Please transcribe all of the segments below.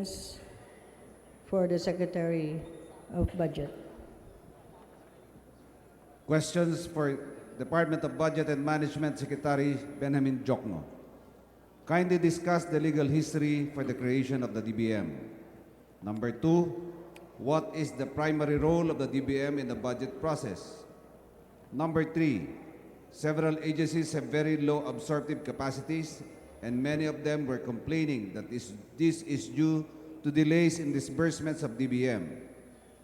questions for the Secretary of Budget? Questions for Department of Budget and Management Secretary Benjamin Diokno. Kindly discuss the legal history for the creation of the DBM. Number 2, what is the primary role of the DBM in the budget process? Number 3, several agencies have very low absorptive capacities, and many of them were complaining that this is due to delays in disbursements of DBM.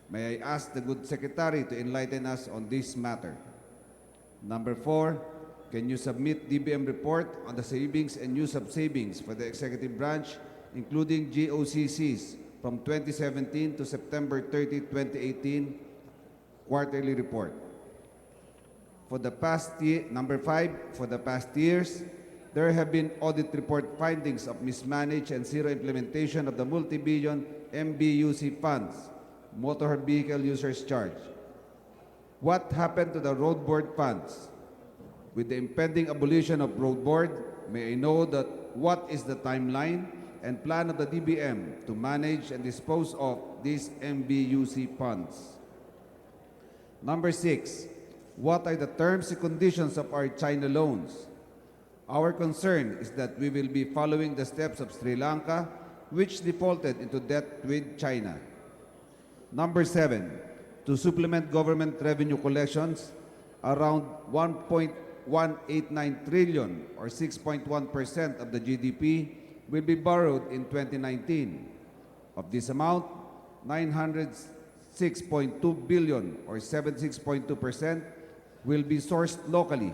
May I ask the good Secretary to enlighten us on this matter? Number 4, can you submit DBM report on the savings and use of savings for the executive branch, including GOCCs, from 2017 to September 30, 2018 quarterly report? For the past year, number 5, for the past years, there have been audit report findings of mismanaged and zero implementation of the multi-billion MBUC funds, motor vehicle users charge. What happened to the road board funds? With the impending abolition of road board, may I know that what is the timeline and plan of the DBM to manage and dispose of these MBUC funds? Number 6, what are the terms and conditions of our China loans? Our concern is that we will be following the steps of Sri Lanka, which defaulted into debt with China. Number 7, to supplement government revenue collections, around 1.189 trillion or 6.1% of the GDP will be borrowed in 2019. Of this amount, 906.2 billion or 76.2% will be sourced locally,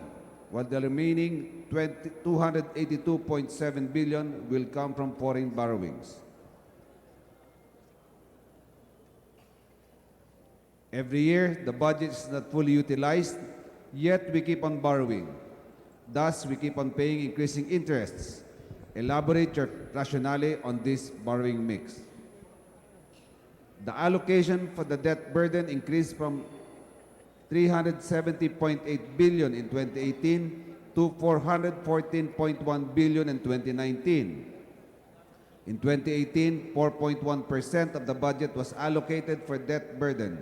while the remaining 282.7 billion will come from foreign borrowings. Every year, the budget is not fully utilized, yet we keep on borrowing. Thus, we keep on paying increasing interests. Elaborate your rationale on this borrowing mix. The allocation for the debt burden increased from 370.8 billion in 2018 to 414.1 billion in 2019. In 2018, 4.1% of the budget was allocated for debt burden.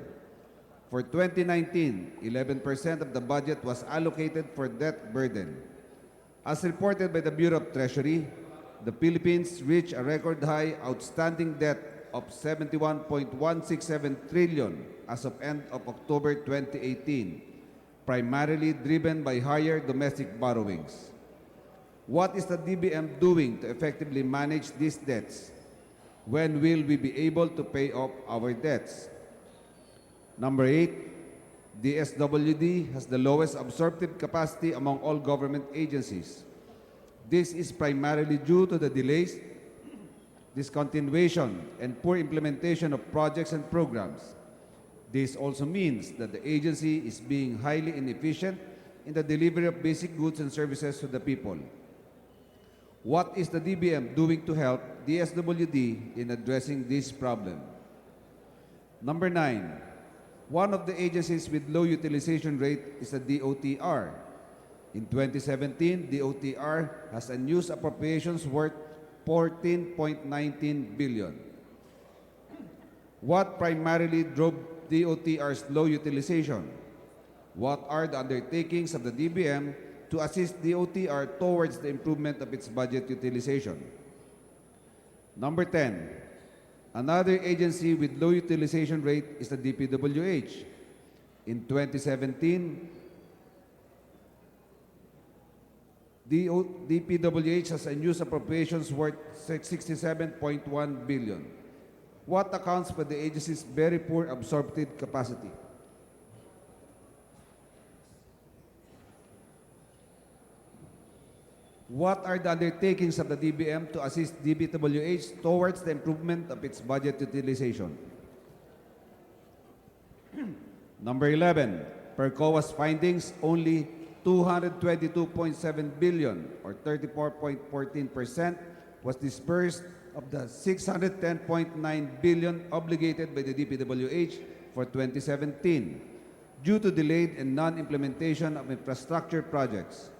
For 2019, 11% of the budget was allocated for debt burden. As reported by the Bureau of Treasury, the Philippines reached a record high outstanding debt of 71.167 trillion as of end of October 2018, primarily driven by higher domestic borrowings. What is the DBM doing to effectively manage these debts? When will we be able to pay off our debts? Number 8, the SWD has the lowest absorptive capacity among all government agencies. This is primarily due to the delays, discontinuation, and poor implementation of projects and programs. This also means that the agency is being highly inefficient in the delivery of basic goods and services to the people. What is the DBM doing to help the SWD in addressing this problem? Number 9, one of the agencies with low utilization rate is the DOTR. In 2017, DOTR has unused appropriations worth 14.19 billion. What primarily drove DOTR's low utilization? What are the undertakings of the DBM to assist DOTR towards the improvement of its budget utilization? Number 10, another agency with low utilization rate is the DPWH. In 2017, DPWH has unused appropriations worth 67.1 billion. What accounts for the agency's very poor absorptive capacity? What are the undertakings of the DBM to assist DPWH towards the improvement of its budget utilization? Number 11, per COA's findings, only 222.7 billion or 34.14% was disbursed of the 610.9 billion obligated by the DPWH for 2017 due to delayed and non-implementation of infrastructure projects.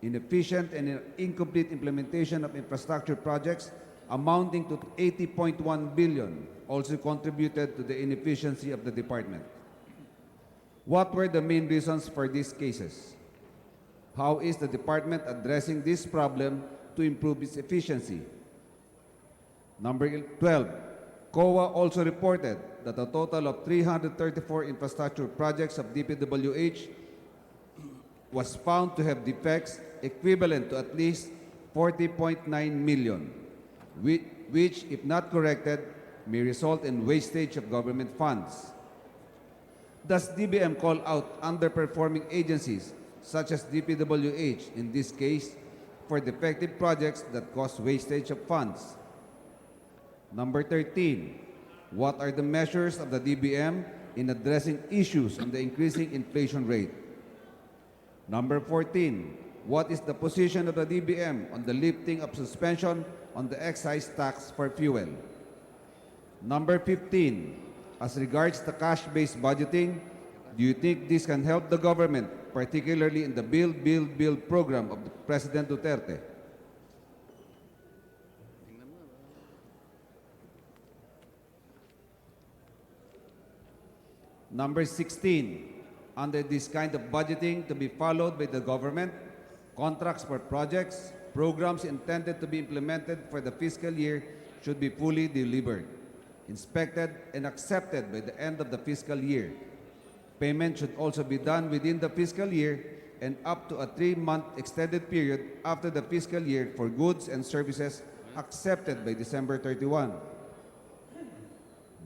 Inefficient and incomplete implementation of infrastructure projects amounting to 80.1 billion, also contributed to the inefficiency of the department. What were the main reasons for these cases? How is the department addressing this problem to improve its efficiency? Number 12, COA also reported that a total of 334 infrastructure projects of DPWH was found to have defects equivalent to at least 40.9 million, which, if not corrected, may result in wastage of government funds. Does DBM call out underperforming agencies such as DPWH in this case for defective projects that cause wastage of funds? Number 13, what are the measures of the DBM in addressing issues on the increasing inflation rate? Number 14, what is the position of the DBM on the lifting of suspension on the excise tax for fuel? Number 15, as regards the cash-based budgeting, do you think this can help the government, particularly in the Build program of President Duterte? Number 16, under this kind of budgeting to be followed by the government, contracts for projects, programs intended to be implemented for the fiscal year should be fully delivered, inspected, and accepted by the end of the fiscal year. Payment should also be done within the fiscal year and up to a 3-month extended period after the fiscal year for goods and services accepted by December 31.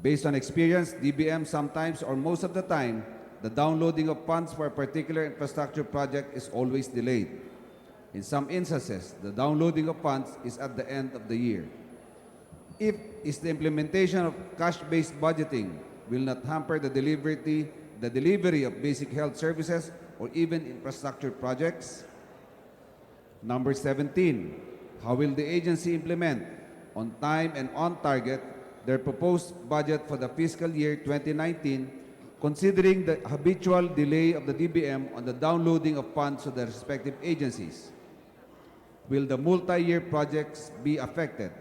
Based on experience, DBM sometimes or most of the time, the downloading of funds for a particular infrastructure project is always delayed. In some instances, the downloading of funds is at the end of the year. If the implementation of cash-based budgeting will not hamper the delivery of basic health services or even infrastructure projects. Number 17, how will the agency implement on time and on target their proposed budget for the fiscal year 2019, considering the habitual delay of the DBM on the downloading of funds to the respective agencies? Will the multi-year projects be affected?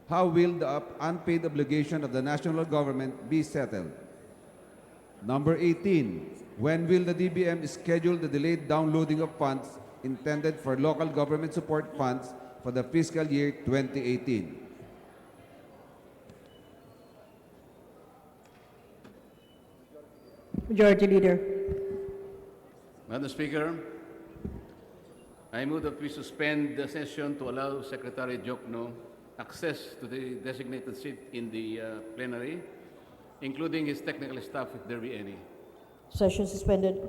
How will the unpaid obligation of the national government be settled? Number 18, when will the DBM schedule the delayed downloading of funds intended for local government support funds for the fiscal year 2018? Majority Leader. Madam Speaker, I move that we suspend the session to allow Secretary Diokno access to the designated seat in the plenary, including his technical staff if there be any. Session suspended.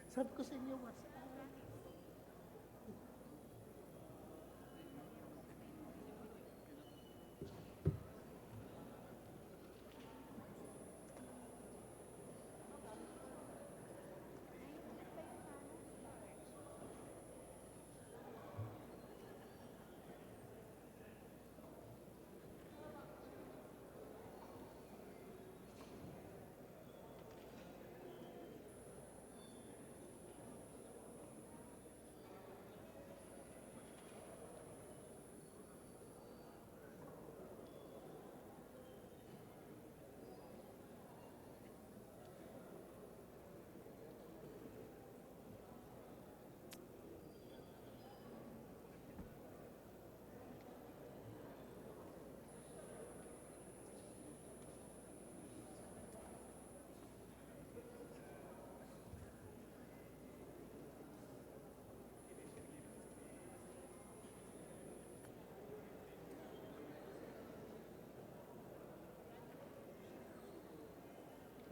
Sabi ko sa inyo,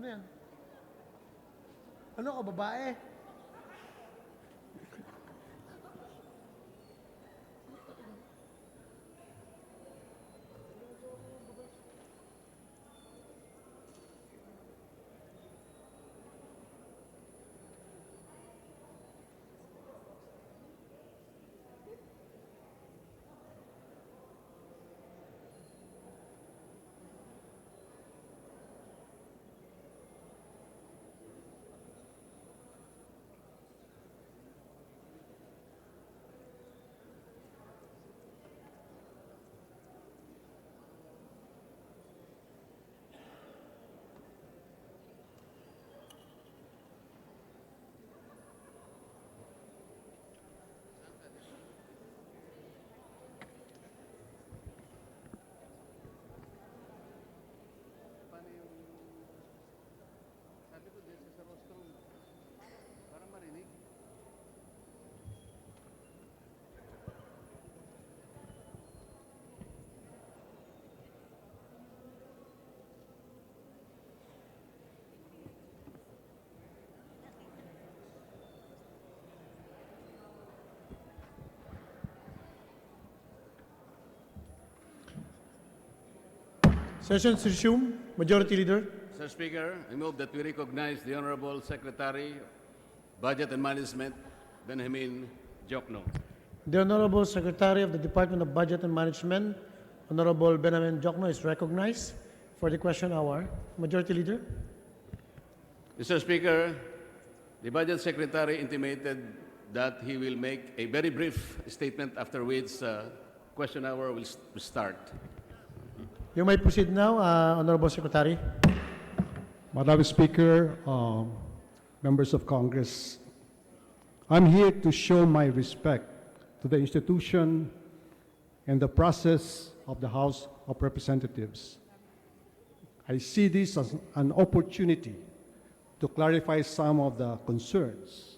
yan? Ano ka, babae? Session resumed. Majority Leader. Mr. Speaker, I move that we recognize the Honorable Secretary of Budget and Management, Benjamin Diokno. The Honorable Secretary of the Department of Budget and Management, Honorable Benjamin Diokno, is recognized for the question hour. Majority Leader. Mr. Speaker, the Budget Secretary intimated that he will make a very brief statement after which question hour will start. You may proceed now, Honorable Secretary. Madam Speaker, members of Congress, I'm here to show my respect to the institution and the process of the House of Representatives. I see this as an opportunity to clarify some of the concerns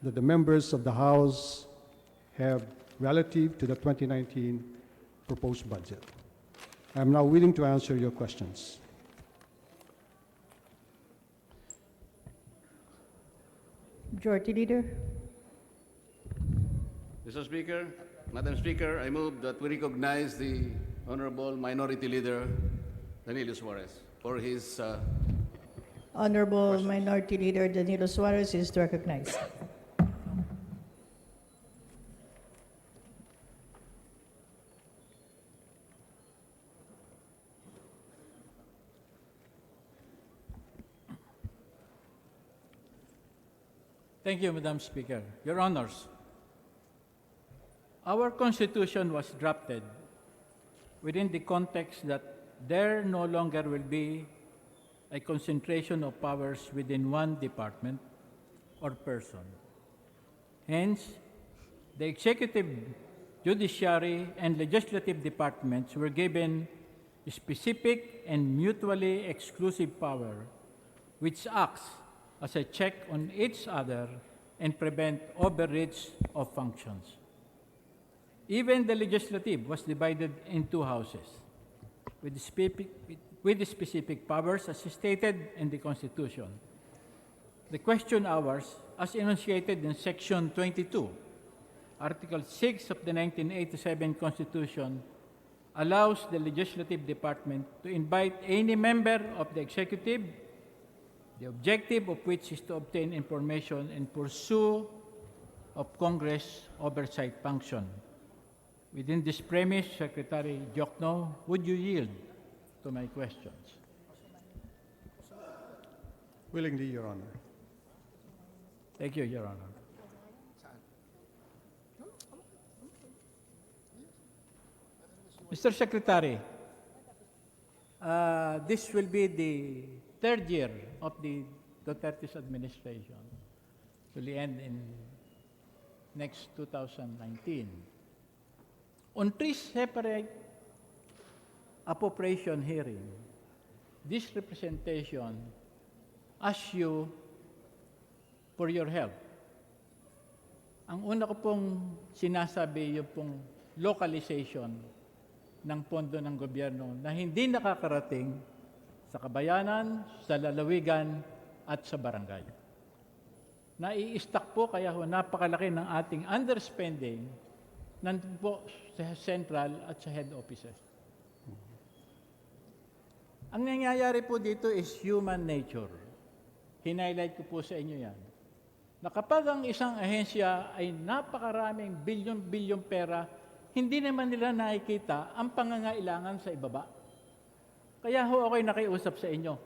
that the members of the House have relative to the 2019 proposed budget. I am now willing to answer your questions. Majority Leader. Mr. Speaker, Madam Speaker, I move that we recognize the Honorable Minority Leader, Danilo Suarez, for his Honorable Minority Leader Danilo Suarez is recognized. Thank you, Madam Speaker. Your Honors, our Constitution was drafted within the context that there no longer will be a concentration of powers within one department or person. Hence, the executive, judiciary, and legislative departments were given specific and mutually exclusive power, which acts as a check on each other and prevent overreach of functions. Even the legislative was divided in two houses, with the specific powers as stated in the Constitution. The question hours, as enunciated in Section 22, Article 6 of the 1987 Constitution, allows the legislative department to invite any member of the executive, the objective of which is to obtain information and pursue of Congress oversight function. Within this premise, Secretary Diokno, would you yield to my questions? Willingly, Your Honor. Thank you, Your Honor. Mr. Secretary, this will be the third year of the Duterte's administration. It will end in next 2019. On three separate appropriation hearing, this representation asks you for your help. Ang una ko pong sinasabi yung pong localization ng pondo ng gobyerno na hindi nakakarating sa kabayanan, sa lalawigan, at sa barangay. Nai-stack po kaya napakalaki ng ating underspending nandun po sa central at sa head offices. Ang nangyayari po dito is human nature. Hinighlight ko po sa inyo yan. Na kapag ang isang ahensya ay napakaraming bilyon-bilyon pera, hindi naman nila nakikita ang pangangailangan sa ibaba. Kaya ho ako'y nakiusap sa inyo,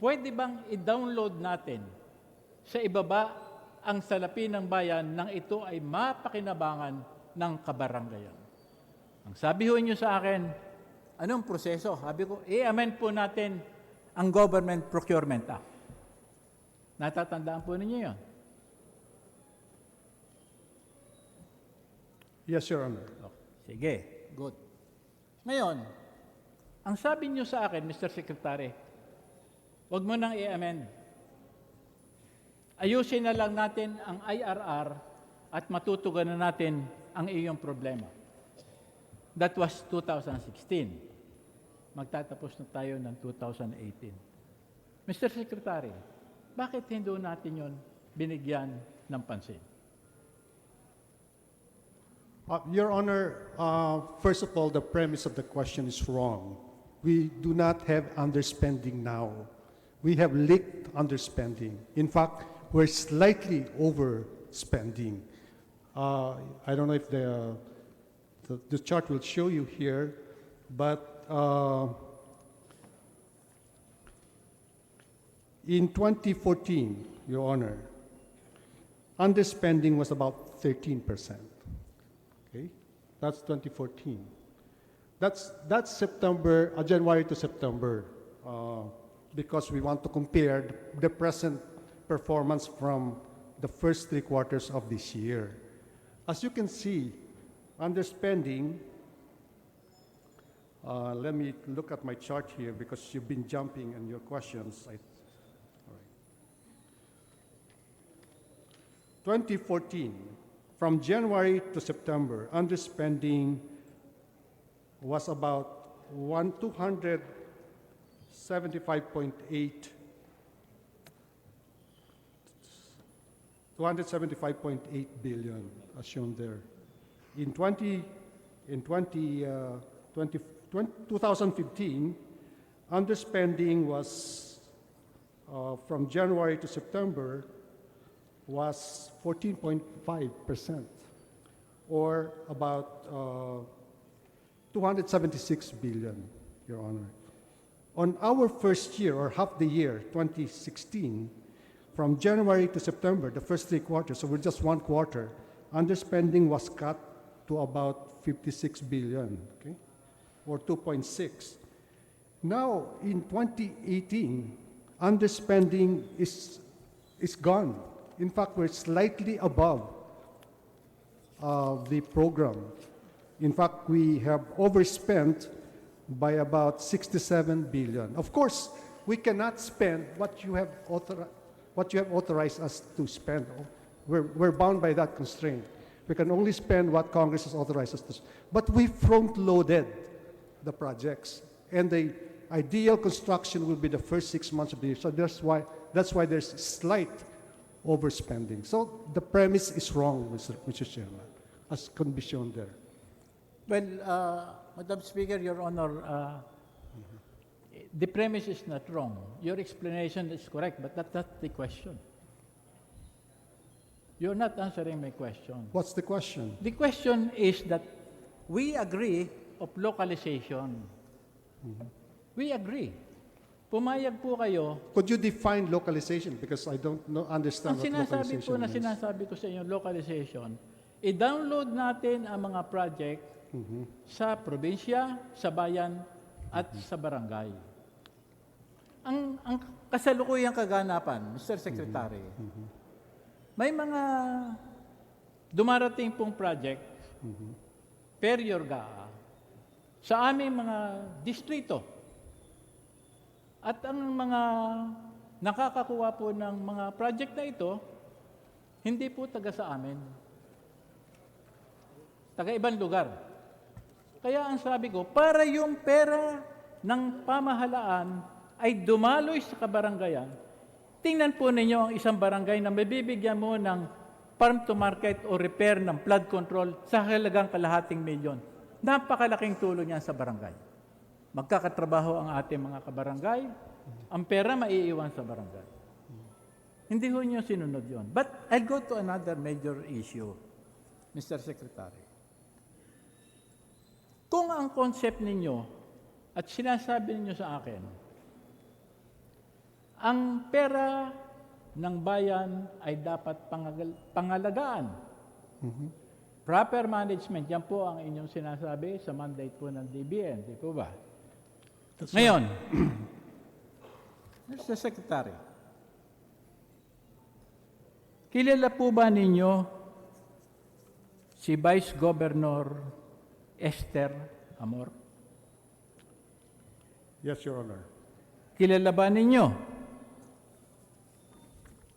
pwede bang i-download natin sa ibaba ang salapi ng bayan nang ito ay mapakinabangan ng kabaranggayan? Ang sabi ho niyo sa akin, anong proseso? Sabi ko, i-amend po natin ang Government Procurement Act. Natatandaan po ninyo yun? Yes, Your Honor. Sige, good. Ngayon, ang sabi niyo sa akin, Mr. Secretary, huwag mo nang i-amend. Ayusin na lang natin ang IRR at matutugan na natin ang iyong problema. That was 2016. Magtatapos na tayo ng 2018. Mr. Secretary, bakit hindi natin yon binigyan ng pansin? Your Honor, first of all, the premise of the question is wrong. We do not have underspending now. We have leaked underspending. In fact, we're slightly overspending. I don't know if the chart will show you here, but in 2014, Your Honor, underspending was about 13%. Okay, that's 2014. That's September, January to September, because we want to compare the present performance from the first 3 quarters of this year. As you can see, underspending, let me look at my chart here because you've been jumping in your questions. All right. 2014, from January to September, underspending was about 275.8 billion, as shown there. In 2015, underspending was from January to September was 14.5%, or about 276 billion, Your Honor. On our first year, or half the year, 2016, from January to September, the first 3 quarters, so we're just 1 quarter, underspending was cut to about 56 billion, okay, or 2.6. Now, in 2018, underspending is gone. In fact, we're slightly above the program. In fact, we have overspent by about 67 billion. Of course, we cannot spend what you have authorized us to spend. We're bound by that constraint. We can only spend what Congress has authorized us to spend. But we front-loaded the projects, and the ideal construction will be the first 6 months of the year. So that's why there's slight overspending. So the premise is wrong, Mr. Chairman, as can be shown there. Well, Madam Speaker, Your Honor, the premise is not wrong. Your explanation is correct, but that's not the question. You're not answering my question. What's the question? The question is that we agree of localization. We agree. Pumayag po kayo. Could you define localization? Because I don't understand Ang what sinasabi localization po na means. sinasabi ko sa inyo, localization, i-download natin ang mga project sa probinsya, sa bayan, at sa barangay. Ang kasalukuyang kaganapan, Mr. Secretary, may mga dumarating pong project per Yorga sa aming mga distrito. At ang mga nakakakuha po ng mga project na ito, hindi po taga sa amin. Taga ibang lugar. Kaya ang sabi ko, para yung pera ng pamahalaan ay dumaloy sa kabarangayan, tingnan po ninyo ang isang barangay na mabibigyan mo ng farm to market o repair ng flood control sa halagang ₱250,000. Napakalaking tulong yan sa barangay. Magkakatrabaho ang ating mga kabarangay, ang pera maiiwan sa barangay. Hindi ho nyo sinunod yon. But I'll go to another major issue, Mr. Secretary. Kung ang concept ninyo at sinasabi ninyo sa akin, ang pera ng bayan ay dapat pangalagaan. Proper management, yan po ang inyong sinasabi sa mandate po ng DBM, di po ba? Ngayon, Mr. Secretary, kilala po ba ninyo si Vice Governor Esther Amor? Yes, Your Honor. Kilala ba ninyo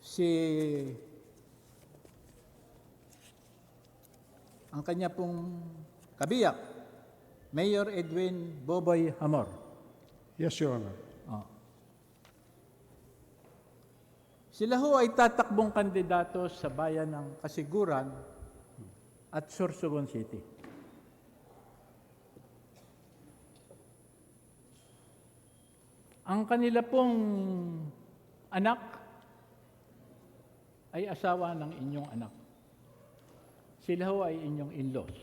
si ang kanya pong kabiyak, Mayor Edwin Boboy Amor? Yes, Your Honor. Sila ho ay tatakbong kandidato sa bayan ng Kasiguran at Sorsogon City. Ang kanila pong anak ay asawa ng inyong anak. Sila ho ay inyong in-laws.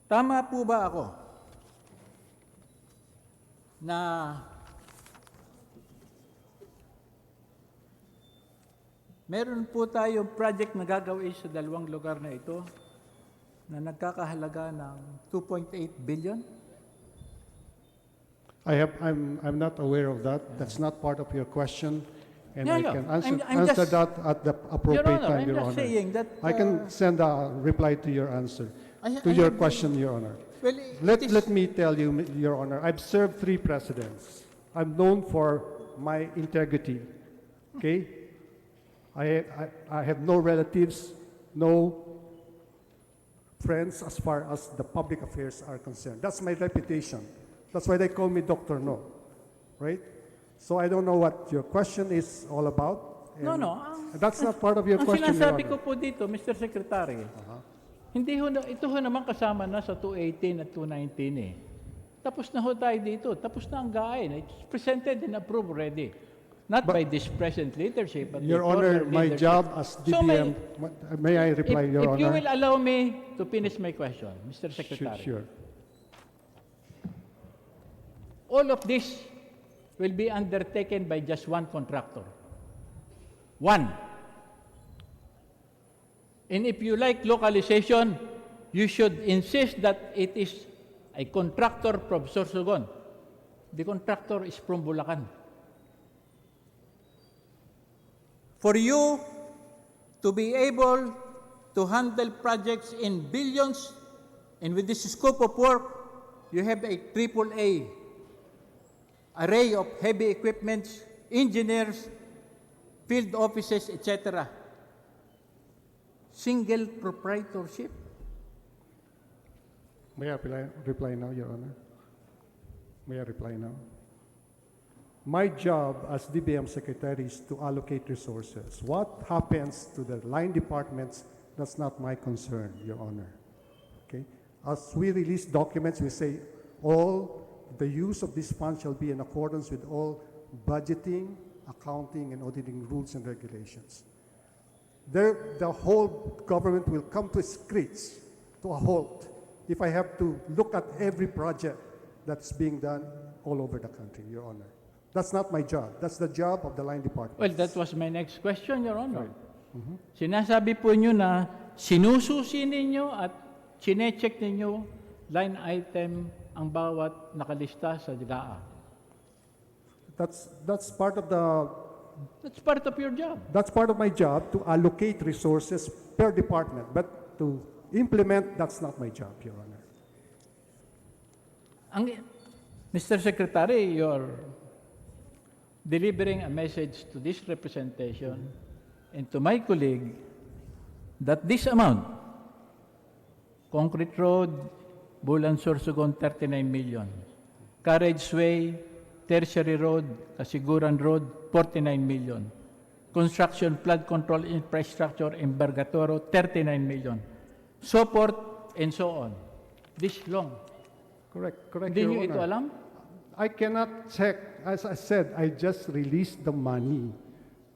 Tama po ba ako na meron po tayong project na gagawin sa dalawang lugar na ito na nagkakahalaga ng 2.8 billion? I'm not aware of that. That's not part of your question, and Yeah, I yeah. can I'm answer just- that at the appropriate Honor, time, I'm Your just Honor. saying that, I can send a reply to your answer, to your question, Your Honor. Well, Let me tell you, Your Honor, I've served 3 presidents. I'm known for my integrity. Okay, I have no relatives, no friends as far as the public affairs are concerned. That's my reputation. That's why they call me Dr. No, right? So I don't know what your question is all about. No, and no. That's not part of your Ang question, Your sinasabi Honor. ko po dito, Mr. Secretary, hindi ho, ito ho naman kasama na sa 218 at 219 eh. Tapos na ho tayo dito. Tapos na ang gain. It's presented and approved already. Not by this present leadership, but Your the Honor, former my leadership. job as So DBM, may I reply, Your if you Honor? will allow me to finish my question, Mr. Secretary. Sure. All of this will be undertaken by just one contractor. One. And if you like localization, you should insist that it is a contractor from Sorsogon. The contractor is from Bulacan. For you to be able to handle projects in billions, and with this scope of work, you have a AAA array of heavy equipments, engineers, field offices, etc. Single proprietorship. May I reply now, Your Honor? May I reply now? My job as DBM Secretary is to allocate resources. What happens to the line departments, that's not my concern, Your Honor. Okay? As we release documents, we say all the use of this fund shall be in accordance with all budgeting, accounting, and auditing rules and regulations. The whole government will come to a screech, to a halt, if I have to look at every project that's being done all over the country, Your Honor. That's not my job. That's the job of the line department. Well, that was my next question, Your Honor. Sinasabi po nyo na sinususi ninyo at chinecheck ninyo line item ang bawat nakalista sa DGAA. That's part of That's part of your job. That's part of my job, to allocate resources per department. But to implement, that's not my job, Your Honor. Mr. Secretary, you're delivering a message to this representation and to my colleague that this amount, Concrete Road, Bulan Sorsogon, 39 million, Carriageway, tertiary road, Kasiguran Road, 49 million. Construction flood control infrastructure, Embargatoro, 39 million. So forth and so on. This long. Correct, Hindi Your nyo ito Honor. alam? I cannot check. As I said, I just released the money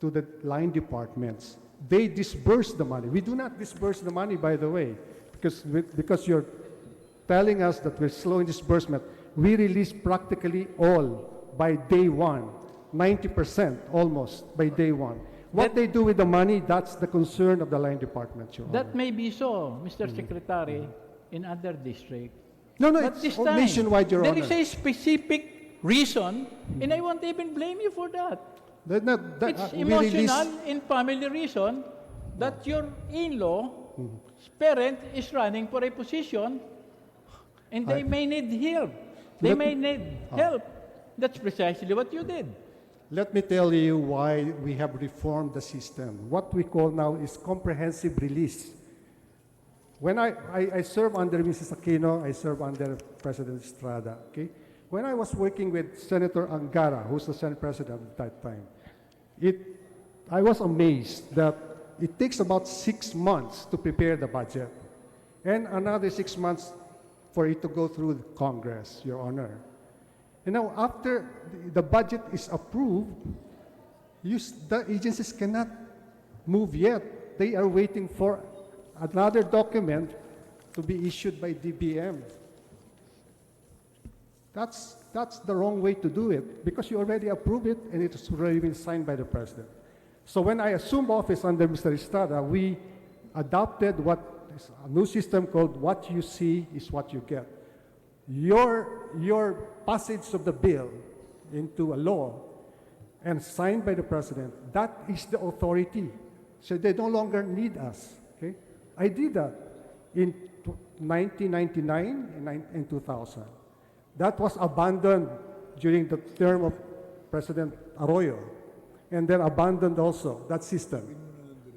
to the line departments. They disburse the money. We do not disburse the money, by the way, because you're telling us that we're slow in disbursement. We release practically all by day one, 90% almost by day one. What they do with the money, that's the concern of the line department, Your That Honor. may be so, Mr. Secretary, in other districts. No, But it's this all time, nationwide, Your there Honor. is a specific reason, and I won't even blame you for that. It's We release- emotional and family reason that your in-law parent is running for a position and they may need help. They Let- may need help. That's precisely what you did. Let me tell you why we have reformed the system. What we call now is comprehensive release. When I serve under Mrs. Aquino, I serve under President Estrada, okay? When I was working with Senator Angara, who's the Senate President at that time, I was amazed that it takes about 6 months to prepare the budget and another 6 months for it to go through Congress, Your Honor. And now, after the budget is approved, the agencies cannot move yet. They are waiting for another document to be issued by DBM. That's the wrong way to do it because you already approved it and it has already been signed by the President. So when I assumed office under Mr. Estrada, we adopted a new system called what you see is what you get. Your passage of the bill into a law and signed by the President, that is the authority. So they no longer need us. Okay? I did that in 1999 and 2000. That was abandoned during the term of President Arroyo, and then abandoned also, that system.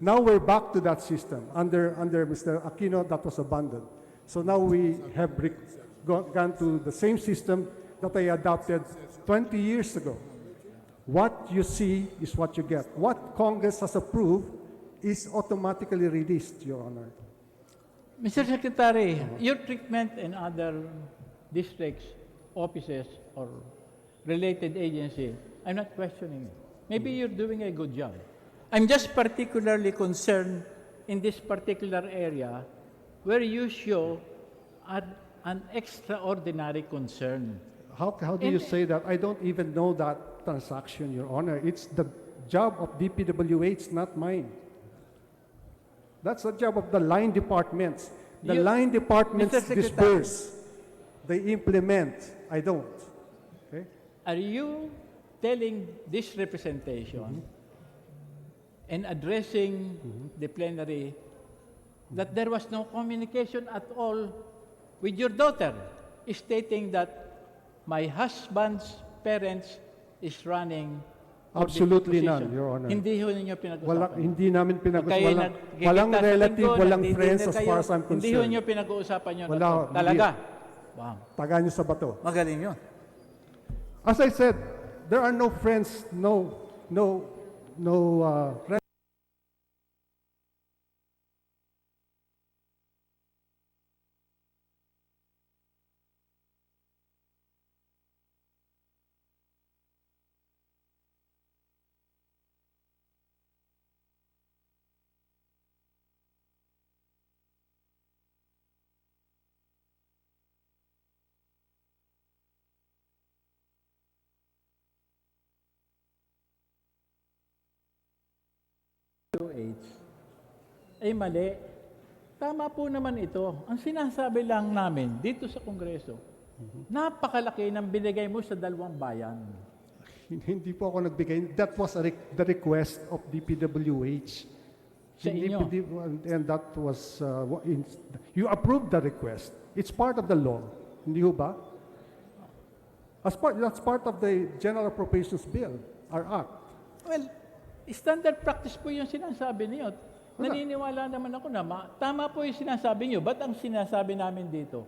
Now we're back to that system. Under Mr. Aquino, that was abandoned. So now we have gone to the same system that I adopted 20 years ago. What you see is what you get. What Congress has approved is automatically released, Your Honor. Mr. Secretary, your treatment in other districts, offices, or related agencies, I'm not questioning it. Maybe you're doing a good job. I'm just particularly concerned in this particular area where you show an extraordinary concern. How do you say that? I don't even know that transaction, Your Honor. It's the job of DPWH, not mine. That's the job of the line departments. The line departments Mr. Secretary. disperse. They implement. I don't. Okay? Are you telling this representation and addressing the plenary that there was no communication at all with your daughter, stating that my husband's parents is running for this Absolutely position? none, Your Honor. Hindi ho ninyo pinag-usapan. Hindi namin Kayo walang nagkikita sa relative, linggo, walang nagdi-dinner friends as kayo, far as I'm Hindi ho concerned. ninyo pinag-uusapan yun. Wala, at all. Talaga. Wow. Taga niyo sa bato. Magaling yun. As I said, there are no friends, no friends. Ay mali. Tama po naman ito. Ang sinasabi lang namin dito sa Kongreso, napakalaki ng binigay mo sa dalawang bayan. Hindi po ako nagbigay. That was the request of DPWH. Sa inyo. And that was, you approved the request. It's part of the law. Hindi ho ba? That's part of the General Appropriations Bill, our act. Well, standard practice po yung sinasabi niyo. Naniniwala naman ako na tama po yung sinasabi niyo. Ba't ang sinasabi namin dito?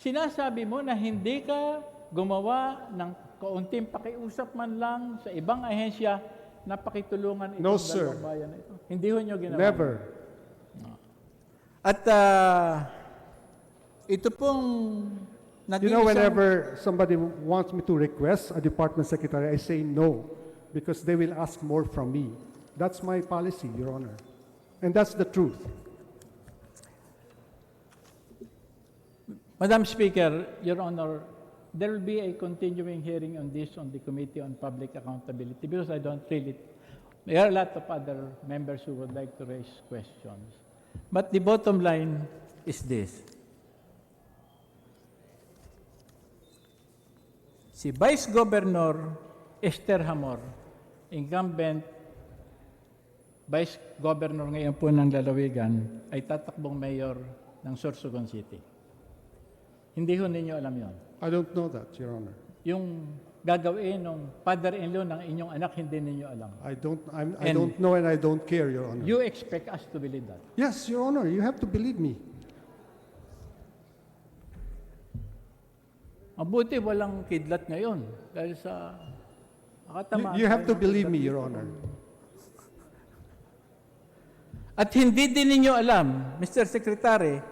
Sinasabi mo na hindi ka gumawa ng kaunting pakiusap man lang sa ibang ahensya na pakitulungan itong No, sir. dalawang bayan na ito? Hindi ho nyo ginawa. Never. At ito pong You know, whenever somebody wants me to request a department secretary, I say no, because they will ask more from me. That's my policy, Your Honor. And that's the truth. Madam Speaker, Your Honor, there will be a continuing hearing on this on the Committee on Public Accountability because I don't feel it. There are a lot of other members who would like to raise questions. But the bottom line is this. Si Vice Governor Esther Hamor, incumbent Vice Governor ngayon po ng Lalawigan, ay tatakbong mayor ng Sorsogon City. Hindi ho ninyo alam yon. I don't know that, Your Honor. Yung gagawin ng father-in-law ng inyong anak, hindi ninyo alam. I don't know and I don't care, Your Honor. You expect us to believe that? Yes, Your Honor, you have to believe me. Mabuti walang kidlat ngayon dahil sa nakatamaan. You have tayo to ng believe me, kidlat Your dito. Honor. At hindi din ninyo alam, Mr. Secretary,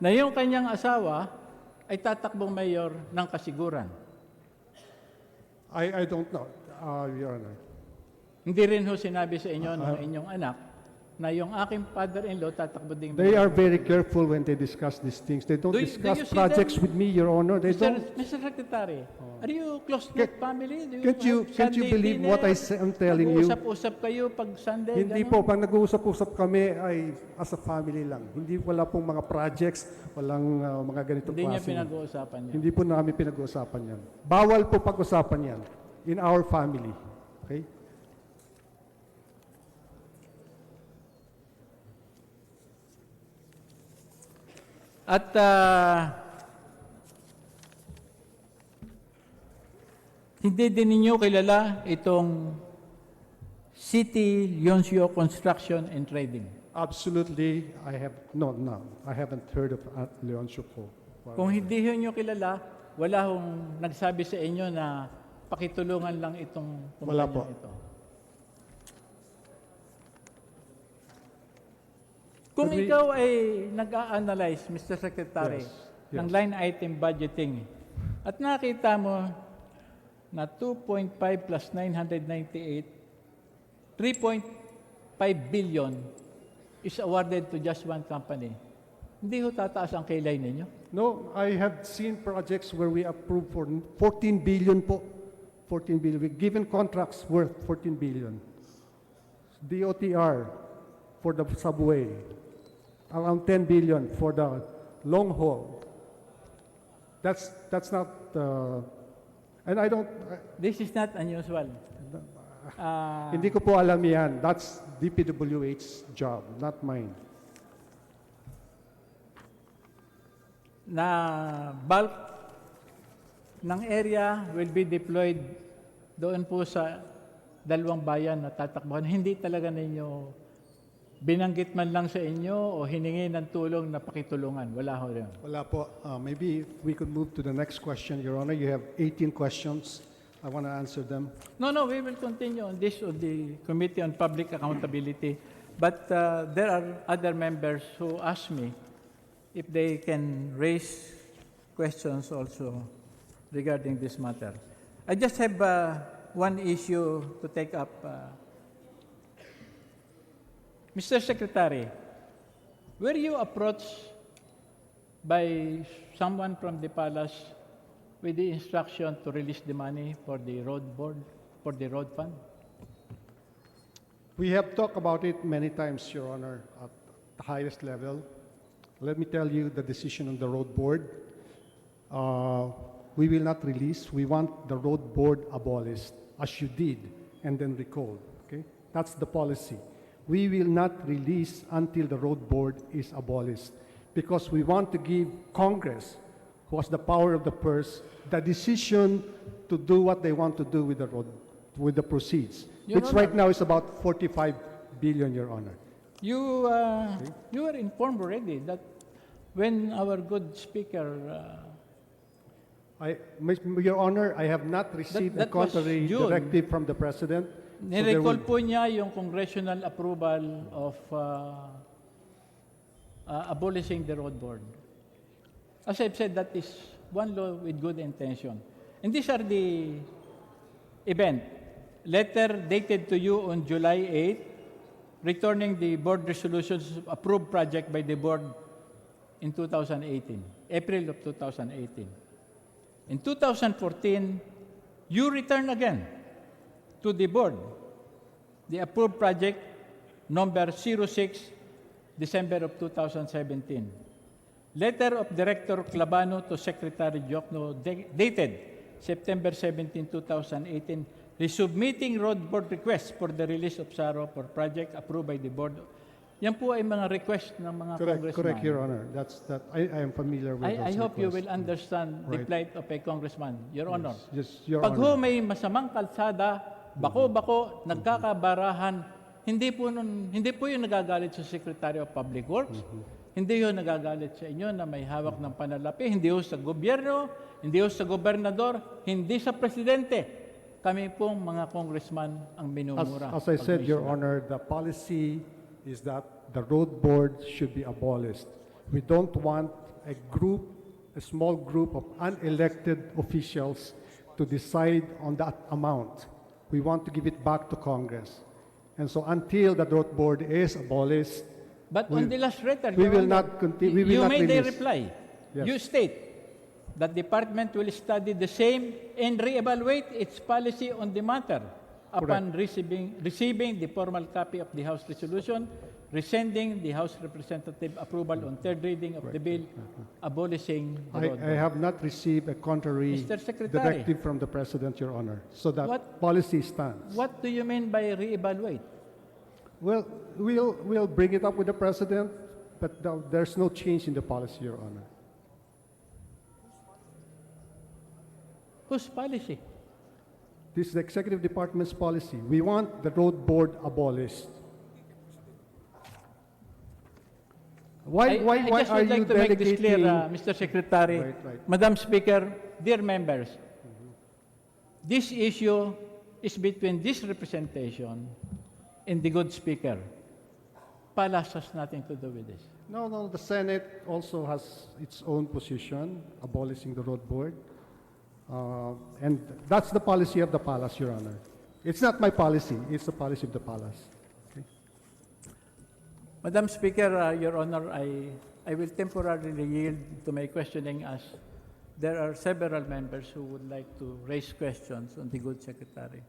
na yung kanyang asawa ay tatakbong mayor ng Kasiguran. I don't know, Your Honor. Hindi rin ho sinabi sa inyo ng inyong anak na yung aking father-in-law tatakbo ding They mayor. are very careful when they discuss these things. They don't Do you discuss see projects them? with me, Your Honor. They don't. Mr. Secretary, are you close-knit family? Do Can't you have Sunday believe what dinner? I'm telling you? Nag-uusap-usap kayo pag Sunday? Hindi ganun? po, pag nag-uusap-usap kami ay as a family lang. Hindi wala pong mga projects, walang mga ganitong Hindi niya klase. pinag-uusapan niya. Hindi po namin pinag-uusapan yan. Bawal po pag-usapan yan in our family. Okay? At hindi din ninyo kilala itong City Yonsio Construction and Trading. Absolutely, I haven't heard of Leon Chuko. Kung hindi nyo kilala, wala hong nagsabi sa inyo na pakitulungan lang itong Wala kumpanya po. ito. Kung But we- ikaw ay nag-a-analyze, Mr. Secretary, Yes, ng yes. line item budgeting, at nakita mo na 2.5 plus 998, 3.5 billion is awarded to just one company. Hindi ho tataas ang kilay ninyo? No, I have seen projects where we approved for 14 billion po. 14 billion. We've given contracts worth 14 billion. DOTR for the subway. Around 10 billion for the long haul. That's not, and I don't, This is not unusual. hindi ko po alam yan. That's DPWH's job, not mine. Na bulk ng area will be deployed doon po sa dalawang bayan na tatakbuhan. Hindi talaga ninyo binanggit man lang sa inyo o hiningi ng tulong na pakitulungan. Wala ho rin. Wala po. Maybe we could move to the next question, Your Honor. You have 18 questions. I want to answer them. No, we will continue on this of the Committee on Public Accountability. But there are other members who ask me if they can raise questions also regarding this matter. I just have one issue to take up. Mr. Secretary, were you approached by someone from the palace with the instruction to release the money for the road board, for the road fund? We have talked about it many times, Your Honor, at the highest level. Let me tell you the decision on the road board. We will not release. We want the road board abolished, as you did, and then recalled. Okay? That's the policy. We will not release until the road board is abolished, because we want to give Congress, who has the power of the purse, the decision to do what they want to do with the road, with the proceeds, Your which Honor. right now is about 45 billion, Your Honor. You were informed already that when our good speaker Your Honor, I have not received a that was contrary June. directive from the President. So there Nirecall will- po niya yung congressional approval of abolishing the road board. As I've said, that is one law with good intention. And these are the event. Letter dated to you on July 8, returning the board resolutions approved project by the board in 2018, April of 2018. In 2014, you return again to the board the approved project number 06, December of 2017. Letter of Director Clavano to Secretary Diokno dated September 17, 2018, resubmitting road board requests for the release of SARO for project approved by the board. Yan po ay mga request ng mga congressman. Correct, Your Honor. I am familiar with those I hope you requests. will understand the Right. plight of a congressman, Your Honor. Yes, Your Pag Honor. ho may masamang kalsada, bako-bako, nagkakabarahan, hindi po yung nagagalit sa Secretary of Public Works, hindi yung nagagalit sa inyo na may hawak ng panalapi, hindi ho sa gobyerno, hindi ho sa gobernador, hindi sa presidente. Kami pong mga congressman ang minumura. As I said, Your Pag-issue. Honor, the policy is that the road board should be abolished. We don't want a small group of unelected officials to decide on that amount. We want to give it back to Congress. And so until the road board is abolished, But on the last letter, we Your will Honor, not continue. We will you not made a release. reply. Yes. You state that department will study the same and reevaluate its policy on the matter upon receiving the formal copy of the House resolution, rescinding the House representative approval on third reading of the bill, abolishing the road I board. have not received a contrary Mr. Secretary. directive from the President, Your Honor. So that What- policy stands. What do you mean by reevaluate? Well, we'll bring it up with the President, but there's no change in the policy, Your Honor. Whose policy? This is the Executive Department's policy. We want the road board abolished. Why I just are would you like to make this clear, delegating? Mr. Secretary, Right. Madam Speaker, dear members. This issue is between this representation and the good speaker. Palace has nothing to do with this. No, the Senate also has its own position, abolishing the road board. And that's the policy of the palace, Your Honor. It's not my policy, it's the policy of the palace. Madam Speaker, Your Honor, I will temporarily yield to my questioning as there are several members who would like to raise questions on the good secretary.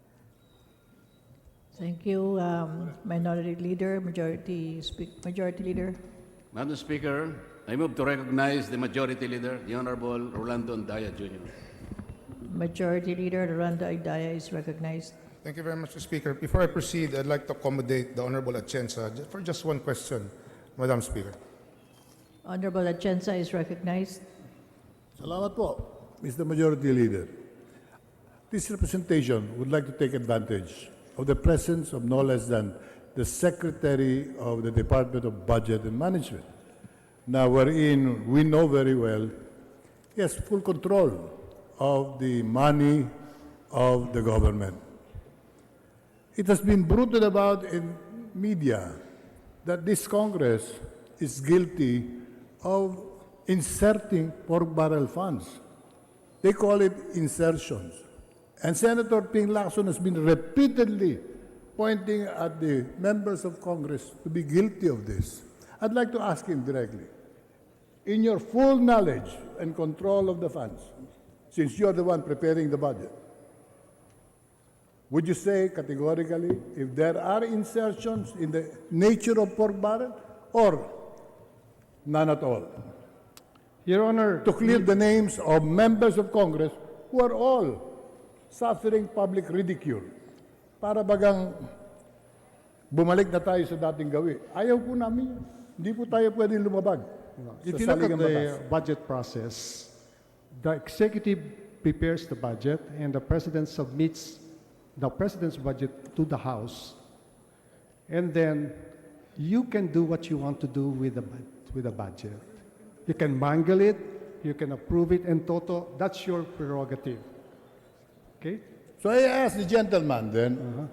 Thank you, Minority Leader, Majority Leader. Madam Speaker, I move to recognize the Majority Leader, the Honorable Rolando Andaya Jr. Majority Leader Rolando Aidaya is recognized. Thank you very much, Mr. Speaker. Before I proceed, I'd like to accommodate the Honorable Atienza for just one question, Madam Speaker. Honorable Atienza is recognized. Salamat po, Mr. Majority Leader. This representation would like to take advantage of the presence of no less than the Secretary of the Department of Budget and Management. Now, wherein we know very well he has full control of the money of the government. It has been bruited about in media that this Congress is guilty of inserting pork barrel funds. They call it insertions. And Senator Ping Lacson has been repeatedly pointing at the members of Congress to be guilty of this. I'd like to ask him directly, in your full knowledge and control of the funds, since you're the one preparing the budget, would you say categorically if there are insertions in the nature of pork barrel or none at all? Your Honor, To clear the names of members of Congress who are all suffering public ridicule. Para bagang bumalik na tayo sa dating gawi. Ayaw po namin yun. Hindi po tayo pwedeng lumabag. if sa you look at saligang the batas. budget process, the executive prepares the budget and the President submits the President's budget to the House. And then you can do what you want to do with the budget. You can mangle it, you can approve it, and Toto, that's your prerogative. Okay? So I ask the gentleman then,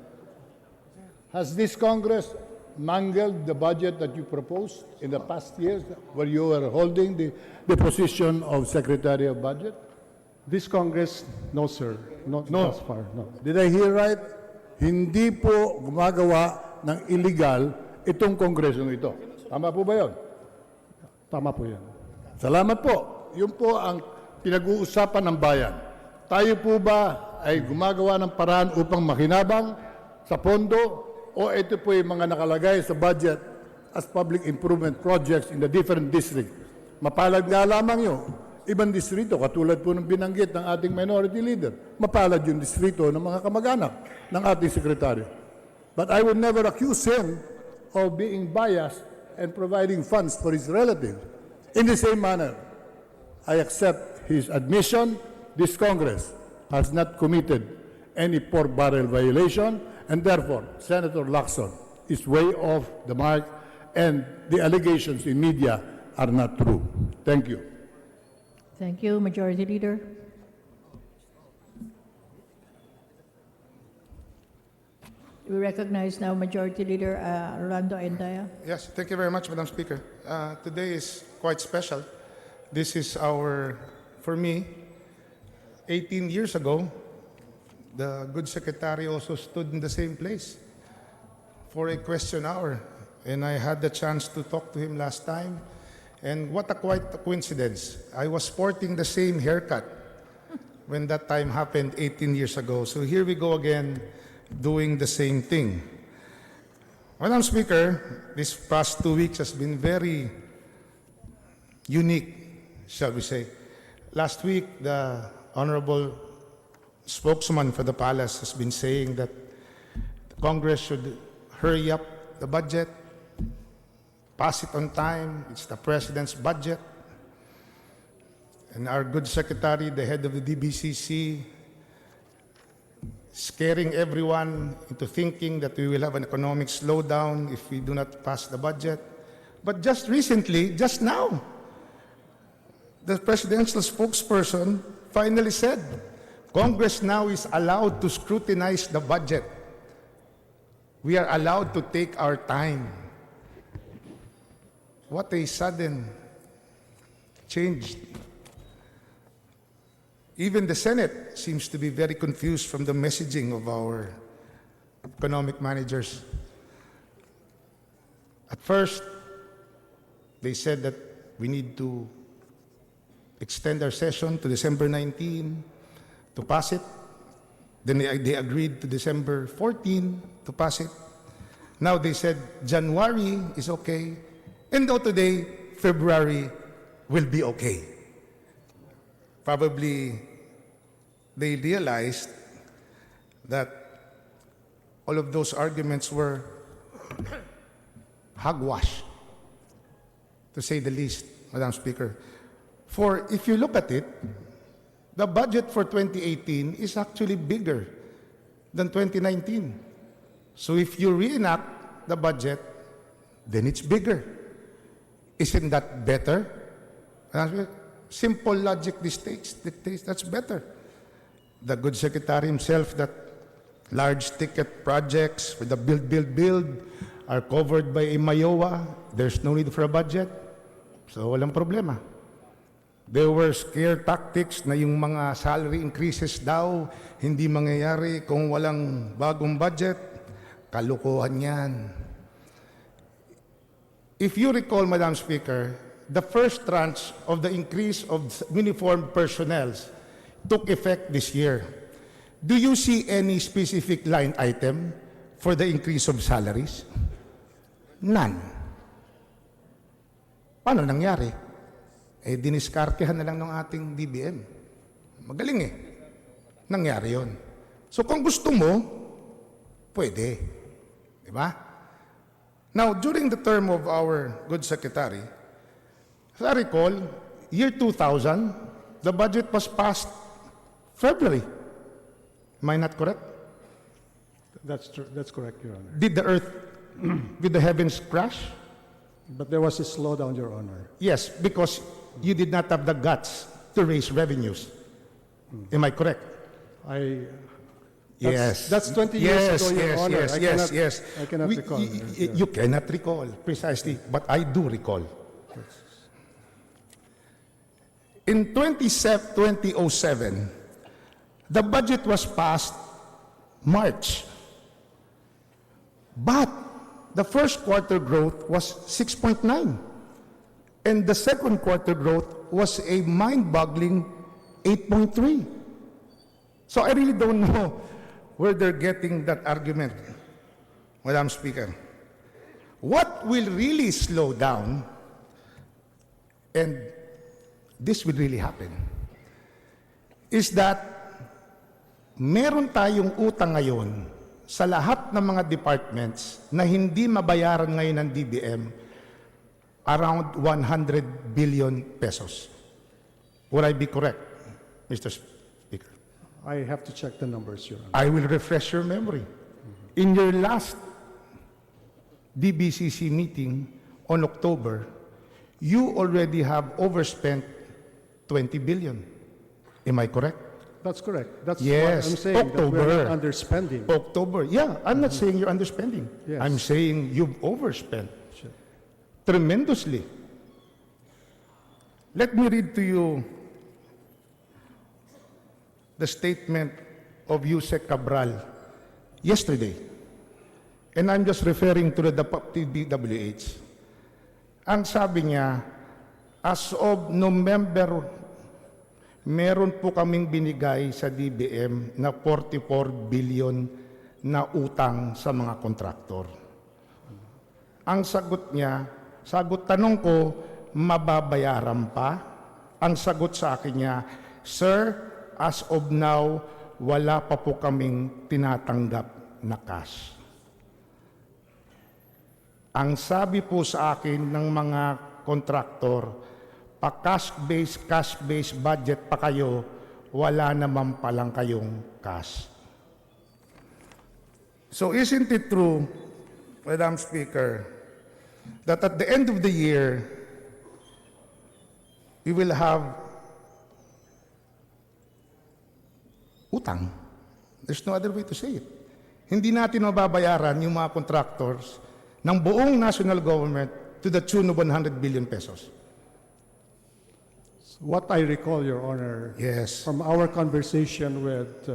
has this Congress mangled the budget that you proposed in the past years where you were holding the position of Secretary of Budget? This Congress, no, sir. Not No. thus far, no. Did I hear right? Hindi po gumagawa ng illegal itong Kongresong ito. Tama po ba yun? Tama po yan. Salamat po. Yun po ang pinag-uusapan ng bayan. Tayo po ba ay gumagawa ng paraan upang makinabang sa pondo o ito po yung mga nakalagay sa budget as public improvement projects in the different districts? Mapalad nga lamang yun. Ibang distrito, katulad po ng binanggit ng ating minority leader, mapalad yung distrito ng mga kamag-anak ng ating sekretaryo. But I would never accuse him of being biased and providing funds for his relatives. In the same manner, I accept his admission, this Congress has not committed any pork barrel violation, and therefore, Senator Lacson is way off the mark, and the allegations in media are not true. Thank you. Thank you, Majority Leader. We recognize now Majority Leader Rolando Endaya. Yes, thank you very much, Madam Speaker. Today is quite special. This is for me, 18 years ago, the good secretary also stood in the same place for a question hour. And I had the chance to talk to him last time. And what quite a coincidence. I was sporting the same haircut when that time happened 18 years ago. So here we go again, doing the same thing. Madam Speaker, this past 2 weeks has been very unique, shall we say. Last week, the Honorable Spokesman for the Palace has been saying that Congress should hurry up the budget, pass it on time. It's the President's budget. And our good secretary, the head of the DBCC, scaring everyone into thinking that we will have an economic slowdown if we do not pass the budget. But just recently, just now, the presidential spokesperson finally said, Congress now is allowed to scrutinize the budget. We are allowed to take our time. What a sudden change. Even the Senate seems to be very confused from the messaging of our economic managers. At first, they said that we need to extend our session to December 19 to pass it. Then they agreed to December 14 to pass it. Now they said January is okay. And though today, February will be okay. Probably they realized that all of those arguments were hogwash, to say the least, Madam Speaker. For if you look at it, the budget for 2018 is actually bigger than 2019. So if you reenact the budget, then it's bigger. Isn't that better? Simple logic dictates that's better. The good secretary himself that large ticket projects with the build are covered by a MAYOA. There's no need for a budget. So walang problema. There were scare tactics na yung mga salary increases daw hindi mangyayari kung walang bagong budget. Kalukuhan yan. If you recall, Madam Speaker, the first tranche of the increase of uniformed personnel took effect this year. Do you see any specific line item for the increase of salaries? None. Paano nangyari? Diniskartehan na lang ng ating DBM. Magaling Nangyari yon. So kung gusto mo, pwede. Diba? Now, during the term of our good secretary, as I recall, year 2000, the budget was passed February. Am I not correct? That's true. That's correct, Your Honor. Did the earth, did the heavens crash? But there was a slowdown, Your Honor. Yes, because you did not have the guts to raise revenues. Am I correct? Yes. That's 20 years ago, Your Honor. Yes. I cannot recall. You cannot recall, precisely, but I do recall. In 2007, the budget was passed March. But the first quarter growth was 6.9. And the second quarter growth was a mind-boggling 8.3. So I really don't know where they're getting that argument, Madam Speaker. What will really slow down, and this will really happen, is that meron tayong utang ngayon sa lahat ng mga departments na hindi mabayaran ngayon ng DBM, around 100 billion pesos. Would I be correct, Mr. Speaker? I have to check the numbers, Your Honor. I will refresh your memory. In your last DBCC meeting on October, you already have overspent 20 billion. Am I correct? That's correct. That's Yes, what I'm saying. October. That we're not underspending. October. Yeah, I'm not saying you're underspending. Yes. I'm saying you've overspent tremendously. Let me read to you the statement of Yusek Cabral yesterday. And I'm just referring to the DPWH. Ang sabi niya, as of November, meron po kaming binigay sa DBM na 44 billion na utang sa mga kontraktor. Ang sagot niya, tanong ko, mababayaran pa? Ang sagot sa akin niya, Sir, as of now, wala pa po kaming tinatanggap na cash. Ang sabi po sa akin ng mga kontraktor, pa cash-based budget pa kayo, wala naman palang kayong cash. So isn't it true, Madam Speaker, that at the end of the year, we will have utang? There's no other way to say it. Hindi natin mababayaran yung mga contractors ng buong national government to the tune of 100 billion pesos. What I recall, Your Honor, Yes. from our conversation with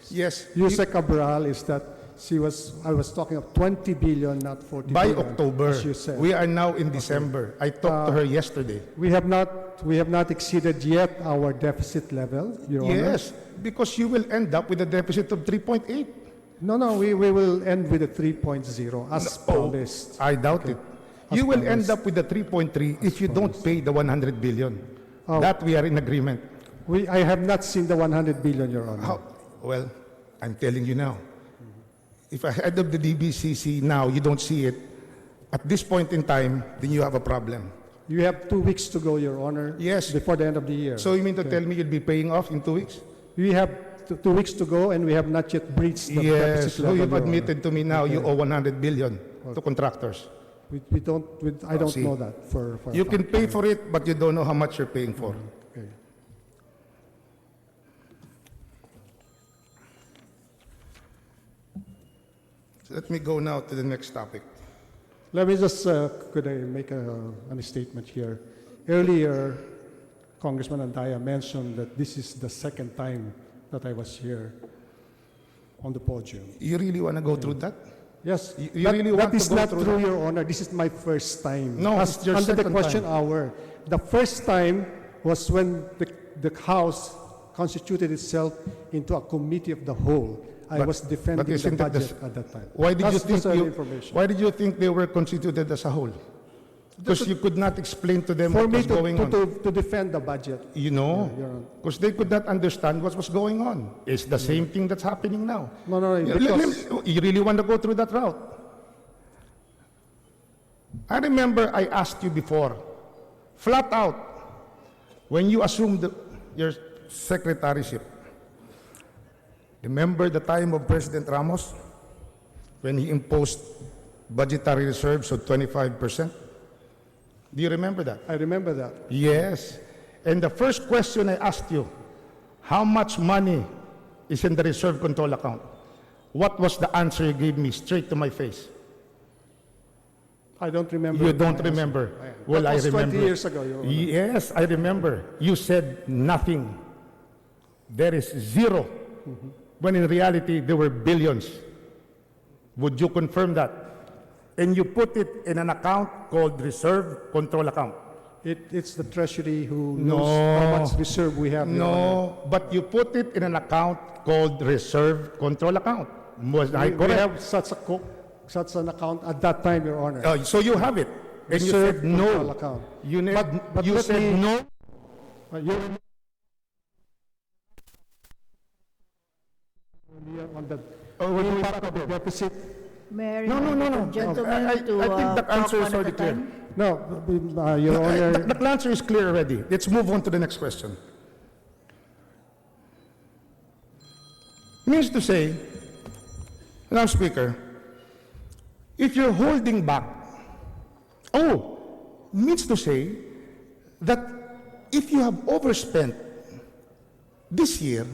Yes. Yusek Cabral is that I was talking of 20 billion, not 40 By billion, October. as you said. We are now in December. I talked to her yesterday. We have not exceeded yet our deficit level, Your Honor. Yes, because you will end up with a deficit of 3.8. No, we will end with a 3.0 as promised. I doubt it. As You will promised. end up with a 3.3 if you don't pay the 100 billion. That we are in agreement. I have not seen the 100 billion, Your Honor. How? Well, I'm telling you now. If I head of the DBCC now, you don't see it, at this point in time, then you have a problem. You have 2 weeks to go, Your Honor. Yes. Before the end of the year. So you mean to tell me you'll be paying off in 2 weeks? We have 2 weeks to go, and we have not yet breached the Yes. deficit So level, you've Your admitted to me now you Okay. owe 100 billion to contractors. I don't see. know that for You a can fact. pay for it, but you don't know how much you're paying for. Okay. So let me go now to the next topic. Let me just, could I make a statement here? Earlier, Congressman Andaya mentioned that this is the second time that I was here on the podium. You really want to go through that? Yes, You really want that is to go not through true, that? Your Honor. This is my first time. No, it's your under the second question time. hour. The first time was when the House constituted itself into a committee of the whole. I But- was defending but the isn't that budget at that time. Why did That's you think just information. Why did you think they were constituted as a whole? Because you could not explain to them For what me was going on. to defend the budget. You know, Yeah, Your Honor. because they could not understand what was going on. It's the same thing that's happening now. No, You you really want to go through that route? I remember I asked you before, flat out, when you assumed your secretaryship. Remember the time of President Ramos when he imposed budgetary reserves of 25%? Do you remember that? I remember that. Yes. And the first question I asked you, how much money is in the reserve control account? What was the answer you gave me straight to my face? I don't remember. You don't my answer. remember. Well, That I was remember. 20 years ago, Your Honor. Yes, I remember. You said nothing. There is zero. When in reality, there were billions. Would you confirm that? And you put it in an account called reserve control account. It's the Treasury who No. knows how much reserve we have. Your Honor. No, but you put it in an account called reserve control account. Was I We correct? have such an account at that time, Your Honor. So you have it. And you Reserve said no. control account. But You let said me- no. You're on the impact of the deficit. May I No, no, no, remind no. the gentleman I to think the talk answer is one at already a clear. time? No, Your Honor. The answer is clear already. Let's move on to the next question. Means to say, Madam Speaker, if you're holding back, means to say that if you have overspent this year,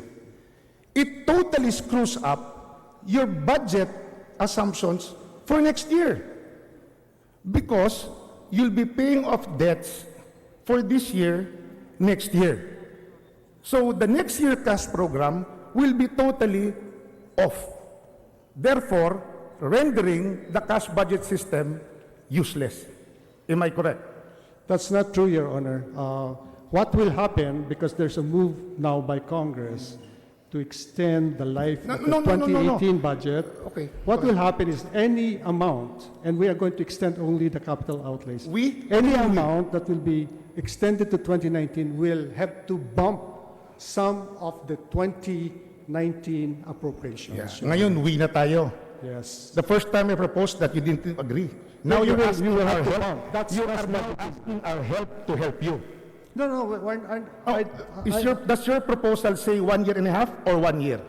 it totally screws up your budget assumptions for next year. Because you'll be paying off debts for this year, next year. So the next year cash program will be totally off. Therefore, rendering the cash budget system useless. Am I correct? That's not true, Your Honor. What will happen, because there's a move now by Congress to extend the life of the 2018 budget, Okay, what go will happen is any amount, and we are going to extend only the capital outlays. Any We? amount that will be extended to 2019 will have to bump some of the 2019 appropriations. Yes. Ngayon, we na tayo. Yes. The first time I proposed that, you didn't agree. Now you you're will- asking you will our have to help. bump. That's You are what now it is. asking our help to help you. No, Does your proposal say 1 year and a half or 1 year?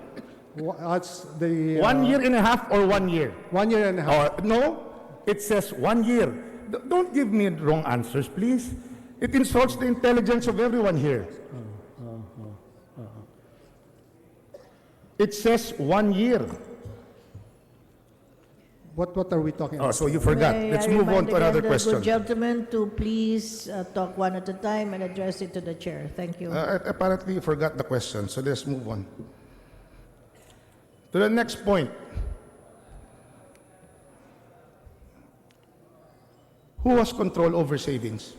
that's the 1 year and a half or 1 year? 1 year and a half. Or, no, it says 1 year. Don't give me wrong answers, please. It insults the intelligence of everyone here. It says 1 year. What are we talking about? So you forgot. May Let's I move on remind to another again the question. good gentleman to please talk one at a time and address it to the chair. Thank you. Apparently you forgot the question, so let's move on. To the next point. Who has control over savings?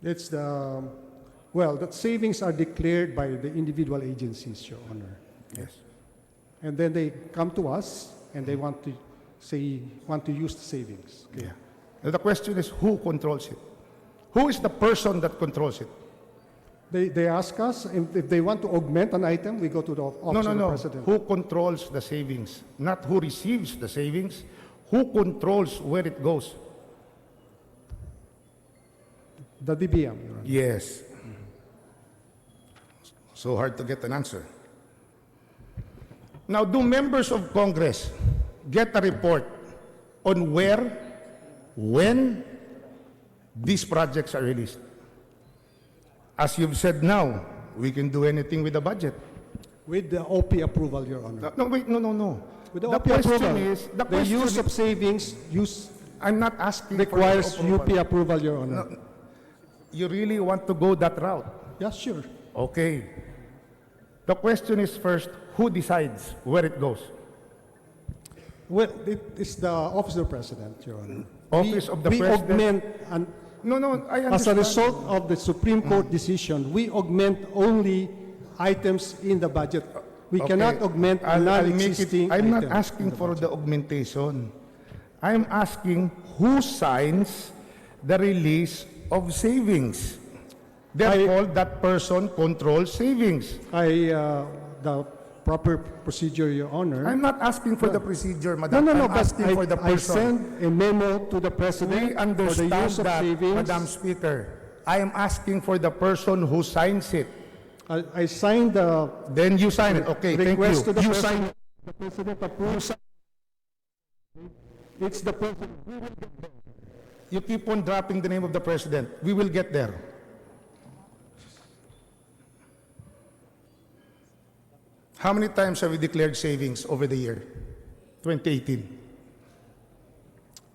It's the, well, the savings are declared by the individual agencies, Your Honor. Yes. And then they come to us and they want to use the savings. Okay. Yeah. Now the question is, who controls it? Who is the person that controls it? They ask us if they want to augment an item, we go to the office of the president. Who controls the savings? Not who receives the savings. Who controls where it goes? The DBM, Your Honor. Yes. So hard to get an answer. Now, do members of Congress get a report on where, when these projects are released? As you've said now, we can do anything with the budget. With the OP approval, Your Honor. No, wait, no. With the The OP question approval, is, the use of savings I'm not asking requires for the UP approval, Your Honor. You really want to go that route? Yes, sure. Okay. The question is first, who decides where it goes? Well, it's the office of the president, Your Honor. Office of the we president? augment, and No, I understand. as a result of the Supreme Court decision, we augment only items in the budget. We Okay. cannot augment a I'll make it- non-existing I'm not item asking in the for budget. the augmentation. I'm asking who signs the release of savings. Therefore, that person controls savings. The proper procedure, Your Honor. I'm not asking for the procedure, No, Madam. no, I'm but asking for the I person. send a memo to the president We for the understand use of that, savings. Madam Speaker. I am asking for the person who signs it. I signed the Then you sign it. Okay, thank you. request to the You president. sign The president approves. It's the president who will get there. You keep on dropping the name of the president. We will get there. How many times have we declared savings over the year? 2018.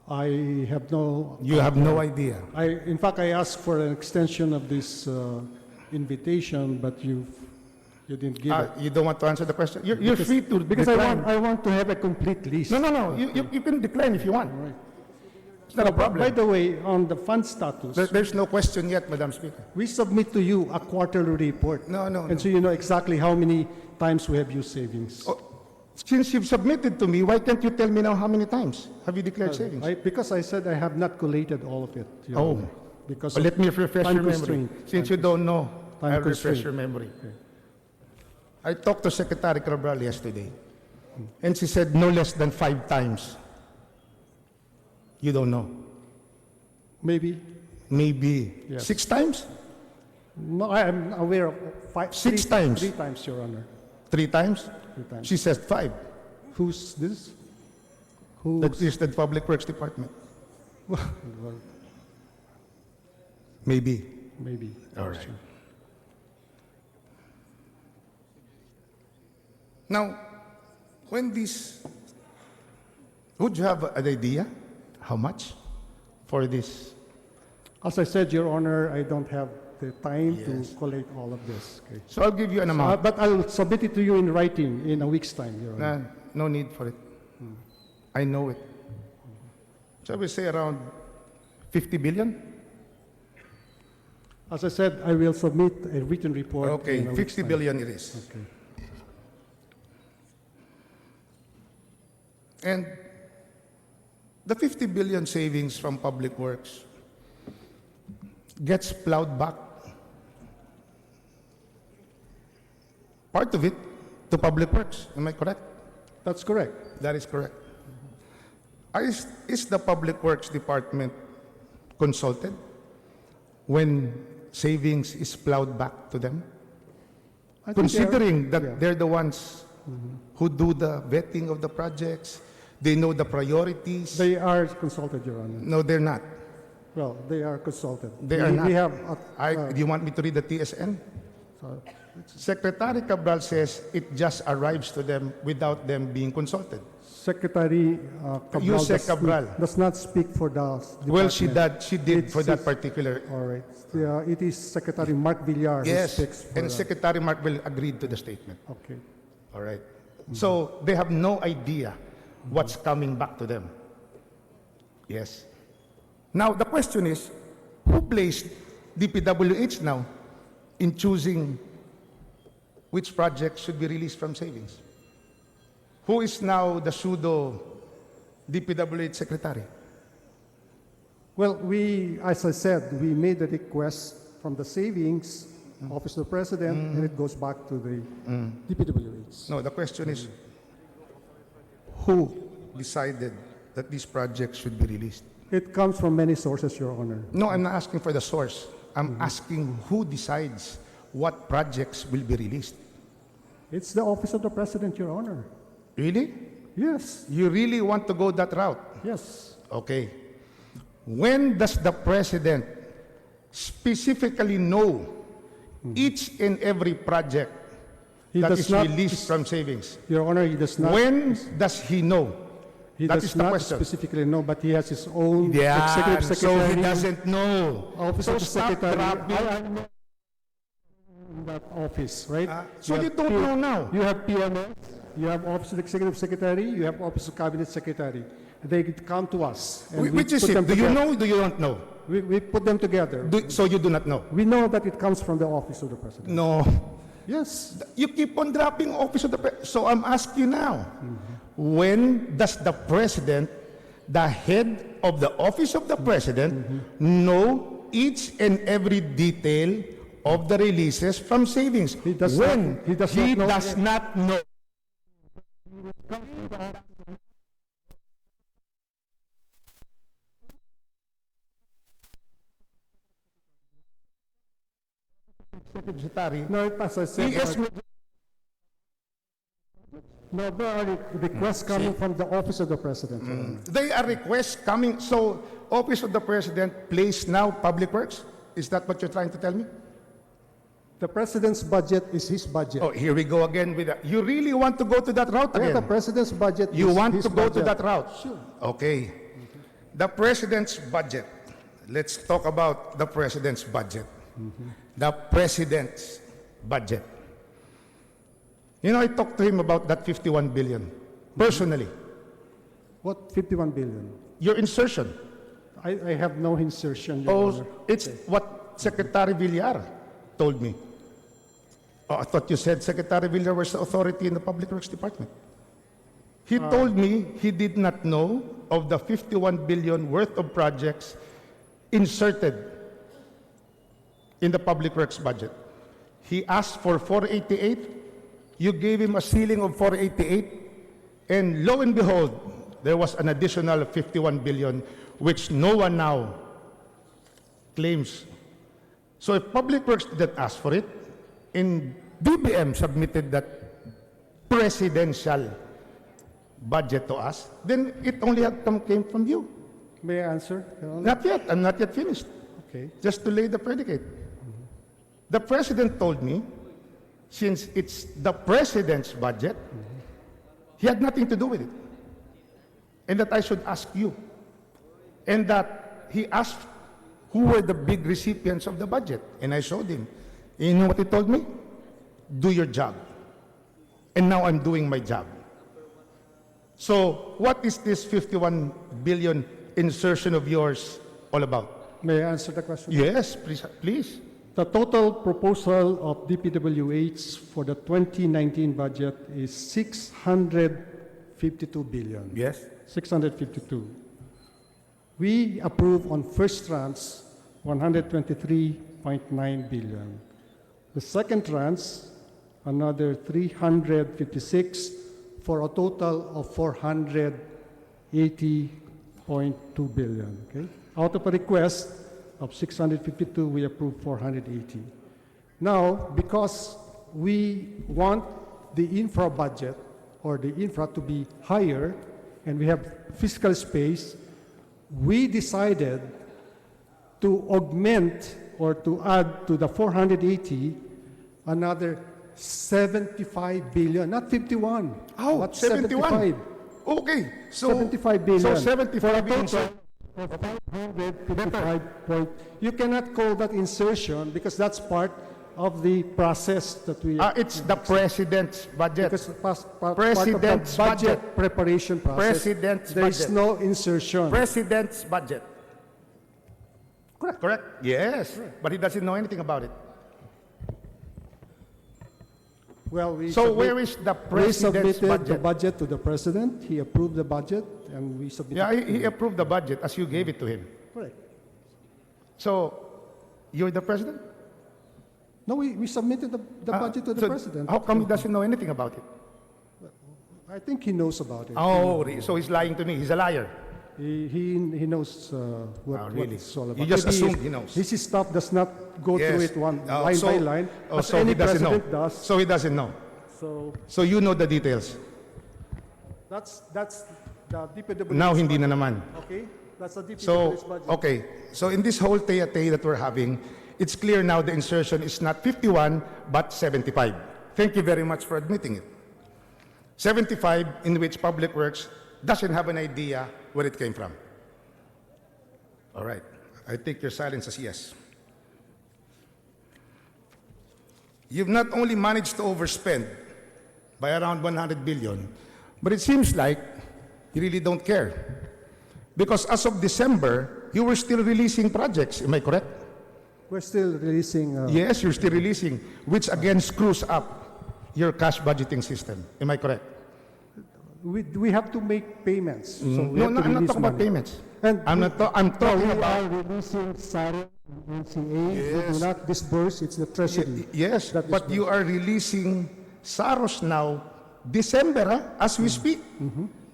I have no. You have no idea. In fact, I asked for an extension of this invitation, but you didn't give it. You don't want to answer the question? You're free to Because decline. I want to have a complete list. No. You can decline if you want. All right. It's not a problem. By the way, on the fund status, There's no question yet, Madam Speaker. we submit to you a quarterly report. No. And so you know exactly how many times we have used savings. Oh, since you've submitted to me, why can't you tell me now how many times have you declared savings? Because I said I have not collated all of it. Your Oh. Honor, because Well, of let me refresh time your memory. constraint. Since you don't know, Time I'll refresh constraint. your memory. I talked to Secretary Cabral yesterday, and she said no less than 5 times. You don't know. Maybe. Maybe Yes. 6 times? No, I am aware of Six times. 3 times, Your Honor. 3 times? 3 times. She says 5. Who's this? That is the Public Works Department. Well, Maybe. maybe. All right. Now, when this, would you have an idea how much for this? As I said, Your Honor, I don't have the time Yes. to collate all of this. Okay. So I'll give you an amount. But I'll submit it to you in writing in a week's time, Your Honor. No need for it. I know it. Shall we say around 50 billion? As I said, I will submit a written report. Okay, in a week's 50 time. billion it is. Okay. And the 50 billion savings from Public Works gets plowed back, part of it, to Public Works. Am I correct? That's correct. That is correct. Is the Public Works Department consulted when savings is plowed back to them? I think Considering they're- that yeah. they're the ones who do the vetting of the projects, they know the priorities. They are consulted, Your Honor. No, they're not. Well, they are consulted. They are not. We have. Do you want me to read the TSN? Secretary Cabral says it just arrives to them without them being consulted. Secretary Cabral, You say Cabral. does not speak for the department. Well, she did for that It's- particular. All right. It is Secretary Mark Villar Yes, who speaks for and Secretary Markville agreed to the statement. Okay. All right. So they have no idea what's coming back to them. Yes. Now, the question is, who placed DPWH now in choosing which projects should be released from savings? Who is now the pseudo DPWH secretary? Well, as I said, we made a request from the savings Office of the President, and it goes back to the DPWH. No, the question is, who decided that these projects should be released? It comes from many sources, Your Honor. No, I'm not asking for the source. I'm asking who decides what projects will be released. It's the Office of the President, Your Honor. Really? Yes, You really want to go that route? yes. Okay. When does the President specifically know each and every project He that does is not- released from savings? Your Honor, he does not. When does he know? He That does is the not question. specifically know, but he has his own Yeah, executive so secretary. he doesn't know. Office So of the stop Secretary. dropping. I am not in that office, right? So you have don't know now. You have PMS, you have Office of the Executive Secretary, you have Office of Cabinet Secretary. They come to us. And we Which is put it? them Do you together. know or do you don't know? We put them together. So you do not know? We know that it comes from the Office of the President. No. Yes. You keep on dropping office of the President. So I'm asking you now, when does the President, the head of the office of the President, know each and every detail of the releases from savings? He does when not- he does not know- does not know. Secretary, No, as I said, he is No, there are requests coming from the Office of the President. Your Honor. They are requests coming, so Office of the President plays now Public Works? Is that what you're trying to tell me? The President's budget is his budget. Oh, here we go again with that. You really want to go to that route Yeah, again? the President's budget You is want his to go to budget. that route? Sure. Okay. The President's budget. Let's talk about the President's budget. The President's budget. You know, I talked to him about that 51 billion, personally. What 51 billion? Your insertion. I have no insertion, Your Oh, Honor. it's what Secretary Villar told me. Oh, I thought you said Secretary Villar was the authority in the Public Works Department. He told me he did not know of the 51 billion worth of projects inserted in the Public Works budget. He asked for 488. You gave him a ceiling of 488. And lo and behold, there was an additional 51 billion, which no one now claims. So if Public Works didn't ask for it, and DBM submitted that presidential budget to us, then it only came from you. May I answer, Your Honor? Not yet. I'm not yet finished. Okay. Just to lay the predicate. The president told me, since it's the president's budget, he had nothing to do with it. And that I should ask you. And that he asked who were the big recipients of the budget. And I showed him. You know what he told me? Do your job. And now I'm doing my job. So what is this 51 billion insertion of yours all about? May I answer the question? Yes, please. Please. The total proposal of DPWH for the 2019 budget is 652 billion. Yes. 652. We approve on first tranche 123.9 billion. The second tranche, another 356 for a total of 480.2 billion. Okay? Out of a request of 652, we approve 480. Now, because we want the infra budget or the infra to be higher and we have fiscal space, we decided to augment or to add to the 480 another 75 billion, not 51. Oh, but 71. 75. Okay. So 75 billion. So 75 billion. Of 555 point. You cannot call that insertion because that's part of the process that we. It's the president's budget. Because part President's of the budget budget. preparation process. President's there is budget. no insertion. President's budget. Correct. Correct. Yes. But he doesn't know anything about it. Well, So where is the we president's submitted the budget? budget to the president. He approved the budget, and we submitted. Yeah, he approved the budget as you gave it to him. Correct. So you're the president? No, we submitted the budget to the So president. How come he doesn't know anything about it? I think he knows about it. Oh, so he's lying to me. He's a liar. He knows what really? it's all about. You just Maybe assumed he knows. His stuff does not go through Yes. it line So- by line, oh, as so any he doesn't know. president does. So he doesn't know. So you know the details. That's the DPWH. Now hindi na budget. naman. Okay, that's the DPWH So, budget. okay. So in this whole tey that we're having, it's clear now the insertion is not 51, but 75. Thank you very much for admitting it. 75 in which Public Works doesn't have an idea where it came from. All right. I take your silence as yes. You've not only managed to overspend by around 100 billion, but it seems like you really don't care. Because as of December, you were still releasing projects. Am I correct? We're still releasing. Yes, you're still releasing, which again screws up your cash budgeting system. Am I correct? We have to make payments. So we No, have no, to I'm not release talking about money. payments. And I'm talking we about. are releasing SARA and NCA. We do not disburse. It's the treasury. Yes, that but you are releasing SAROS now, December, as we speak,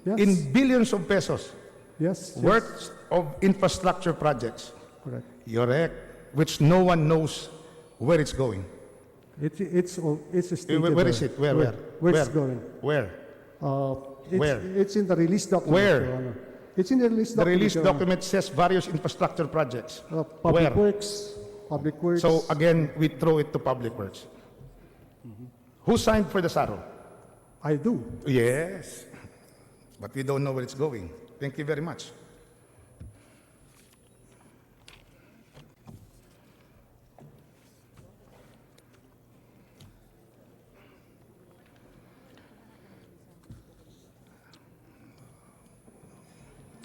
Yes. in billions of pesos Yes. worth of infrastructure projects. Correct. Correct, which no one knows where it's going. It's a stated, Where is it? Where? Where it's going? Where? Where? It's in the release document, Where? Your Honor. It's in the release The document. release Your Honor. document says various infrastructure projects. Public Where? Works, Public Works. So again, we throw it to Public Works. Who signed for the SARO? I do. Yes, but we don't know where it's going. Thank you very much.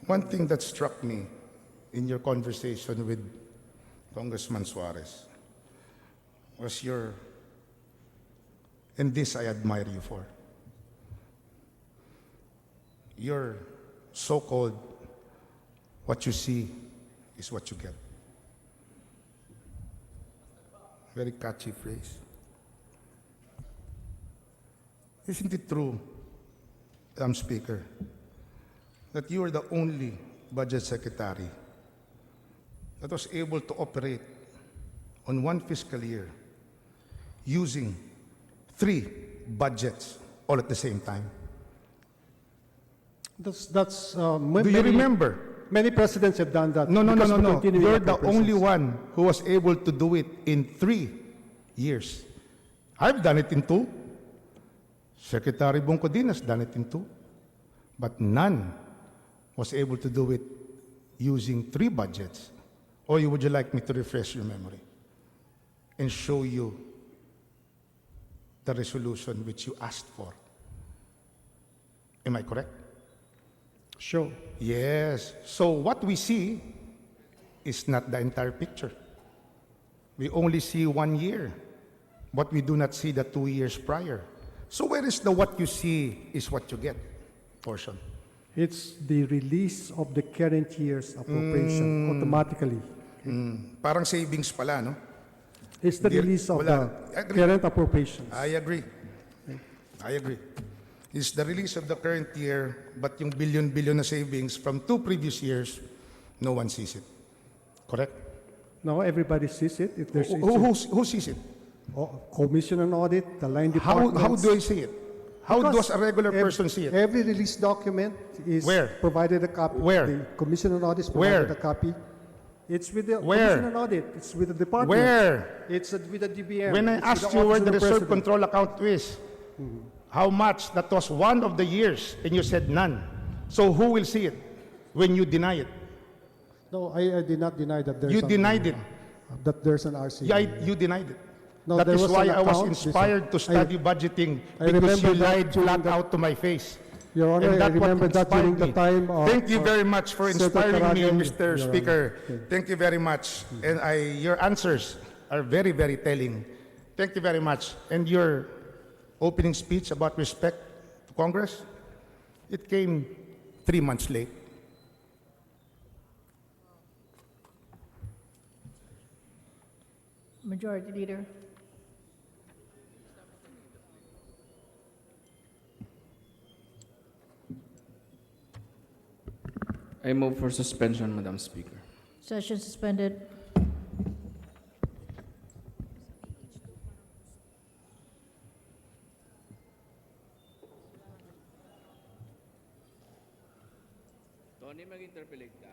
One thing that struck me in your conversation with Congressman Suarez was your, and this I admire you for, your so-called what you see is what you get. Very catchy phrase. Isn't it true, Madam Speaker, that you are the only budget secretary that was able to operate on one fiscal year using 3 budgets all at the same time? That's Do you remember? Many presidents have done that. No. because of continuing You're the operations. only one who was able to do it in 3 years. I've done it in 2. Secretary Bongkodin has done it in 2. But none was able to do it using 3 budgets. Or would you like me to refresh your memory and show you the resolution which you asked for? Am I correct? Sure. Yes. So what we see is not the entire picture. We only see 1 year, but we do not see the 2 years prior. So where is the what you see is what you get portion? It's the release of the current year's appropriation automatically. Parang savings pala, no? It's the Di- release of wala. the Agree. current appropriations. I agree. I agree. It's the release of the current year, but yung billion na savings from 2 previous years, no one sees it. Correct? Now everybody sees it. If there's Who sees it? Commission and audit, the line How departments. do I see it? How Because does a regular person see it? Every release document is Where? provided a copy. Where? The Commission on Audit is Where? provided a copy. It's with the Where? Commission on Audit. It's with the department. Where? It's with the DBM. When I It's with asked the you where Office the of reserve President. control account is, how much, that was one of the years, and you said none. So who will see it when you deny it? No, I did not deny that there's You denied it. that there's an RC. Yeah, you denied it. No, That there is was why an I was account. inspired to study budgeting, I because you remember that lied during flat the- out to my face. Your Honor, And I that what remember that during inspired the me. time of... Thank you very much for Senator inspiring me, Caragan, Mr. Your Speaker. Honor. Thank you very much. And your answers are very, very telling. Thank you very much. And your opening speech about respect to Congress, it came 3 months late. Majority Leader. I move for suspension, Madam Speaker. Session suspended. Tony, mag-interpolate ka.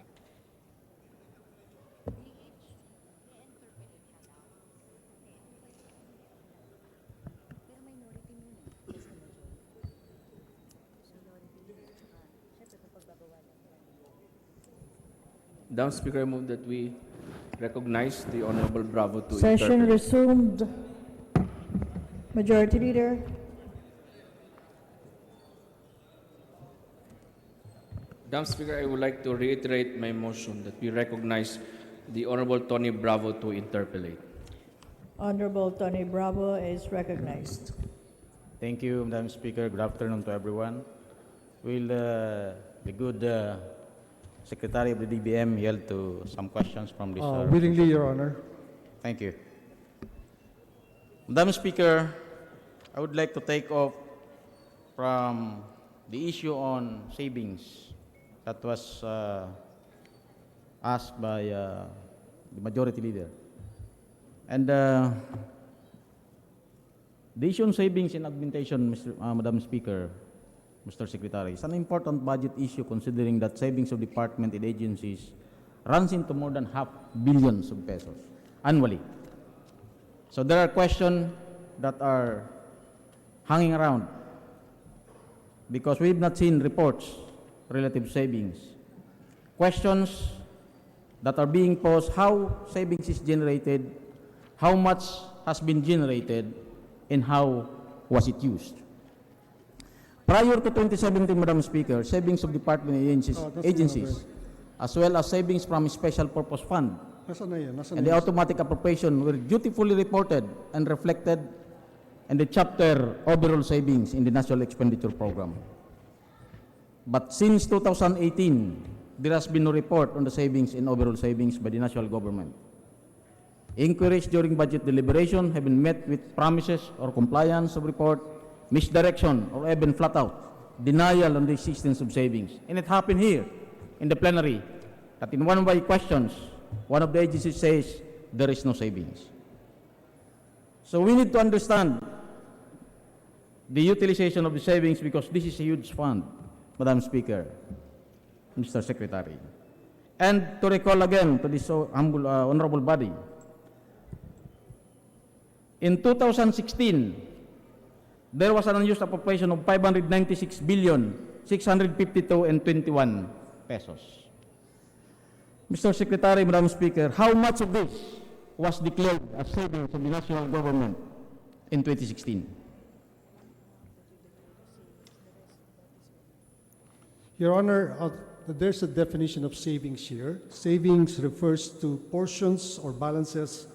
Madam Speaker, I move that we recognize the Honorable Bravo to Session interpret. resumed. Majority Leader. Madam Speaker, I would like to reiterate my motion that we recognize the Honorable Tony Bravo to interpolate. Honorable Tony Bravo is recognized. Thank you, Madam Speaker. Good afternoon to everyone. Will the good Secretary of the DBM yield to some questions from this? Willingly, Your Honor. Thank you. Madam Speaker, I would like to take off from the issue on savings that was asked by the Majority Leader. And the issue on savings and augmentation, Madam Speaker, Mr. Secretary. It's an important budget issue considering that savings of department and agencies runs into more than $500 million pesos annually. So there are questions that are hanging around because we've not seen reports relative savings. Questions that are being posed: how savings is generated, how much has been generated, and how was it used? Prior to 2017, Madam Speaker, savings of department and agencies as well as savings from Special Purpose Fund Nasaan na yan? Nasaan and na the yan? automatic appropriation were dutifully reported and reflected in the chapter overall savings in the National Expenditure Program. But since 2018, there has been no report on the savings and overall savings by the national government. Inquiries during budget deliberation have been met with promises or compliance of report, misdirection, or even flat out denial on the existence of savings. And it happened here in the plenary that in one of my questions, one of the agencies says there is no savings. So we need to understand the utilization of the savings because this is a huge fund, Madam Speaker, Mr. Secretary. And to recall again to this honorable body, in 2016, there was an unused appropriation of 596 billion 652 and 21 pesos. Mr. Secretary, Madam Speaker, how much of this was declared as savings of the national government in 2016? Your Honor, there's a definition of savings here. Savings refers to portions or balances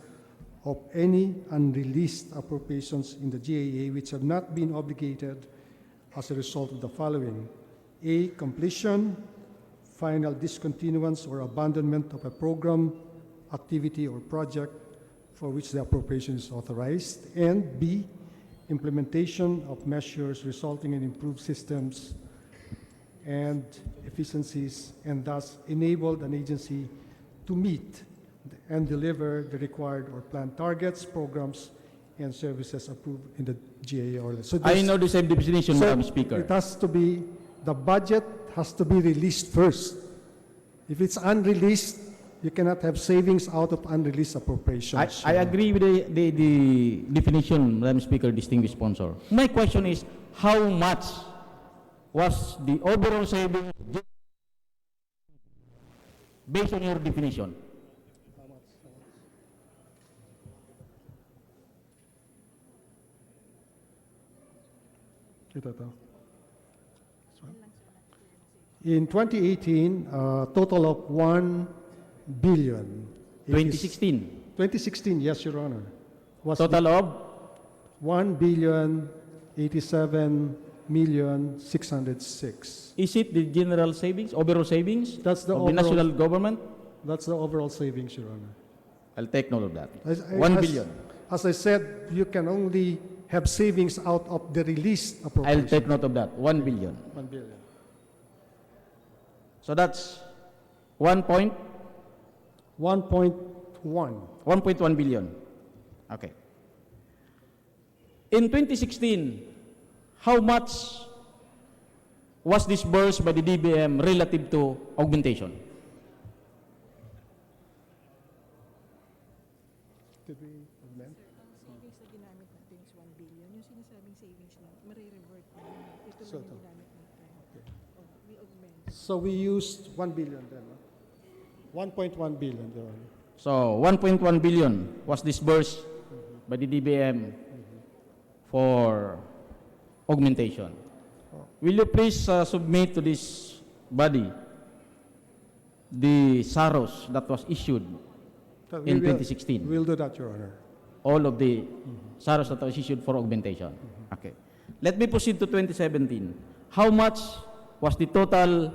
of any unreleased appropriations in the GAA which have not been obligated as a result of the following: A, completion, final discontinuance or abandonment of a program, activity, or project for which the appropriation is authorized, and B, implementation of measures resulting in improved systems and efficiencies and thus enabled an agency to meet and deliver the required or planned targets, programs, and services approved in the GAA or less. So I know the same definition, Madam Speaker. it has to be, the budget has to be released first. If it's unreleased, you cannot have savings out of unreleased appropriations. I agree with the definition, Madam Speaker, distinguished sponsor. My question is, how much was the overall savings based on your definition? Ito to. In 2018, total of 1 billion. 2016. 2016, yes, Your Honor. Was Total of 1 billion 87 million 606. Is it the general savings, overall savings That's the of the overall- national government? That's the overall savings, Your Honor. I'll take note of that. 1 1 billion. As I said, you can only have savings out of the released I'll appropriation. take note of that. 1 billion. 1 billion. So that's 1.1 1.1. billion. Okay. In 2016, how much was disbursed by the DBM relative to augmentation? Did we amend? Savings na ginamit natin is 1 billion. Yung sinasabing savings na, marirevert na yun. Ito So, lang ito. yung ginamit natin. We augment. So we used 1 billion then. No? 1.1 billion, Your Honor. So 1.1 billion was disbursed by the DBM for augmentation. Will you please submit to this body the SAROS that was issued We in will- 2016? We'll do that, Your Honor. All of the SAROS that was issued for augmentation. Okay. Let me proceed to 2017. How much was the total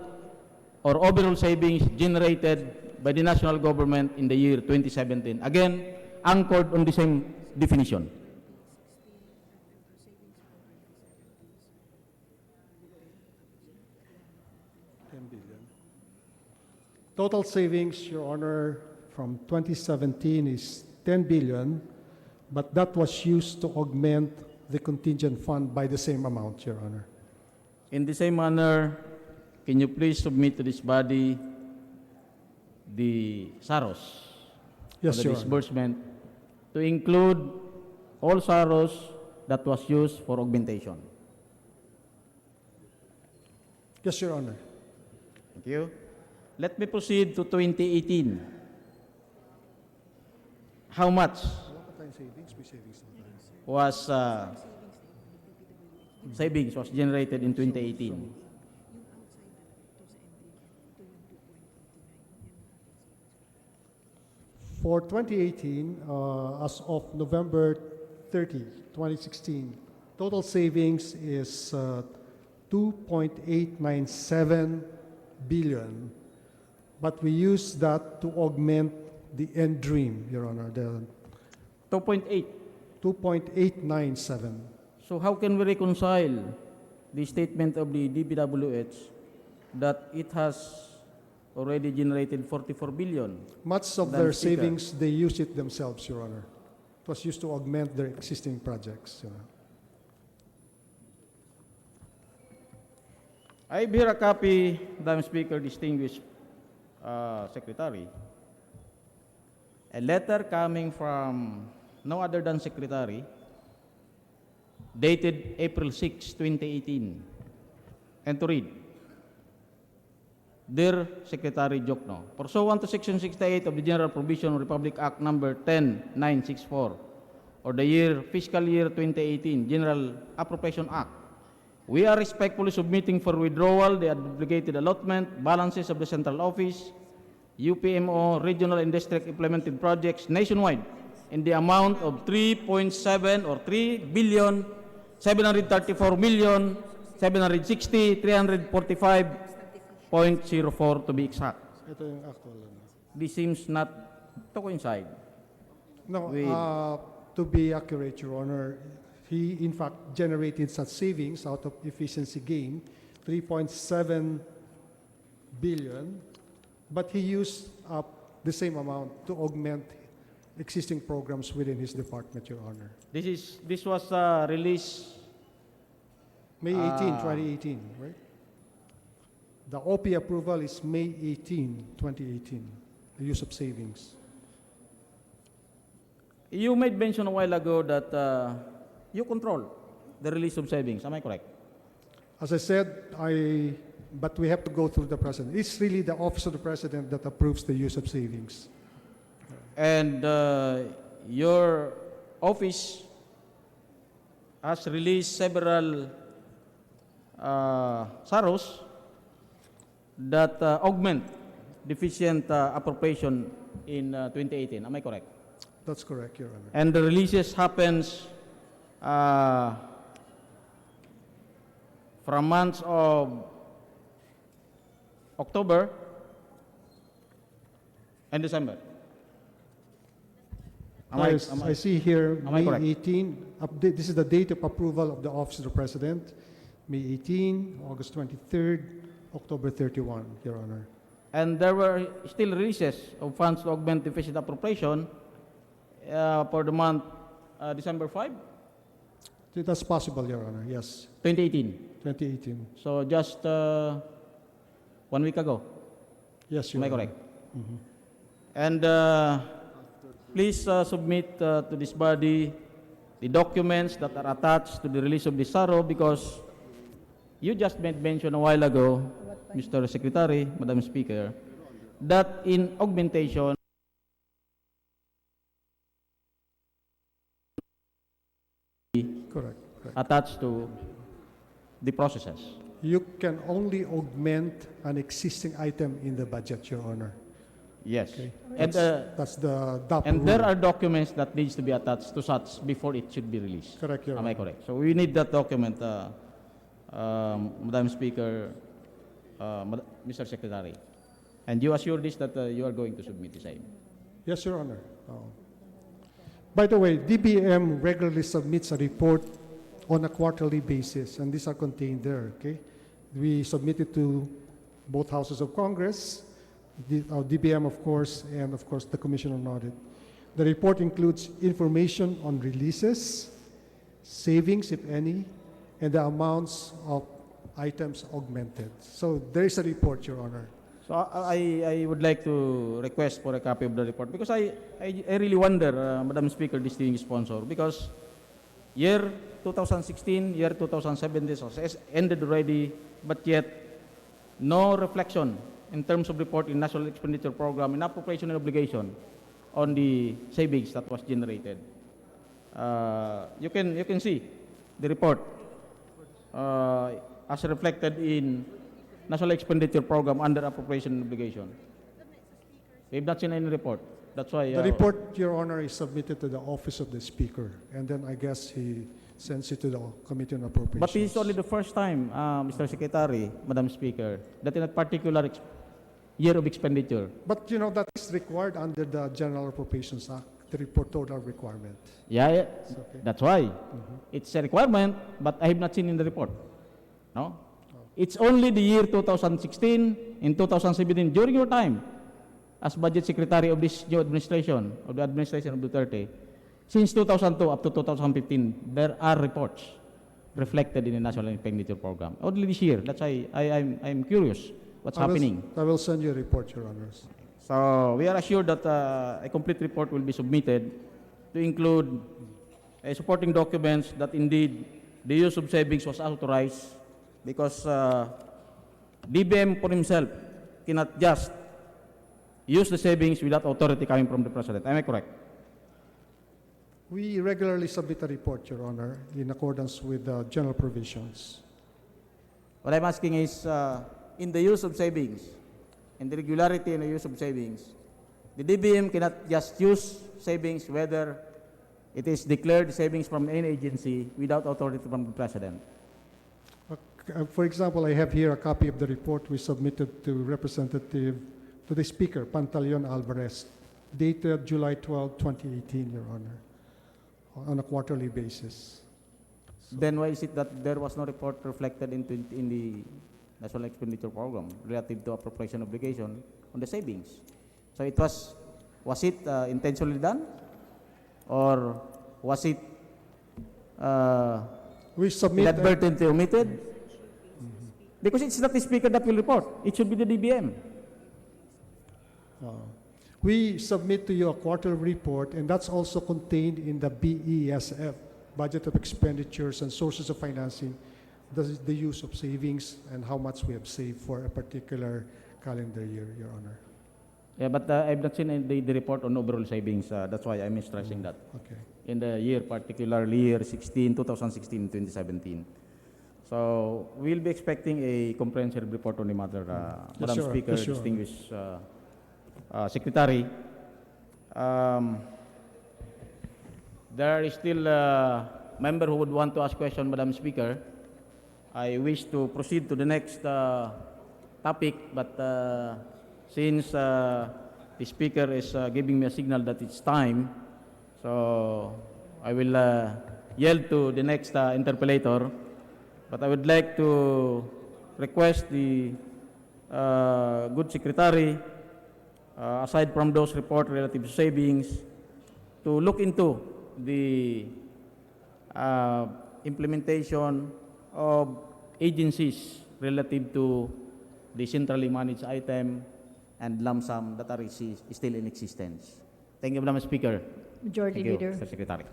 or overall savings generated by the national government in the year 2017? Again, anchored on the same definition. Total savings, Your Honor, from 2017 is 10 billion, but that was used to augment the contingent fund by the same amount, Your Honor. In the same manner, can you please submit to this body the SAROS Yes, for the Your Honor. disbursement to include all SAROS that was used for augmentation? Yes, Your Honor. Thank you. Let me proceed to 2018. How much was savings was generated in 2018? For 2018, as of November 30, 2016, total savings is 2.897 billion, but we use that to augment the end dream, Your Honor, the 2.8. 2.897. So how can we reconcile the statement of the DPWH that it has already generated 44 billion? Much of Madam their Speaker. savings, they use it themselves, Your Honor. It was used to augment their existing projects, Your Honor. I have here a copy, Madam Speaker, distinguished Secretary. A letter coming from no other than Secretary, dated April 6, 2018. And to read, Dear Secretary Diokno, pursuant to Section 68 of the General Provision of Republic Act Number 10964, or the fiscal year 2018 General Appropriation Act, we are respectfully submitting for withdrawal the obligated allotment balances of the Central Office, UPMO, regional and district implemented projects nationwide in the amount of 3.7 or 3,734,760,345.04 to be exact. Ito yung actual. This seems not to coincide. No, With- to be accurate, Your Honor, he in fact generated such savings out of efficiency gain, 3.7 billion, but he used up the same amount to augment existing programs within his department, Your Honor. This was released May 18, 2018, right? The OP approval is May 18, 2018, the use of savings. You made mention a while ago that you control the release of savings. Am I correct? As I said, but we have to go through the president. It's really the office of the president that approves the use of savings. And your office has released several SAROS that augment deficient appropriation in 2018. Am I correct? That's correct, Your Honor. And the releases happens from months of October and December. Yes, I see here, am I May correct? 18, this is the date of approval of the office of the president, May 18, August 23rd, October 31, Your Honor. And there were still releases of funds to augment deficit appropriation for the month December 5, That's possible, Your Honor, yes, 2018. 2018. So just 1 week ago. Yes, Am Your I Honor. correct? And please submit to this body the documents that are attached to the release of the SARO, because you just made mention a while ago, Mr. Secretary, Madam Speaker, that in augmentation, Correct. attached to the processes. You can only augment an existing item in the budget, Your Honor. Yes. Okay. And, That's the DAP and there rule. are documents that needs to be attached to such before it should be released. Correct, Your Am I Honor. correct? So we need that document, Madam Speaker, Mr. Secretary. And you assure this that you are going to submit the same. Yes, Your Honor. By the way, DBM regularly submits a report on a quarterly basis, and these are contained there, okay? We submit it to both houses of Congress, DBM, of course, and of course, the Commission on Audit. The report includes information on releases, savings, if any, and the amounts of items augmented. So there is a report, Your Honor. So I would like to request for a copy of the report because I really wonder, Madam Speaker, distinguished sponsor, because year 2016, year 2017 has ended already, but yet no reflection in terms of report in National Expenditure Program, in appropriation and obligation on the savings that was generated. You can see the report as reflected in National Expenditure Program under appropriation and obligation. We have not seen any report. That's why The report, Your Honor, is submitted to the Office of the Speaker, and then I guess he sends it to the Committee on Appropriations. But this is only the first time, Mr. Secretary, Madam Speaker, that in a particular year of expenditure. But you know, that is required under the General Appropriations Act, the report total requirement. Yeah, okay. that's why. It's a requirement, but I have not seen in the report. No? It's only the year 2016 and 2017, during your time as Budget Secretary of this new administration, of the administration of Duterte. Since 2002 up to 2015, there are reports reflected in the National Expenditure Program. Only this year. That's why I'm curious what's happening. I will send you a report, Your Honors. So we are assured that a complete report will be submitted to include supporting documents that indeed the use of savings was authorized, because DBM for himself cannot just use the savings without authority coming from the President. Am I correct? We regularly submit a report, Your Honor, in accordance with the general provisions. What I'm asking is, in the use of savings, in the regularity in the use of savings, the DBM cannot just use savings whether it is declared savings from any agency without authority from the President. For example, I have here a copy of the report we submitted to the Speaker, Pantaleon Alvarez, dated July 12, 2018, Your Honor, on a quarterly basis. Then why is it that there was no report reflected in the National Expenditure Program relative to appropriation obligation on the savings? So it was it intentionally done, or was it We submit inadvertently omitted? Because it's not the Speaker that will report. It should be the DBM. We submit to you a quarterly report, and that's also contained in the BESF, Budget of Expenditures and Sources of Financing, the use of savings and how much we have saved for a particular calendar year, Your Honor. Yeah, but I've not seen the report on overall savings. That's why I'm stressing that. Okay. In the year, particularly year 2016, 2017. So we'll be expecting a comprehensive report on the matter, Madam sure. Speaker, Yes, sure. distinguished Secretary. There is still a member who would want to ask question, Madam Speaker. I wish to proceed to the next topic, but since the Speaker is giving me a signal that it's time, so I will yield to the next interpellator. But I would like to request the good Secretary, aside from those reports relative to savings, to look into the implementation of agencies relative to the centrally managed item and lump sum that are still in existence. Thank you, Madam Speaker. Majority Thank you, Leader. Mr. Secretary.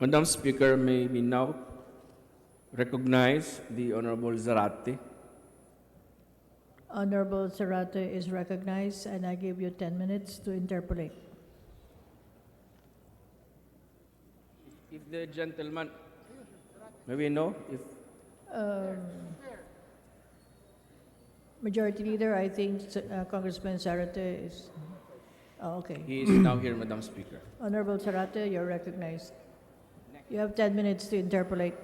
Madam Speaker, may we now recognize the Honorable Zarate. Honorable Serrate is recognized, and I give you 10 minutes to interpolate. If the gentleman, may we know if Majority Leader, I think Congressman Serrate is... Oh, okay. he is now here, Madam Speaker. Honorable Serrate, you're recognized. You have 10 minutes to interpolate.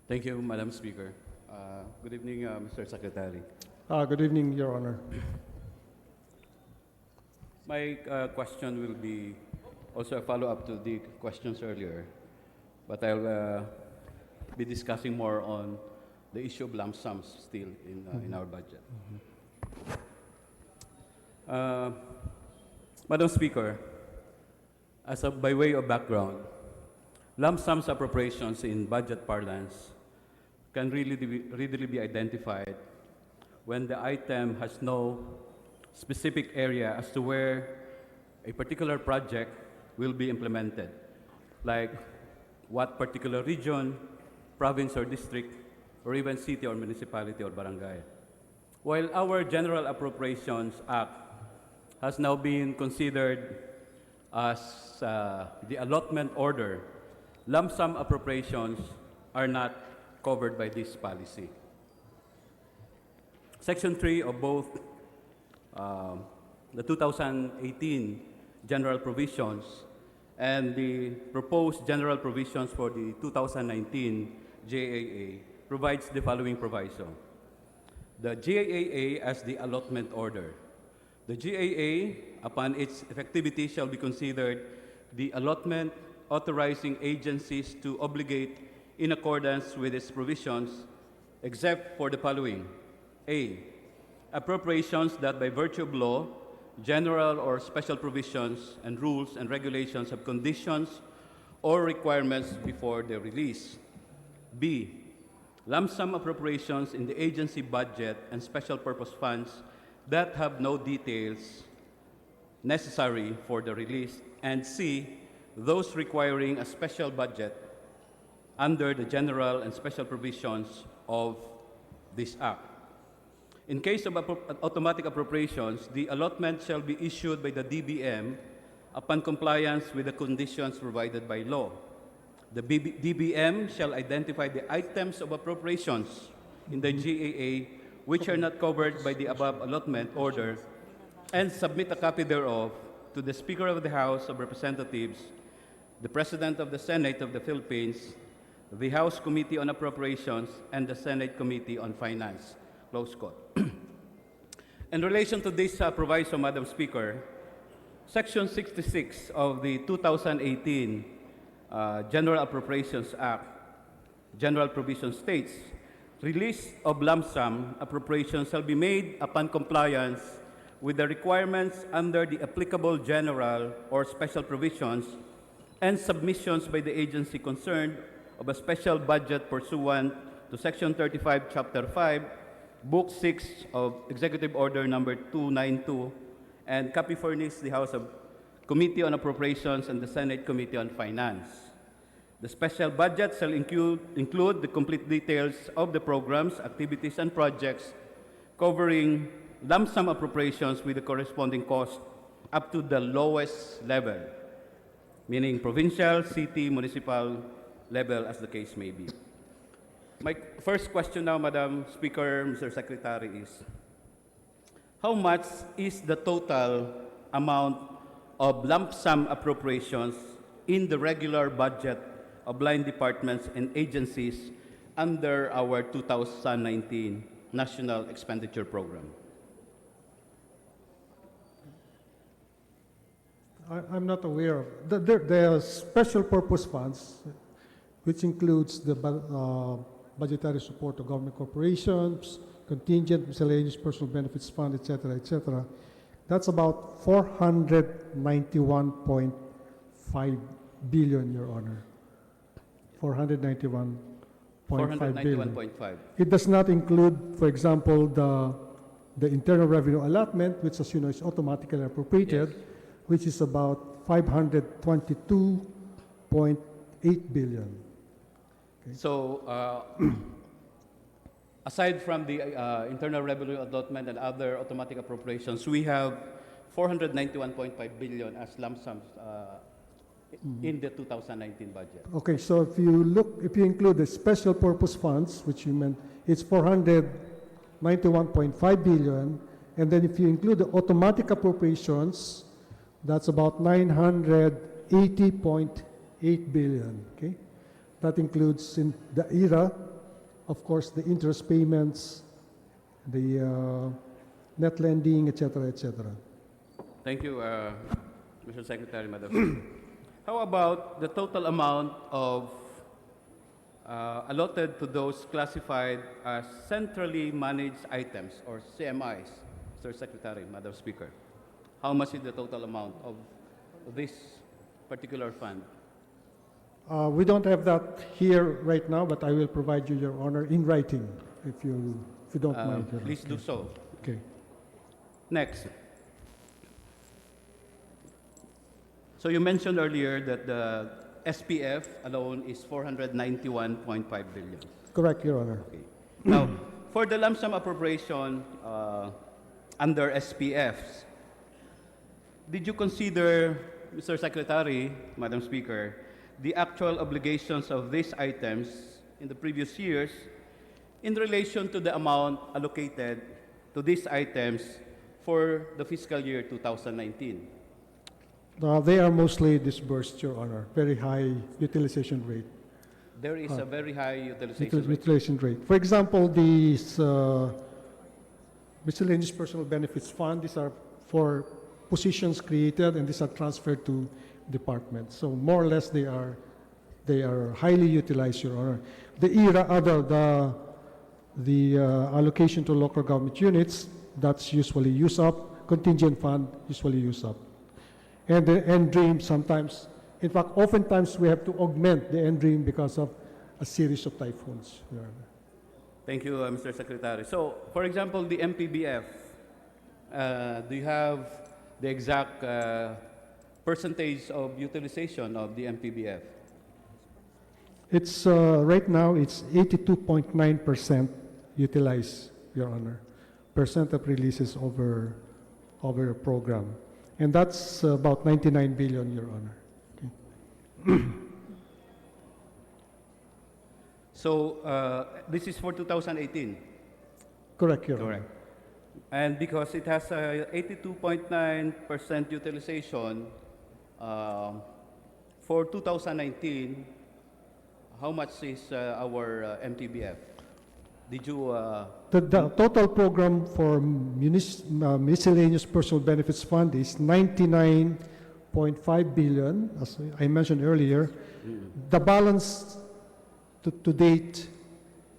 Thank you, Madam Speaker. Good evening, Mr. Secretary. Good evening, Your Honor. My question will be also a follow-up to the questions earlier, but I'll be discussing more on the issue of lump sums still in our budget. Madam Speaker, by way of background, lump sums appropriations in budget parlance can readily be identified when the item has no specific area as to where a particular project will be implemented, like what particular region, province or district, or even city or municipality or barangay. While our General Appropriations Act has now been considered as the allotment order, lump sum appropriations are not covered by this policy. Section 3 of both the 2018 General Provisions and the proposed General Provisions for the 2019 GAA provides the following proviso. The GAA as the allotment order. The GAA, upon its effectivity, shall be considered the allotment authorizing agencies to obligate in accordance with its provisions, except for the following. A, appropriations that by virtue of law, general or special provisions and rules and regulations have conditions or requirements before their release. B, lump sum appropriations in the agency budget and special purpose funds that have no details necessary for the release. And C, those requiring a special budget under the general and special provisions of this Act. In case of automatic appropriations, the allotment shall be issued by the DBM upon compliance with the conditions provided by law. The DBM shall identify the items of appropriations in the GAA which are not covered by the above allotment order and submit a copy thereof to the Speaker of the House of Representatives, the President of the Senate of the Philippines, the House Committee on Appropriations, and the Senate Committee on Finance. Close quote. In relation to this proviso, Madam Speaker, Section 66 of the 2018 General Appropriations Act, General Provision states, release of lump sum appropriations shall be made upon compliance with the requirements under the applicable general or special provisions and submissions by the agency concerned of a special budget pursuant to Section 35, Chapter 5, Book 6 of Executive Order Number 292, and copy furnished the House of Committee on Appropriations and the Senate Committee on Finance. The special budget shall include the complete details of the programs, activities, and projects covering lump sum appropriations with the corresponding cost up to the lowest level, meaning provincial, city, municipal level, as the case may be. My first question now, Madam Speaker, Mr. Secretary, is how much is the total amount of lump sum appropriations in the regular budget of line departments and agencies under our 2019 National Expenditure Program? I'm not aware of. There are special purpose funds, which includes the budgetary support of government corporations, contingent miscellaneous personal benefits fund, etc., etc. That's about 491.5 billion, Your Honor. 491.5 billion. 491.5. It does not include, for example, the internal revenue allotment, which, as you know, is automatically appropriated, Yes. which is about 522.8 billion. So, aside from the internal revenue allotment and other automatic appropriations, we have 491.5 billion as lump sums in the 2019 budget. Okay, so if you include the special purpose funds, which you meant, it's 491.5 billion, and then if you include the automatic appropriations, that's about 980.8 billion, okay? That includes in the ERA, of course, the interest payments, the net lending, etc., etc. Thank you, Mr. Secretary, Madam Speaker. How about the total amount of allotted to those classified as centrally managed items, or CMIs, Mr. Secretary, Madam Speaker? How much is the total amount of this particular fund? We don't have that here right now, but I will provide you, Your Honor, in writing, if you don't mind. Your Honor. Please do so. Okay. Next. So you mentioned earlier that the SPF alone is 491.5 billion. Correct, Your Honor. Okay. Now, for the lump sum appropriation under SPFs, did you consider, Mr. Secretary, Madam Speaker, the actual obligations of these items in the previous years in relation to the amount allocated to these items for the fiscal year 2019? They are mostly disbursed, Your Honor. Very high utilization rate. There is a very high utilization rate. Utilization rate. For example, these miscellaneous personal benefits fund, these are for positions created and these are transferred to departments. So more or less they are highly utilized, Your Honor. The allocation to local government units, that's usually used up. Contingent fund usually used up. And the end dream sometimes, in fact, oftentimes we have to augment the end dream because of a series of typhoons, Your Honor. Thank you, Mr. Secretary. So, for example, the MPBF, do you have the exact percentage of utilization of the MPBF? It's right now it's 82.9% utilized, Your Honor, percent of releases over a program. And that's about 99 billion, Your Honor. Okay. So this is for 2018? Correct, Your Correct. Honor. And because it has a 82.9% utilization for 2019, how much is our MTBF? Did you... The total program for miscellaneous personal benefits fund is 99.5 billion, as I mentioned earlier. The balance to date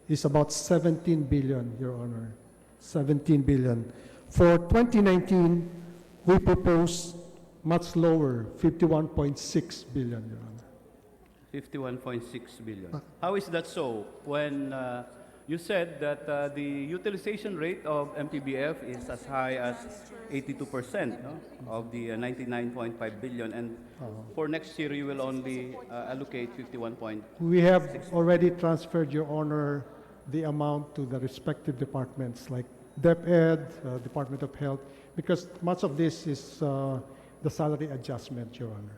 is about 17 billion, Your Honor. 17 billion. For 2019, we propose much lower, 51.6 billion, Your Honor. 51.6 billion. How is that so? When you said that the utilization rate of MTBF is as high as 82% of the 99.5 billion, and for next year you will only allocate 51. We have already transferred, Your Honor, the amount to the respective departments like DepEd, Department of Health, because much of this is the salary adjustment, Your Honor.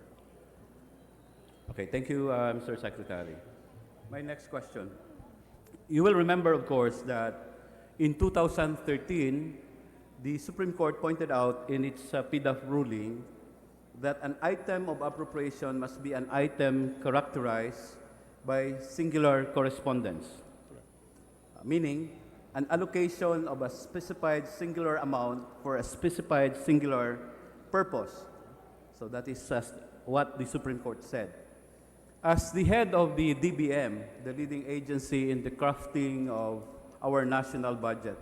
Okay, thank you, Mr. Secretary. My next question. You will remember, of course, that in 2013, the Supreme Court pointed out in its PDAF ruling that an item of appropriation must be an item characterized by singular correspondence, meaning an allocation of a specified singular amount for a specified singular purpose. So that is what the Supreme Court said. As the head of the DBM, the leading agency in the crafting of our national budget,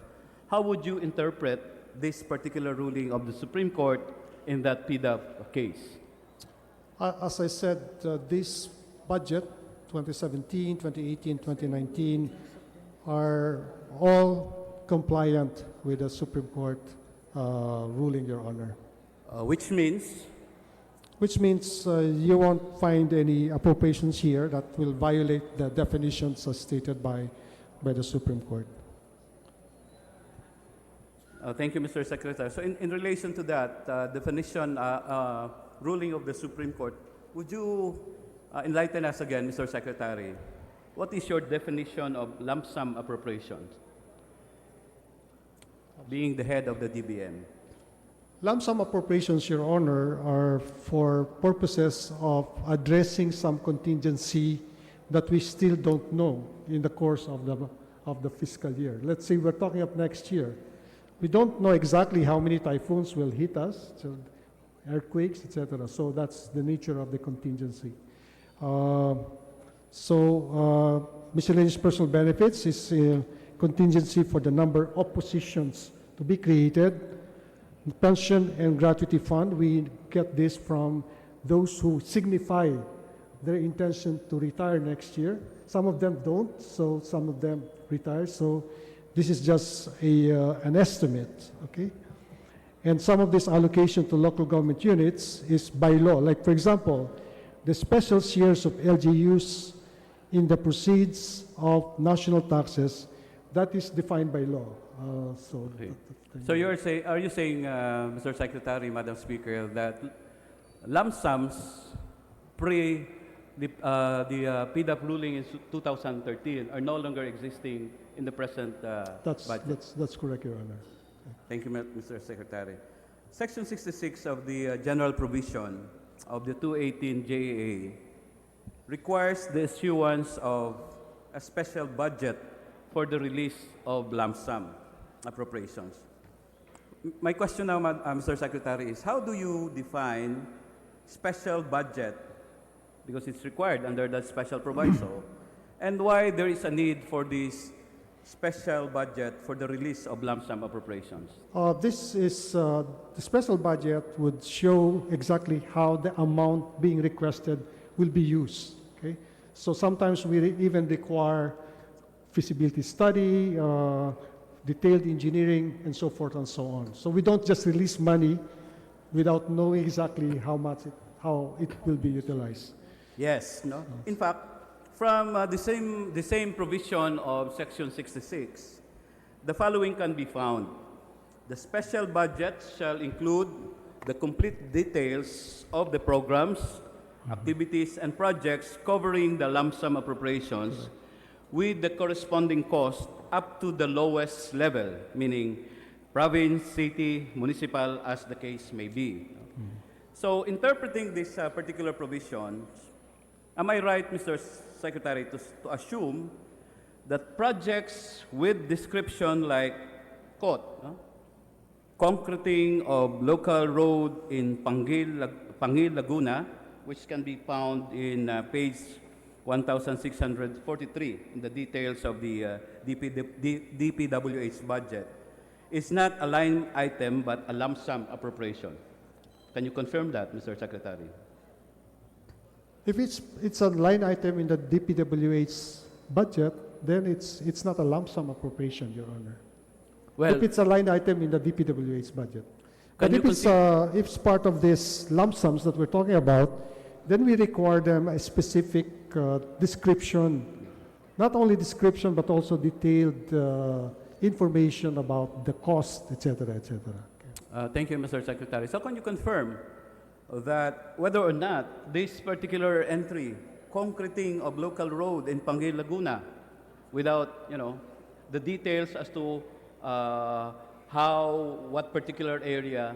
how would you interpret this particular ruling of the Supreme Court in that PDAF case? As I said, this budget, 2017, 2018, 2019, are all compliant with the Supreme Court ruling, Your Honor. Which means you won't find any appropriations here that will violate the definitions as stated by the Supreme Court. Thank you, Mr. Secretary. So in relation to that definition ruling of the Supreme Court, would you enlighten us again, Mr. Secretary? What is your definition of lump sum appropriations, being the head of the DBM? Lump sum appropriations, Your Honor, are for purposes of addressing some contingency that we still don't know in the course of the fiscal year. Let's say we're talking of next year. We don't know exactly how many typhoons will hit us. So earthquakes, etc. So that's the nature of the contingency. Miscellaneous personal benefits is contingency for the number of positions to be created. Pension and gratuity fund, we get this from those who signify their intention to retire next year. Some of them don't, so some of them retire. So this is just an estimate, okay? And some of this allocation to local government units is by law. Like, for example, the special shares of LGUs in the proceeds of national taxes, that is defined by law. Okay. So are you saying, Mr. Secretary, Madam Speaker, that lump sums pre the PDAP ruling in 2013 are no longer existing in the present budget? That's correct, Your Honor. Thank you, Mr. Secretary. Section 66 of the general provision of the 218 JAA requires the issuance of a special budget for the release of lump sum appropriations. My question now, Mr. Secretary, is how do you define special budget, because it's required under that special proviso, and why there is a need for this special budget for the release of lump sum appropriations? This is, the special budget would show exactly how the amount being requested will be used, okay? So sometimes we even require feasibility study, detailed engineering, and so forth and so on. So we don't just release money without knowing exactly how it will be utilized. Yes, no? In fact, from the same provision of Section 66, the following can be found. The special budget shall include the complete details of the programs, activities, and projects covering the lump sum appropriations with the corresponding cost up to the lowest level, meaning province, city, municipal, as the case may be. So interpreting this particular provision, am I right, Mr. Secretary, to assume that projects with description like, quote, concreting of local road in Pangil, Laguna, which can be found in page 1643 in the details of the DPWH budget, is not a line item but a lump sum appropriation. Can you confirm that, Mr. Secretary? If it's a line item in the DPWH budget, then it's not a lump sum appropriation, Your Honor. Well, if it's a line item in the DPWH budget. But Can if you it's part of this lump sums that we're talking about, then we require them a specific description, not only description, but also detailed information about the cost, etc., etc. Thank you, Mr. Secretary. So can you confirm that whether or not this particular entry, concreting of local road in Pangil, Laguna, without, the details as to what particular area,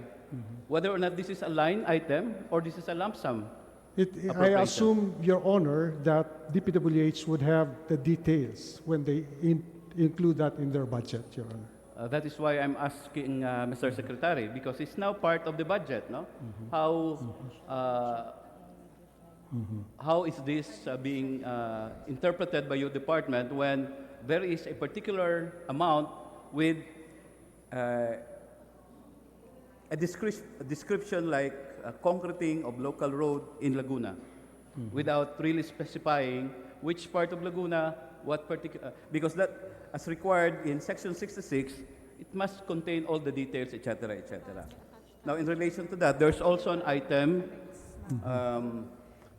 whether or not this is a line item or this is a lump sum? I assume, Your Honor, that DPWH would have the details when they include that in their budget, Your Honor. That is why I'm asking Mr. Secretary, because it's now part of the budget, no? How is this being interpreted by your department when there is a particular amount with a description like concreting of local road in Laguna, without really specifying which part of Laguna, what particular, because that, as required in Section 66, it must contain all the details, etc., etc. Now, in relation to that, there's also an item.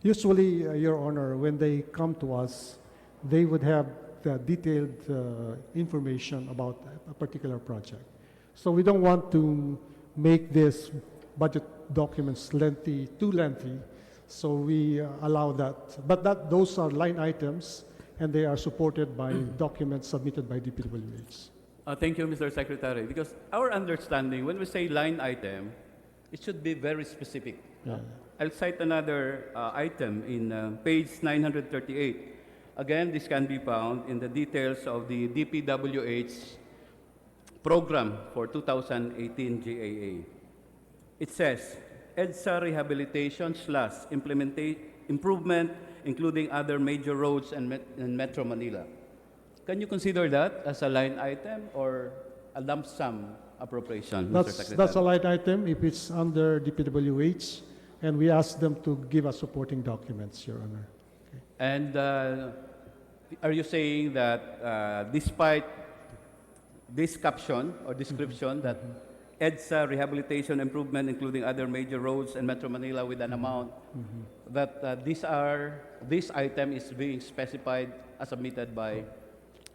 Usually, Your Honor, when they come to us, they would have the detailed information about a particular project. So we don't want to make this budget documents too lengthy, so we allow that. But those are line items, and they are supported by documents submitted by DPWH. Thank you, Mr. Secretary, because our understanding, when we say line item, it should be very specific. Yeah. I'll cite another item in page 938. Again, this can be found in the details of the DPWH program for 2018 GAA. It says, EDSA rehabilitation / improvement, including other major roads in Metro Manila. Can you consider that as a line item or a lump sum appropriation, Mr. Secretary? That's a line item if it's under DPWH, and we ask them to give us supporting documents, Your Honor. Okay. And are you saying that despite this caption or description that EDSA rehabilitation improvement, including other major roads in Metro Manila with an amount, that this item is being specified as submitted by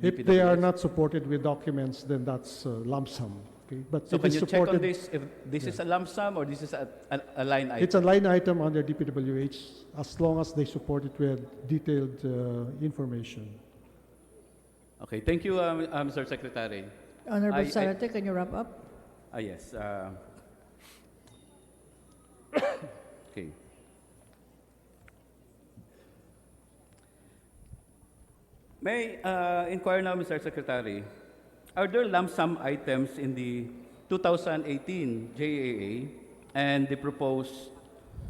If they are DPWH? not supported with documents, then that's lump sum. Okay? But So if can it's you check on supported, this, if this is a lump sum or this is a line item? it's a line item under DPWH as long as they support it with detailed information. Okay, thank you, Mr. Secretary. Honorable Senator, can you wrap up? Yes. Okay. May I inquire now, Mr. Secretary, are there lump sum items in the 2018 JAA and the proposed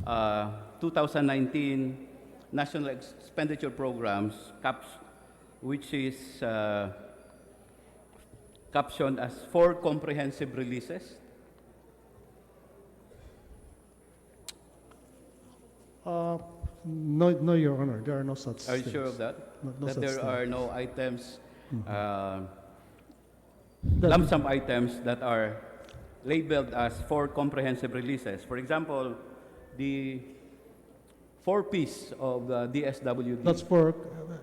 2019 National Expenditure Programs, which is captioned as 4 comprehensive releases? No, Your Honor, there are no such Are you things. sure of that? No That such there thing. are no items, That- lump sum items that are labeled as 4 comprehensive releases. For example, the 4-piece of the DSWD. That's for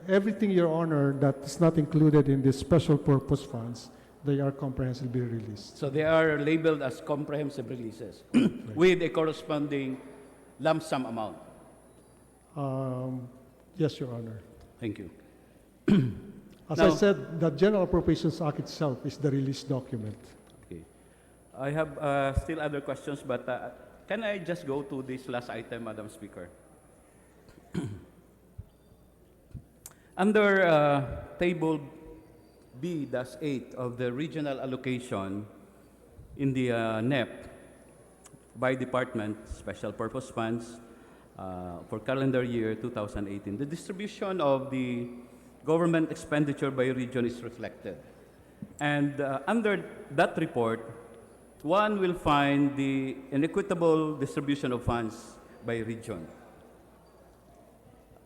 everything, Your Honor, that is not included in the special purpose funds. They are comprehensively released. So they are labeled as comprehensive releases with a corresponding lump sum amount. Yes, Your Honor. Thank you. As I Now- said, the General Appropriations Act itself is the release document. Okay. I have still other questions, but can I just go to this last item, Madam Speaker? Under Table B-8 of the regional allocation in the NEP by department, special purpose funds for calendar year 2018, the distribution of the government expenditure by region is reflected. And under that report, one will find the inequitable distribution of funds by region.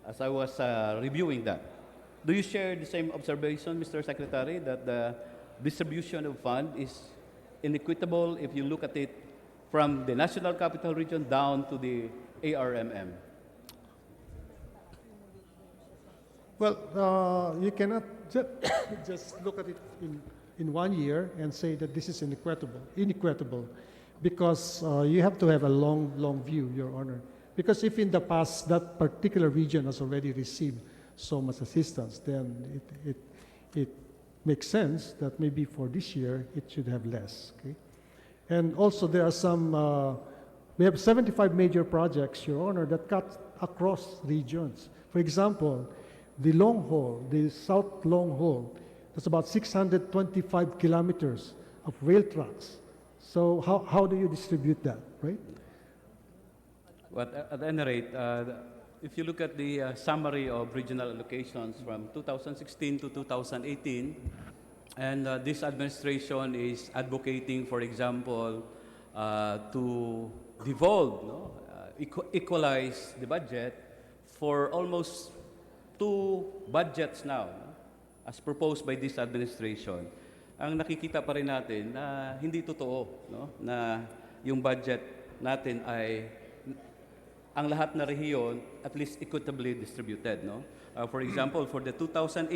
As I was reviewing that, do you share the same observation, Mr. Secretary, that the distribution of fund is inequitable if you look at it from the National Capital Region down to the ARMM? Well, you cannot just look at it in 1 year and say that this is inequitable, because you have to have a long view, Your Honor. Because if in the past that particular region has already received so much assistance, then it makes sense that maybe for this year it should have less. Okay? And also there are some, we have 75 major projects, Your Honor, that cut across regions. For example, the long haul, the South Long Haul, that's about 625 kilometers of rail tracks. So how do you distribute that, right? But at any rate, if you look at the summary of regional allocations from 2016 to 2018, and this administration is advocating, for example, to devolve, equalize the budget for almost 2 budgets now, as proposed by this administration. Ang nakikita pa rin natin na hindi totoo, na yung budget natin ay ang lahat na rehiyon at least equitably distributed. For example, for the 2018,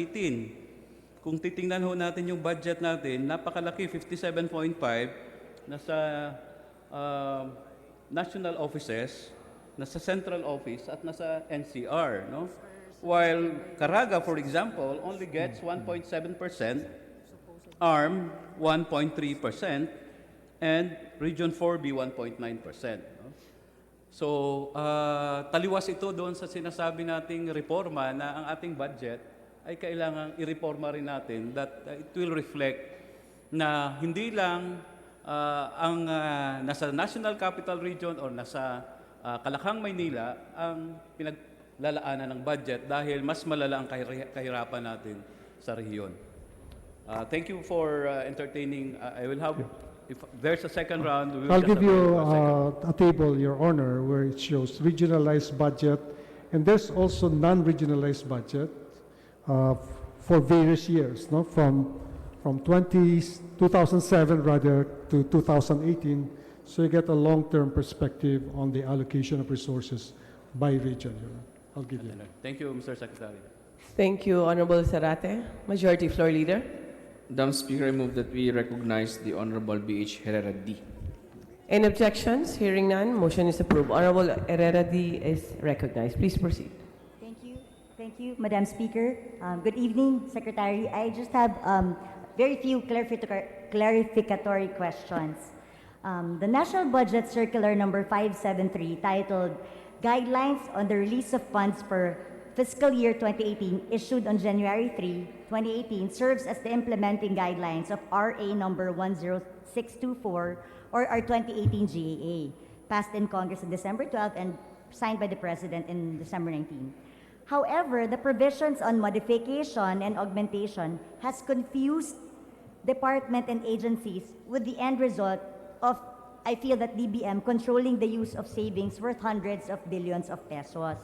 kung titingnan ho natin yung budget natin, napakalaki, 57.5, nasa national offices, nasa central office, at nasa NCR. While Caraga, for example, only gets 1.7%, ARM 1.3%, and Region 4B 1.9%. So, taliwas ito doon sa sinasabi nating reforma na ang ating budget ay kailangang i-reforma rin natin that it will reflect na hindi lang nasa National Capital Region or nasa Kalakhang, Maynila ang pinaglalaanan ng budget dahil mas malala ang kahirapan natin sa rehiyon. Thank you for entertaining. I will have, if there's a second round, we will I'll just give you avail for a second. a table, Your Honor, where it shows regionalized budget, and there's also non-regionalized budget for various years, no? From 2007 rather to 2018, so you get a long-term perspective on the allocation of resources by region. Your Honor. I'll give you. Thank you, Mr. Secretary. Thank you, Honorable Zarate. Majority Floor Leader. Madam Speaker, I move that we recognize the Honorable B.H. Herrera D. Any objections? Hearing none, motion is approved. Honorable Herrera D is recognized. Please proceed. Thank you. Thank you, Madam Speaker. Good evening, Secretary. I just have very few clarificatory questions. The National Budget Circular number 573 titled Guidelines on the Release of Funds for Fiscal Year 2018 issued on January 3, 2018 serves as the implementing guidelines of RA number 10624 or our 2018 GAA, passed in Congress on December 12 and signed by the President in December 19. However, the provisions on modification and augmentation has confused department and agencies with the end result of, I feel that DBM controlling the use of savings worth hundreds of billions of pesos.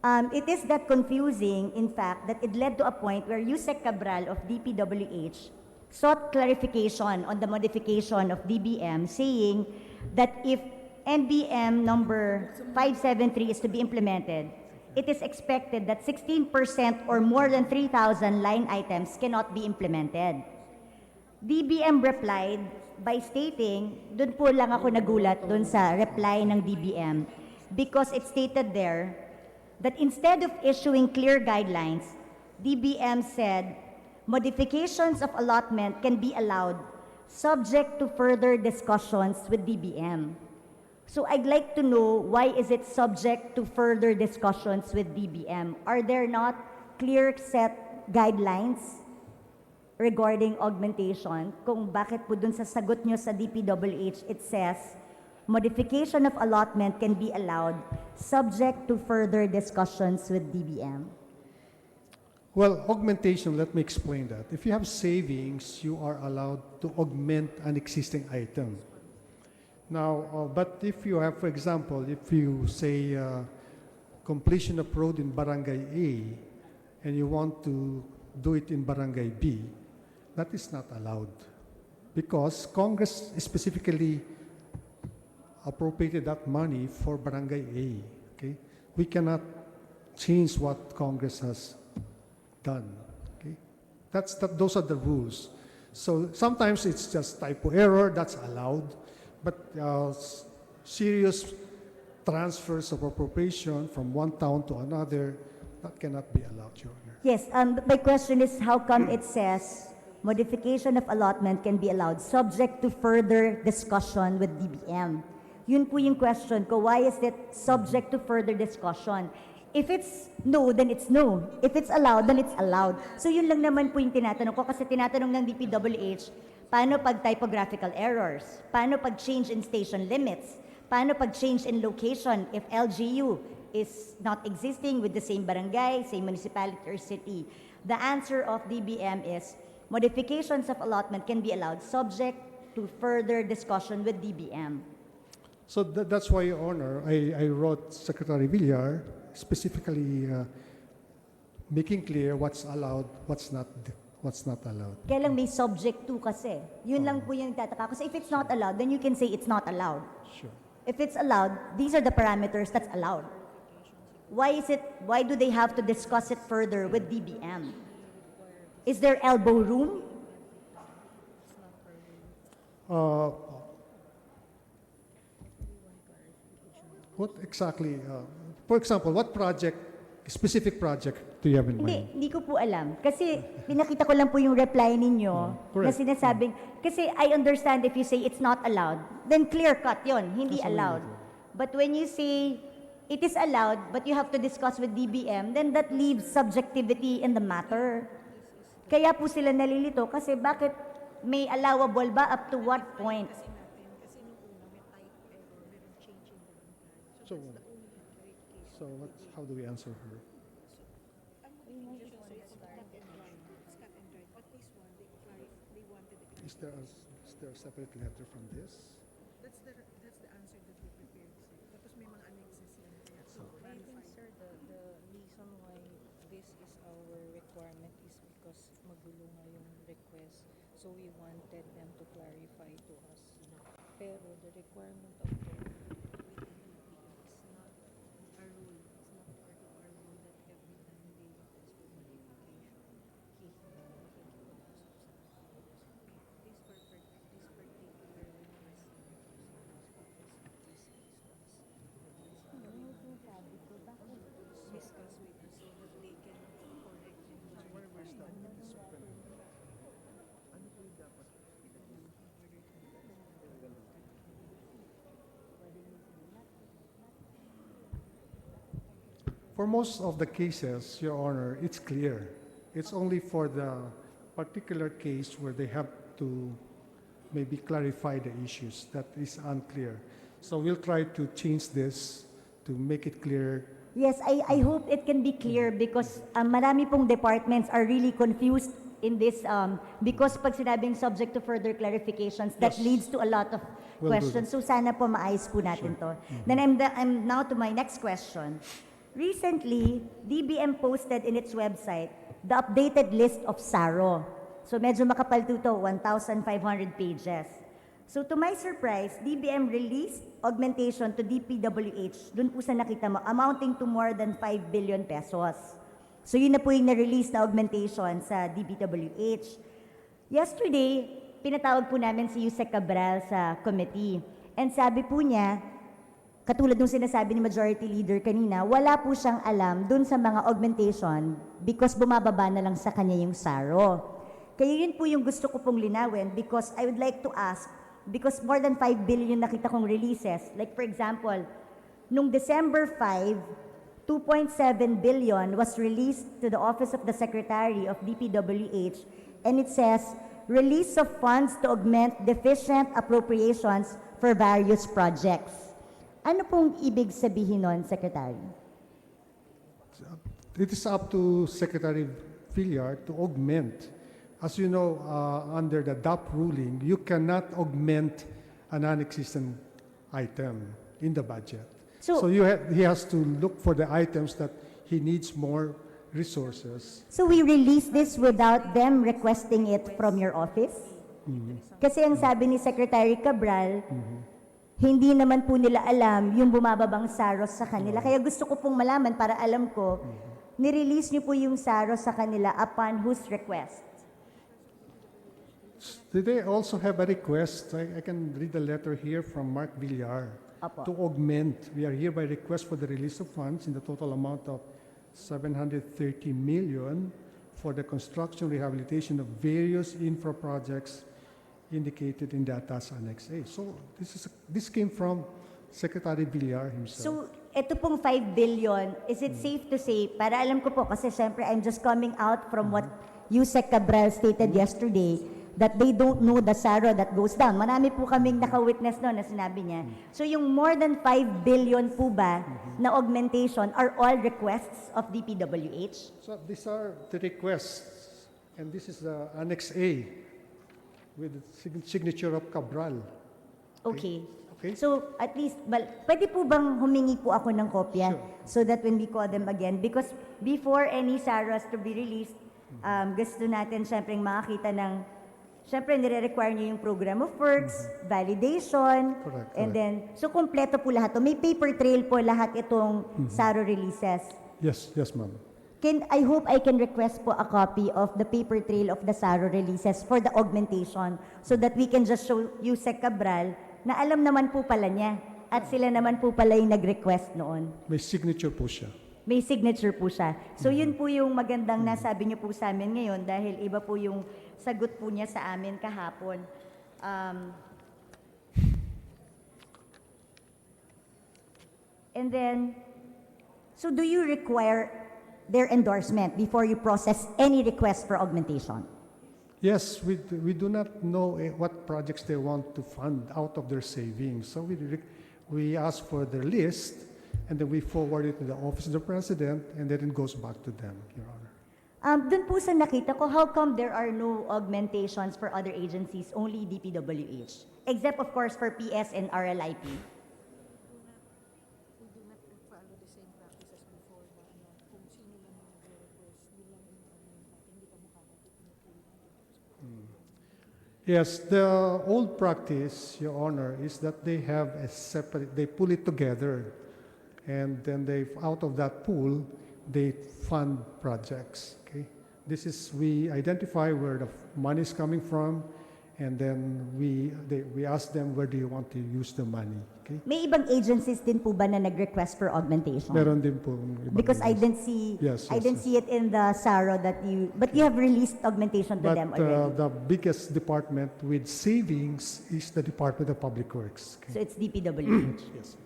It is that confusing, in fact, that it led to a point where Yusek Cabral of DPWH sought clarification on the modification of DBM, saying that if NBM number 573 is to be implemented, it is expected that 16% or more than 3,000 line items cannot be implemented. DBM replied by stating, dun po lang ako nagulat dun sa reply ng DBM, because it stated there that instead of issuing clear guidelines, DBM said modifications of allotment can be allowed subject to further discussions with DBM. So I'd like to know, why is it subject to further discussions with DBM? Are there not clear set guidelines regarding augmentation? Kung bakit po dun sa sagot nyo sa DPWH, it says, modification of allotment can be allowed subject to further discussions with DBM. Well, augmentation, let me explain that. If you have savings, you are allowed to augment an existing item. Now, but if you have, for example, if you say completion of road in Barangay A and you want to do it in Barangay B, that is not allowed because Congress specifically appropriated that money for Barangay A. Okay, we cannot change what Congress has done. Okay, those are the rules. So sometimes it's just typo error, that's allowed, but serious transfers of appropriation from one town to another, that cannot be allowed, Your Honor. Yes, my question is, how come it says modification of allotment can be allowed subject to further discussion with DBM? Yun po yung question ko, why is it subject to further discussion? If it's no, then it's no. If it's allowed, then it's allowed. So yun lang naman po yung tinatanong ko, kasi tinatanong ng DPWH, paano pag typographical errors? Paano pag change in station limits? Paano pag change in location if LGU is not existing with the same barangay, same municipality or city? The answer of DBM is modifications of allotment can be allowed subject to further discussion with DBM. So that's why, Your Honor, I wrote Secretary Villar specifically making clear what's allowed, what's not allowed. Kaya lang may subject to kasi. Yun lang po yung tataka. Kasi if it's not allowed, then you can say it's not allowed. Sure. If it's allowed, these are the parameters that's allowed. Why do they have to discuss it further with DBM? Is there elbow room? What exactly, for example, what project, specific project do you have in mind? Hindi ko po alam. Kasi pinakita ko lang po yung reply ninyo na sinasabing, kasi I understand if you say it's not allowed, then clear cut yon, hindi allowed. But when you say it is allowed, but you have to discuss with DBM, then that leaves subjectivity in the matter. Kaya po sila nalilito kasi bakit may allowable ba up to what point? Kasi nung una may type error, merong change in the plan. So, That's the only great case. so how do we answer her? Ang magiging issue kasi it's cut and dry. It's cut and dry. But this one, they wanted the Is there a separate letter from this? That's the answer that we prepared, sir. Tapos may mga annexes yan. So, I think, sir, the reason why this is our requirement is because magulo nga yung request. So we wanted them to clarify to us. Pero the requirement of the is not a rule. It's not part of our rule that every time they request for modification, he this particular request discuss with us so that they can correct and Where we're starting this open. For most of the cases, Your Honor, it's clear. It's only for the particular case where they have to maybe clarify the issues that is unclear. So we'll try to change this to make it clear. Yes, I hope it can be clear because marami pong departments are really confused in this because pag sinabing subject to further clarifications, that Yes. leads to a lot of We'll do questions. So sana po maayos po natin to. Then I'm now to my next question. Recently, DBM posted in its website the updated list of SARO. So medyo makapal to 1,500 pages. So to my surprise, DBM released augmentation to DPWH, dun po sa nakita mo, amounting to more than 5 billion pesos. So yun na po yung na-release na augmentation sa DPWH. Yesterday, pinatawag po namin si Yusek Cabral sa committee. And sabi po niya, katulad nung sinasabi ni Majority Leader kanina, wala po siyang alam dun sa mga augmentation because bumababa na lang sa kanya yung SARO. Kaya yun po yung gusto ko pong linawin because I would like to ask, because more than 5 billion nakita kong releases. Like for example, nung December 5, 2.7 billion was released to the Office of the Secretary of DPWH and it says, release of funds to augment deficient appropriations for various projects. Ano pong ibig sabihin nun, Secretary? It is up to Secretary Villar to augment. As you know, under the DAP ruling, you cannot augment a non-existent item in the budget. So he has to look for the items that he needs more resources. So we release this without them requesting it from your office? Kasi ang sabi ni Secretary Cabral, hindi naman po nila alam yung bumababang SAROS sa kanila. Kaya gusto ko pong malaman para alam ko, nirelease niyo po yung SAROS sa kanila upon whose request? Did they also have a request? I can read the letter here from Mark Villar Apo. to augment. We are hereby request for the release of funds in the total amount of 730 million for the construction rehabilitation of various infra projects indicated in the ATAS Annex A. So this came from Secretary Villar himself. So, ito pong 5 billion, is it safe to say, para alam ko po, kasi syempre I'm just coming out from what Yusek Cabral stated yesterday, that they don't know the SARO that goes down. Marami po kaming naka-witness noon na sinabi niya. So yung more than 5 billion po ba na augmentation are all requests of DPWH? So these are the requests, and this is the Annex A with the signature of Cabral. Okay. Okay. So at least, pwede po bang humingi po ako ng kopya so that when we call them again, because before any SAROs to be released, gusto natin syempre makakita ng, syempre nire-require niyo yung program of works, validation, Correct, and then, so kompleto po lahat. May paper trail po lahat itong SARO releases. Yes, ma'am. I hope I can request po a copy of the paper trail of the SARO releases for the augmentation so that we can just show Yusek Cabral na alam naman po pala niya at sila naman po pala yung nag-request noon. May signature po siya. May signature po siya. So yun po yung magandang nasabi niyo po sa amin ngayon dahil iba po yung sagot po niya sa amin kahapon. And then, so do you require their endorsement before you process any request for augmentation? Yes, we do not know what projects they want to fund out of their savings. So we ask for their list, and then we forward it to the Office of the President, and then it goes back to them, Your Honor. Dun po sa nakita ko, how come there are no augmentations for other agencies, only DPWH? Except, of course, for PS and RLIP. We do not follow the same practices before na kung sino lang yung nagre-request, yun lang yung hindi ka makakapagpinipili. Yes, the old practice, Your Honor, is that they have a separate, they pull it together, and then out of that pool, they fund projects. Okay, we identify where the money is coming from, and then we ask them, where do you want to use the money? Okay. May ibang agencies din po ba na nag-request for augmentation? Meron din po. Because I didn't see, I didn't see it in the SARO but you have released augmentation to them already. The biggest department with savings is the Department of Public Works. Okay. So it's DPWH. Yes.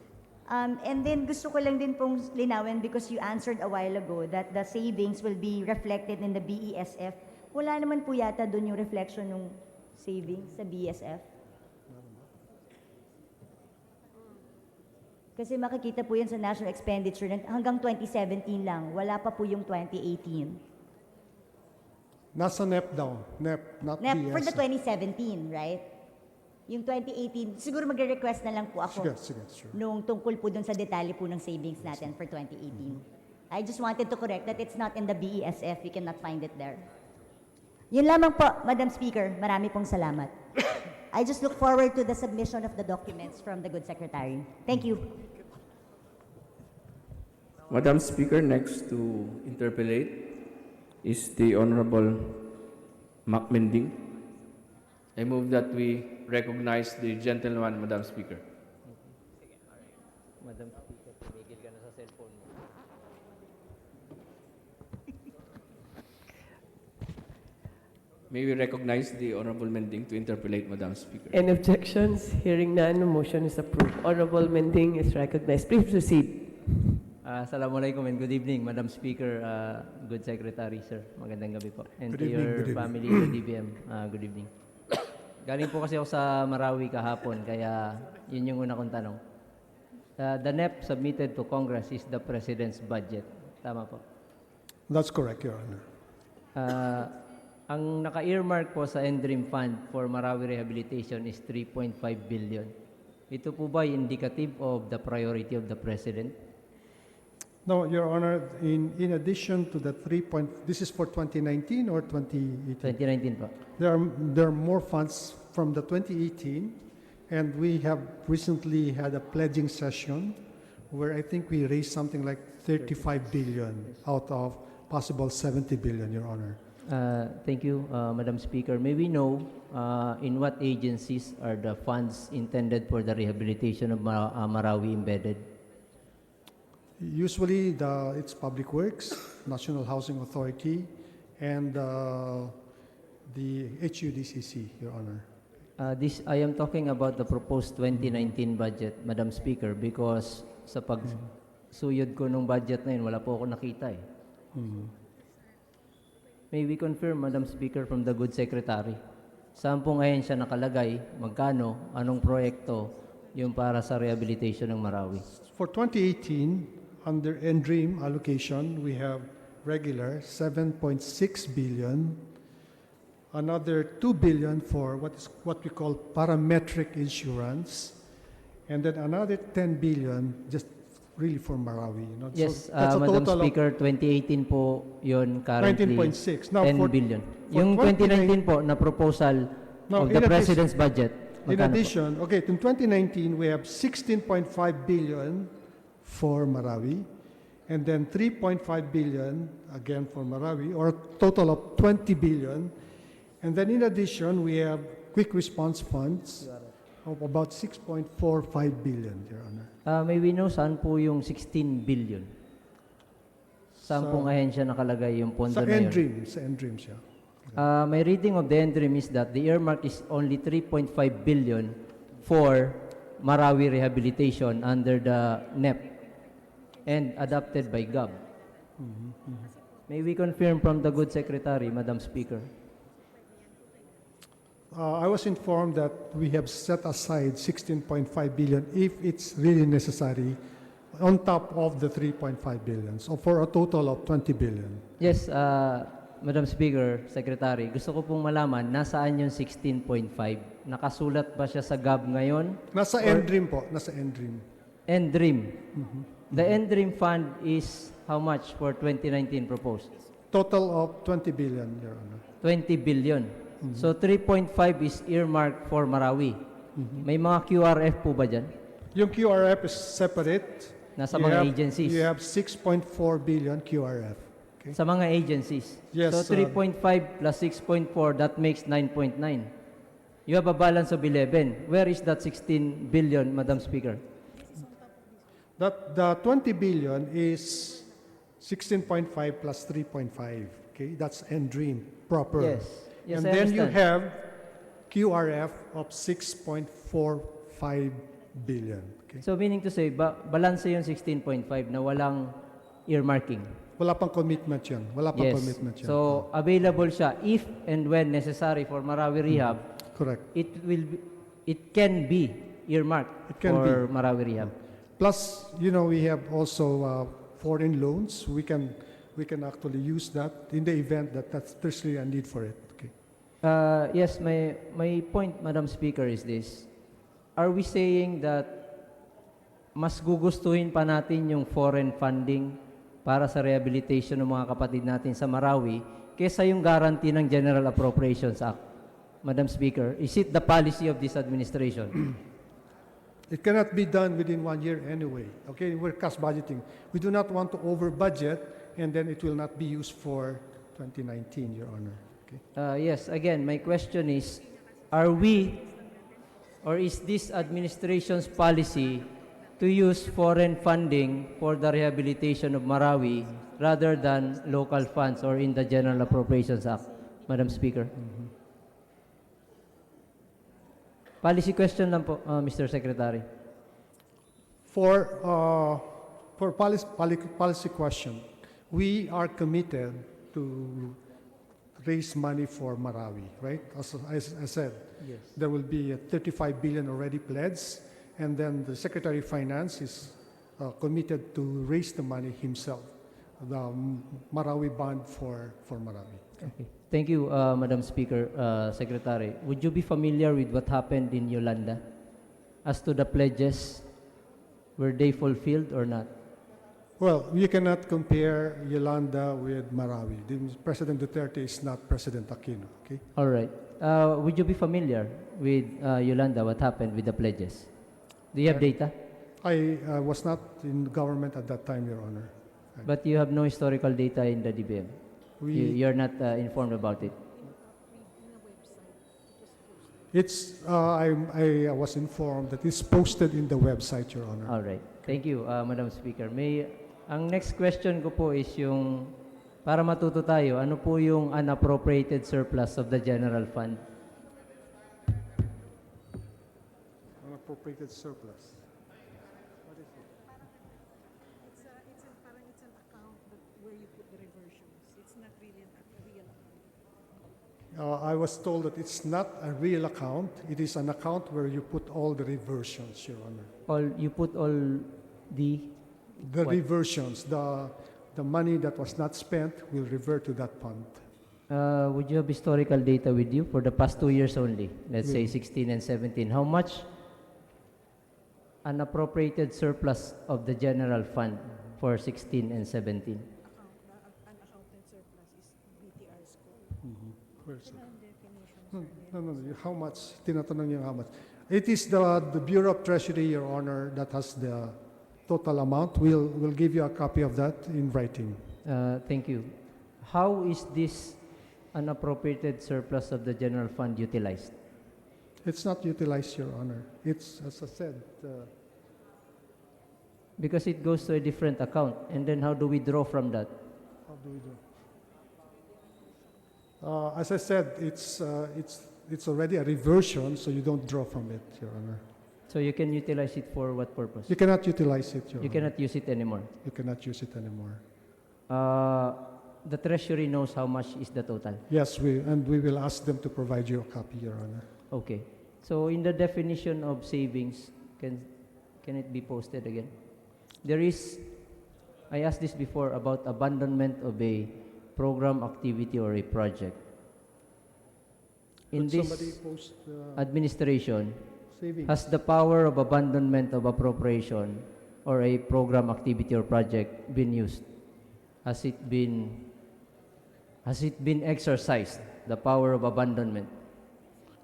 And then gusto ko lang din pong linawin because you answered a while ago that the savings will be reflected in the BESF. Wala naman po yata doon yung reflection ng savings sa BESF. Kasi makikita po yan sa national expenditure hanggang 2017 lang. Wala pa po yung 2018. Nasa NEP daw. NEP, not NEP for the BESF. 2017, right? Yung 2018, siguro magre-request na lang po ako Sige, sure. nung tungkol po dun sa detalye po ng savings natin for 2018. I just wanted to correct that it's not in the BESF. You cannot find it there. Yun lamang po, Madam Speaker. Marami pong salamat. I just look forward to the submission of the documents from the good secretary. Thank you. Madam Speaker, next to interpellate is the Honorable Macmending. I move that we recognize the gentleman, Madam Speaker. Madam Speaker, tumigil ka na sa cellphone mo. May we recognize the Honorable Mending to interpellate, Madam Speaker. Any objections? Hearing none, motion is approved. Honorable Mending is recognized. Please proceed. Assalamualaikum and good evening, Madam Speaker, good Secretary, sir. Magandang gabi po. And Good to evening, your good evening. family, the DBM, good evening. Galing po kasi ako sa Marawi kahapon, kaya yun yung una kong tanong. The NEP submitted to Congress is the President's budget. Tama po. That's correct, Your Honor. Ang naka-earmark po sa NDREAM Fund for Marawi Rehabilitation is 3.5 billion. Ito po ba indicative of the priority of the President? No, Your Honor, in addition to the this is for 2019 or 2018? 2019 po. There are more funds from the 2018, and we have recently had a pledging session where I think we raised something like 35 billion out of possible 70 billion, Your Honor. Thank you, Madam Speaker. May we know in what agencies are the funds intended for the rehabilitation of Marawi embedded? Usually, it's Public Works, National Housing Authority, and the HUDCC, Your Honor. I am talking about the proposed 2019 budget, Madam Speaker, because sa pagsuyod ko ng budget na yun, wala po ako nakita eh. May we confirm, Madam Speaker, from the good Secretary, saan po ngayon siya nakalagay, magkano, anong proyekto yung para sa rehabilitation ng Marawi? For 2018, under NDREAM allocation, we have regular 7.6 billion, another 2 billion for what we call parametric insurance, and then another 10 billion just really for Marawi. You know? Yes, So that's a Madam total Speaker, 2018 po yun currently 19.6. Now, 10 for- billion. for Yung 2019 po na proposal No, of in the addition- President's budget, In magkano po? addition, okay, in 2019, we have 16.5 billion for Marawi, and then 3.5 billion again for Marawi, or a total of 20 billion. And then in addition, we have quick response funds of about 6.45 billion, Your Honor. May we know saan po yung 16 billion? Saan pong ahensya nakalagay yung pondo Sa na yun? NDREAM, sa NDREAM siya. My reading of the NDREAM is that the earmark is only 3.5 billion for Marawi rehabilitation under the NEP and adopted by GOV. May we confirm from the good Secretary, Madam Speaker? I was informed that we have set aside 16.5 billion if it's really necessary on top of the 3.5 billion. So for a total of 20 billion. Yes, Madam Speaker, Secretary, gusto ko pong malaman, nasaan yung 16.5? Nakasulat ba siya sa GAB ngayon? Nasa NDREAM po, nasa NDREAM. NDREAM. The NDREAM fund is how much for 2019 proposed? Total of 20 billion, Your Honor. 20 billion. So 3.5 is earmarked for Marawi. May mga QRF po ba dyan? Yung QRF is separate. Nasa You mga have- agencies. You have 6.4 billion QRF. Okay. Sa mga agencies. Yes, So 3.5 plus 6.4, that makes 9.9. You have a balance of 11. Where is that 16 billion, Madam Speaker? That the 20 billion is 16.5 plus 3.5. Okay, that's NDREAM proper. Yes. Yes, and I then you understand. have QRF of 6.45 billion. Okay. So meaning to say, balance yung 16.5 na walang earmarking. Wala pang commitment yun. Wala pang Yes. commitment yun. So available siya if and when necessary for Marawi Rehab. Correct. It can be earmarked It can for be. Marawi Rehab. Plus, you know, we have also foreign loans. We can actually use that in the event that there's really a need for it. Okay. Yes, my point, Madam Speaker, is this. Are we saying that mas gugustuhin pa natin yung foreign funding para sa rehabilitation ng mga kapatid natin sa Marawi kesa yung guarantee ng General Appropriations Act? Madam Speaker, is it the policy of this administration? It cannot be done within 1 year anyway. Okay, we're cash budgeting. We do not want to over budget and then it will not be used for 2019, Your Honor. Okay. Yes, again, my question is, are we or is this administration's policy to use foreign funding for the rehabilitation of Marawi rather than local funds or in the General Appropriations Act, Madam Speaker? Policy question lang po, Mr. Secretary. For policy question, we are committed to raise money for Marawi, right? As I said, Yes. there will be 35 billion already pledged, and then the Secretary of Finance is committed to raise the money himself, the Marawi bond for Marawi. Okay. Thank you, Madam Speaker, Secretary. Would you be familiar with what happened in Yolanda as to the pledges? Were they fulfilled or not? Well, you cannot compare Yolanda with Marawi. President Duterte is not President Aquino, okay? All right. Would you be familiar with Yolanda, what happened with the pledges? Do you have data? I was not in government at that time, Your Honor. But you have no historical data in the DBM? You're not informed about it? It's, I was informed that it's posted in the website, Your Honor. All right. Thank you, Madam Speaker. Ang next question ko po is yung, para matuto tayo, ano po yung unappropriated surplus of the general fund? Unappropriated surplus. It's an account where you put the reversions. It's not really a real account. I was told that it's not a real account. It is an account where you put all the reversions, Your Honor. You put all the what? Reversions, the money that was not spent will revert to that fund. Would you have historical data with you for the past 2 years only? Let's say 16 and 17. How much unappropriated surplus of the general fund for 16 and 17? Unaccounted surplus is BTR score. Where's it? No. How much? Tinatanong niyo how much. It is the Bureau of Treasury, Your Honor, that has the total amount. We'll give you a copy of that in writing. Thank you. How is this unappropriated surplus of the general fund utilized? It's not utilized, Your Honor. It's, as I said, Because it goes to a different account. And then how do we draw from that? how do we do? As I said, it's already a reversion, so you don't draw from it, Your Honor. So you can utilize it for what purpose? You cannot utilize it, Your You Honor. cannot use it anymore. You cannot use it anymore. the Treasury knows how much is the total? Yes, and we will ask them to provide you a copy, Your Honor. Okay. So in the definition of savings, can it be posted again? There is, I asked this before about abandonment of a program, activity, or a project. In Could this somebody post, administration, savings? has the power of abandonment of appropriation or a program, activity, or project been used? Has it been exercised, the power of abandonment?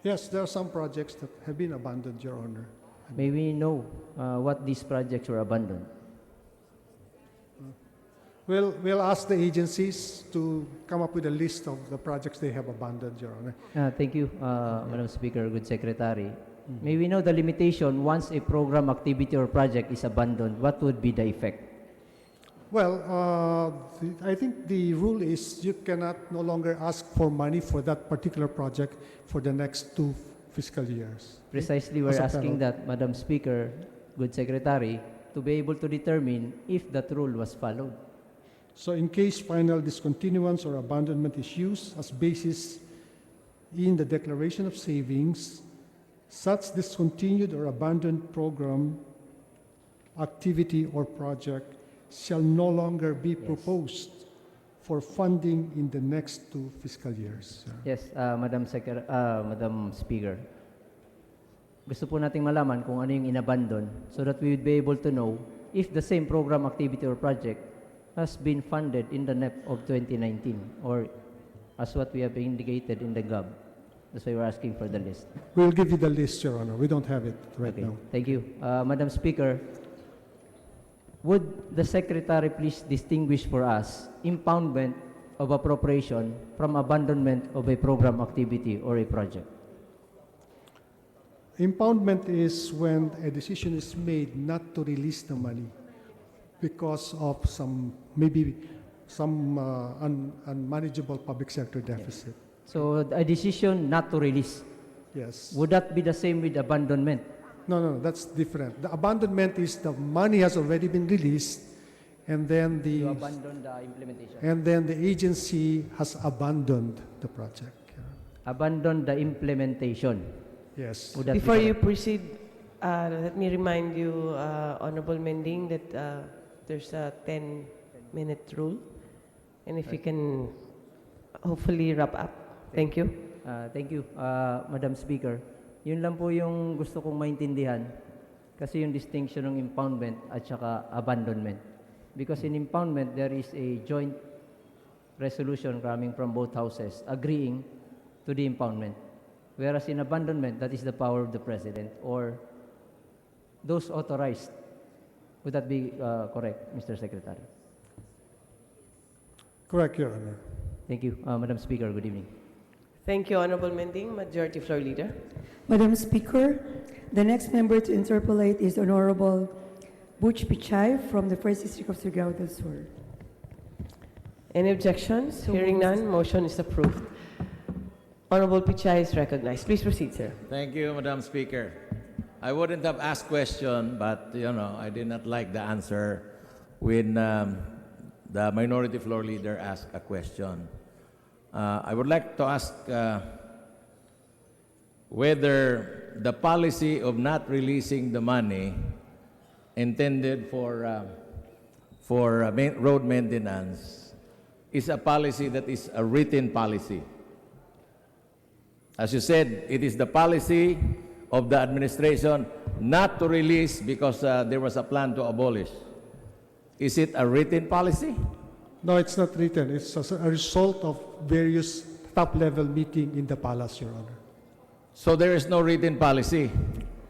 Yes, there are some projects that have been abandoned, Your Honor. May we know what these projects were abandoned? We'll ask the agencies to come up with a list of the projects they have abandoned, Your Honor. Thank you, Madam Speaker, good Secretary. May we know the limitation once a program, activity, or project is abandoned? What would be the effect? Well, I think the rule is you cannot no longer ask for money for that particular project for the next 2 fiscal years. Precisely, we're As a asking penalty. that, Madam Speaker, good Secretary, to be able to determine if that rule was followed. So in case final discontinuance or abandonment is used as basis in the declaration of savings, such discontinued or abandoned program, activity, or project shall no longer be proposed for funding in the next 2 fiscal years. Yes, Madam Speaker. Gusto po nating malaman kung ano yung inabandon so that we would be able to know if the same program, activity, or project has been funded in the NEP of 2019 or as what we have indicated in the GOB. That's why we're asking for the list. We'll give you the list, Your Honor. We don't have it right now. Thank you. Madam Speaker, would the Secretary please distinguish for us impoundment of appropriation from abandonment of a program, activity, or a project? Impoundment is when a decision is made not to release the money because of maybe some unmanageable public sector deficit. So a decision not to release. Yes. Would that be the same with abandonment? No, that's different. The abandonment is the money has already been released, and then You abandon the implementation. and then the agency has abandoned the project. Abandon the implementation. Yes. Would that be Before you correct? proceed, let me remind you, Honorable Mending, that there's a 10-minute rule. And if you can hopefully wrap up. Thank you. Thank you, Madam Speaker. Yun lang po yung gusto kong maintindihan kasi yung distinction ng impoundment at saka abandonment. Because in impoundment, there is a joint resolution coming from both houses agreeing to the impoundment. Whereas in abandonment, that is the power of the President or those authorized. Would that be correct, Mr. Secretary? Correct, Your Honor. Thank you. Madam Speaker, good evening. Thank you, Honorable Mending. Majority Floor Leader. Madam Speaker, the next member to interpolate is Honorable Butch Pichay from the 1st District of Surigao del Sur. Any objections? Hearing none, motion is approved. Honorable Pichay is recognized. Please proceed, sir. Thank you, Madam Speaker. I wouldn't have asked question, but I did not like the answer when the minority floor leader asked a question. I would like to ask whether the policy of not releasing the money intended for road maintenance is a policy that is a written policy. As you said, it is the policy of the administration not to release because there was a plan to abolish. Is it a written policy? No, it's not written. It's a result of various top-level meeting in the palace, Your Honor. So there is no written policy?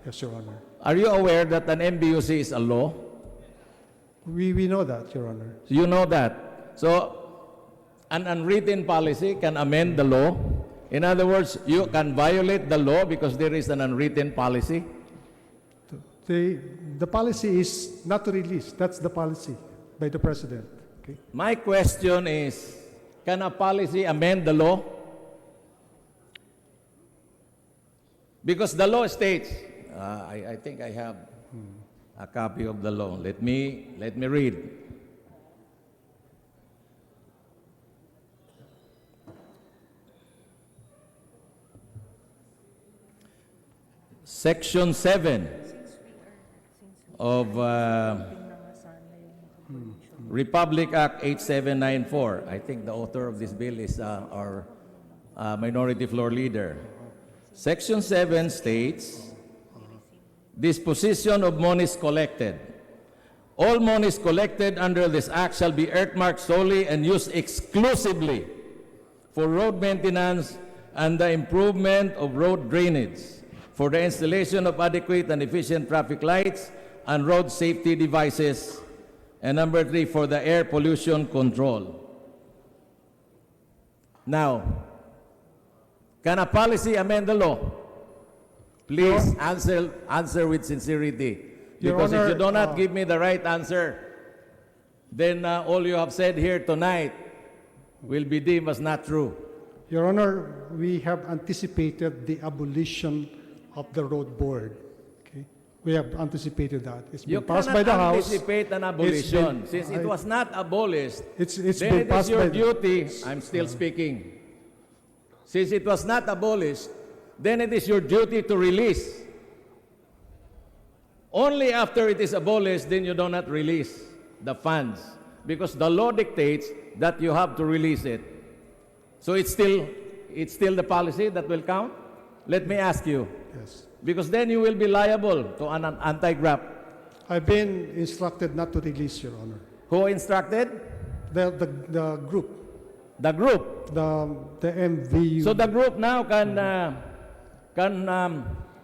Yes, Your Honor. Are you aware that an MBUC is a law? We know that, Your Honor. You know that. So an unwritten policy can amend the law. In other words, you can violate the law because there is an unwritten policy. The policy is not to release. That's the policy by the President. Okay. My question is, can a policy amend the law? Because the law states, I think I have a copy of the law. Let me read. Section 7 of Republic Act 8794. I think the author of this bill is our minority floor leader. Section 7 states, disposition of monies collected. All monies collected under this act shall be earmarked solely and used exclusively for road maintenance and the improvement of road drainage, for the installation of adequate and efficient traffic lights and road safety devices, and number 3, for the air pollution control. Now, can a policy amend the law? Please answer with sincerity. Your Because Honor, if you do not give me the right answer, then all you have said here tonight will be deemed as not true. Your Honor, we have anticipated the abolition of the road board. Okay? We have anticipated that. It's been You passed cannot by the House. anticipate an abolition. Since it was not abolished, It's then been it is passed your by the- duty. I'm still speaking. Since it was not abolished, then it is your duty to release. Only after it is abolished, then you do not release the funds, because the law dictates that you have to release it. So it's still the policy that will count? Let me ask you. Yes. Because then you will be liable to an anti-graft. I've been instructed not to release, Your Honor. Who instructed? The group. The group? The MVU. So the group now can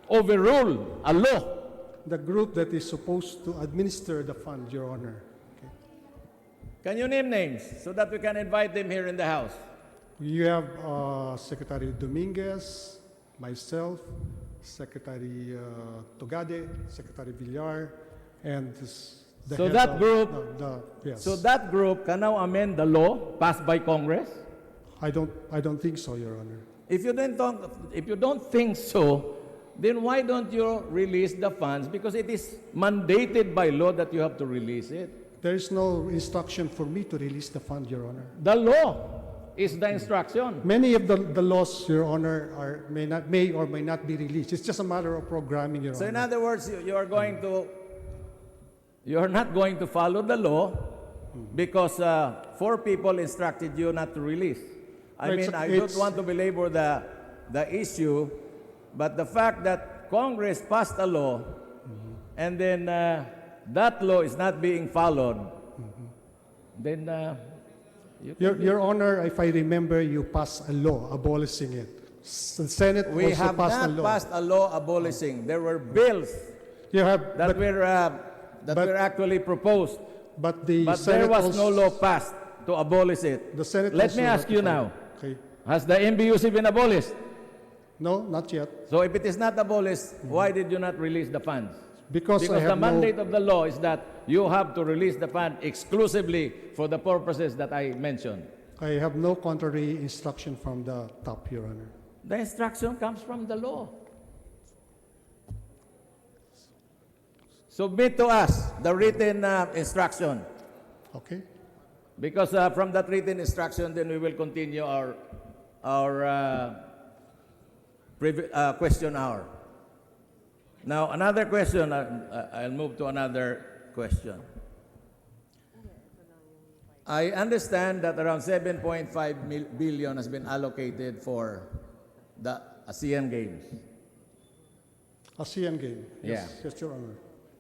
overrule a law. The group that is supposed to administer the fund, Your Honor. Can you name names so that we can invite them here in the House? You have Secretary Dominguez, myself, Secretary Togade, Secretary Villar, and the So head that of group, yes. so that group can now amend the law passed by Congress? I don't think so, Your Honor. If you don't think so, then why don't you release the funds? Because it is mandated by law that you have to release it. There is no instruction for me to release the fund, Your Honor. The law is the instruction. Many of the laws, Your Honor, may or may not be released. It's just a matter of programming, Your So in Honor. other words, you are not going to follow the law because 4 people instructed you not to release. I Right, mean, so I don't want to belabor the issue, but the fact that Congress passed a law and then that law is not being followed, then Your Honor, if I remember, you passed a law abolishing it. The Senate we also have passed not a law. passed a law abolishing. There were bills that were actually proposed, but there Senate was no also- law passed to abolish it. The Senate Let also me ask you ratified. now, Okay. has the MBUC been abolished? No, not yet. So if it is not abolished, why did you not release the funds? Because I the have mandate of the law is that you have to release the fund exclusively for the purposes that I mentioned. I have no contrary instruction from the top, Your Honor. The instruction comes from the law. Submit to us the written instruction. Okay. Because from that written instruction, then we will continue our question hour. Now, another question, I'll move to another question. I understand that around 7.5 billion has been allocated for the ASEAN Games. ASEAN game. Yeah. Yes, Your Honor.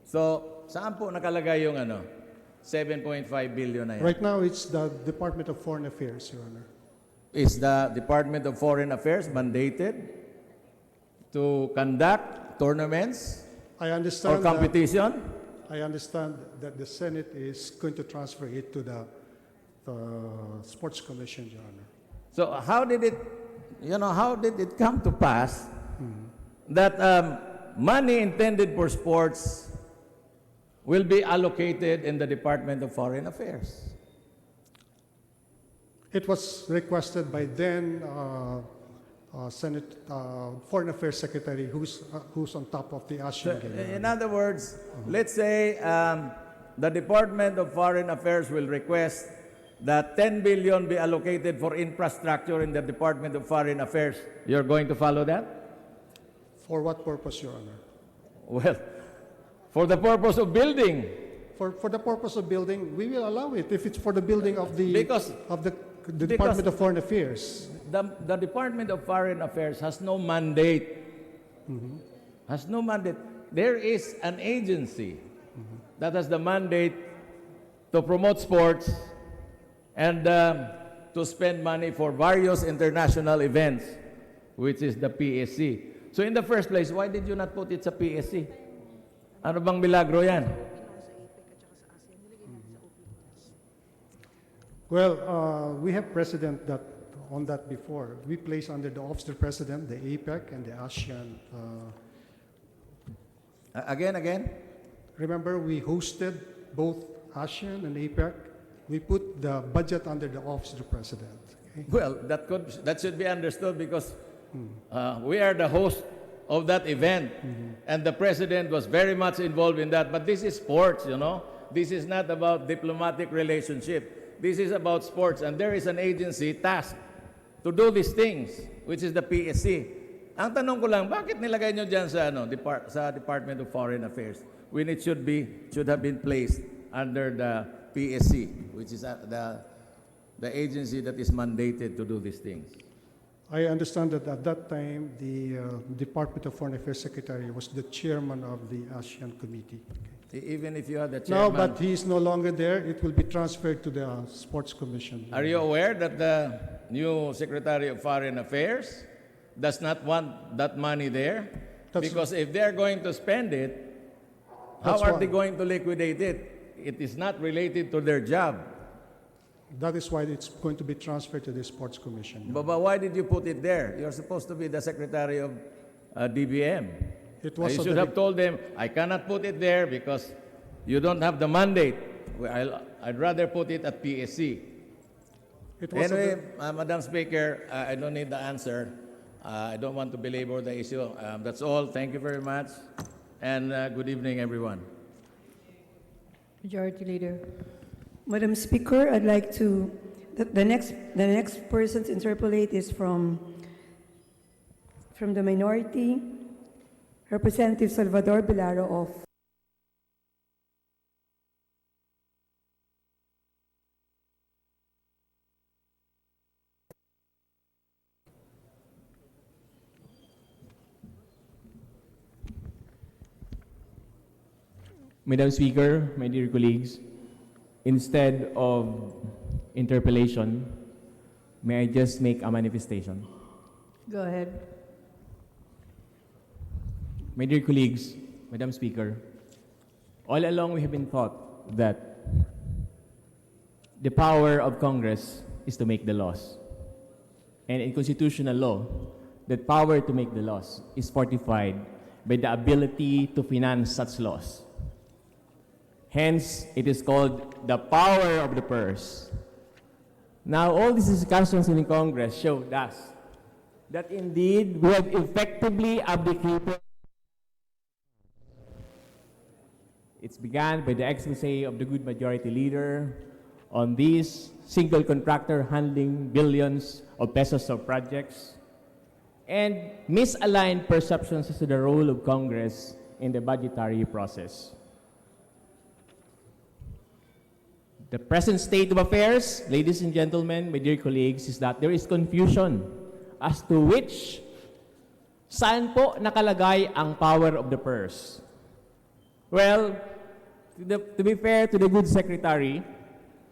So, saan po nakalagay yung 7.5 billion na yan? Right now, it's the Department of Foreign Affairs, Your Honor. Is the Department of Foreign Affairs mandated to conduct tournaments I understand or competition? I understand that the Senate is going to transfer it to the Sports Commission, Your Honor. So how did it come to pass that money intended for sports will be allocated in the Department of Foreign Affairs? It was requested by then Senate Foreign Affairs Secretary, who's on top of the ASEAN game. In other words, let's say the Department of Foreign Affairs will request that 10 billion be allocated for infrastructure in the Department of Foreign Affairs. You're going to follow that? For what purpose, Your Honor? Well, for the purpose of building. For the purpose of building, we will allow it if it's for the building of the Because- the Department of Foreign Affairs. The Department of Foreign Affairs has no mandate. Has no mandate. There is an agency that has the mandate to promote sports and to spend money for various international events, which is the PSC. So in the first place, why did you not put it sa PSC? Ano bang milagro yan? Well, we have precedent on that before. We place under the Office of the President the APEC and the ASEAN. Again? Remember, we hosted both ASEAN and APEC. We put the budget under the Office of the President. Okay? Well, that should be understood because we are the host of that event, and the President was very much involved in that. But this is sports, you know. This is not about diplomatic relationship. This is about sports, and there is an agency tasked to do these things, which is the PSC. Ang tanong ko lang, bakit nilagay nyo dyan sa, sa Department of Foreign Affairs when it should have been placed under the PSC, which is the agency that is mandated to do these things? I understand that at that time, the Department of Foreign Affairs Secretary was the chairman of the ASEAN Committee. Even if you are the No, chairman. but he is no longer there. It will be transferred to the Sports Commission. Are you aware that the new Secretary of Foreign Affairs does not want that money there? Because if they're going to spend it, how are they going to liquidate it? It is not related to their job. That is why it's going to be transferred to the Sports Commission. But why did you put it there? You're supposed to be the Secretary of DBM. It was You should have told them, I cannot put it there because you don't have the mandate. I'd rather put it at PSC. Anyway, Madam Speaker, I don't need the answer. I don't want to belabor the issue. That's all. Thank you very much. And good evening, everyone. Majority Leader. Madam Speaker, I'd like to, the next person to interpolate is from the minority, Representative Salvador Bilaro of Madam Speaker, my dear colleagues, instead of interpellation, may I just make a manifestation? Go ahead. My dear colleagues, Madam Speaker, all along we have been taught that the power of Congress is to make the laws. And in constitutional law, that power to make the laws is fortified by the ability to finance such laws. Hence, it is called the power of the purse. Now, all these discussions in Congress showed us that indeed we have effectively abdicated. It's began by the exposé of the good majority leader on this single contractor handling billions of pesos of projects and misaligned perceptions as to the role of Congress in the budgetary process. The present state of affairs, ladies and gentlemen, my dear colleagues, is that there is confusion as to saan po nakalagay ang power of the purse. Well, to be fair to the good secretary,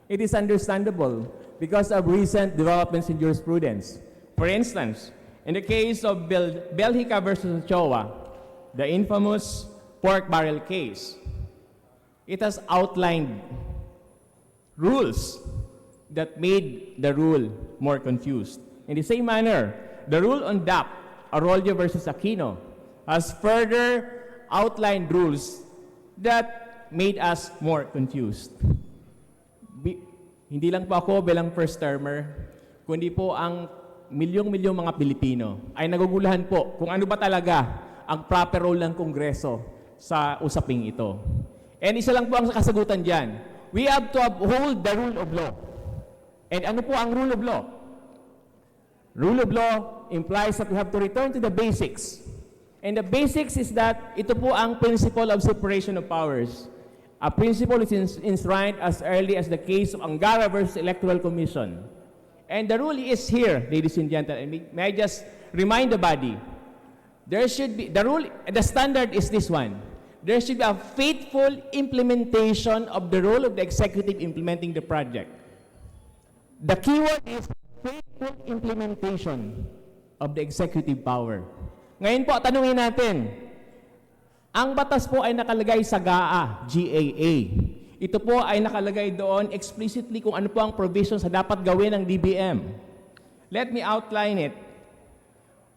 it is understandable because of recent developments in jurisprudence. For instance, in the case of Belgica versus Ochoa, the infamous pork barrel case, it has outlined rules that made the rule more confused. In the same manner, the rule on DAP, Arroyo versus Aquino, has further outlined rules that made us more confused. Hindi lang po ako bilang first-termer, kundi po ang milyong-milyong mga Pilipino ay nagugulahan po kung ano ba talaga ang proper role ng Kongreso sa usaping ito. And isa lang po ang kasagutan dyan. We have to uphold the rule of law. And ano po ang rule of law? Rule of law implies that we have to return to the basics. And the basics is that ito po ang principle of separation of powers. A principle is enshrined as early as the case of Angara versus Electoral Commission. And the rule is here, ladies and gentlemen. May I just remind the body, there should be, the standard is this one. There should be a faithful implementation of the role of the executive implementing the project. The keyword is faithful implementation of the executive power. Ngayon po, tanungin natin, ang batas po ay nakalagay sa GAA, GAA. Ito po ay nakalagay doon explicitly kung ano po ang provisions na dapat gawin ng DBM. Let me outline it.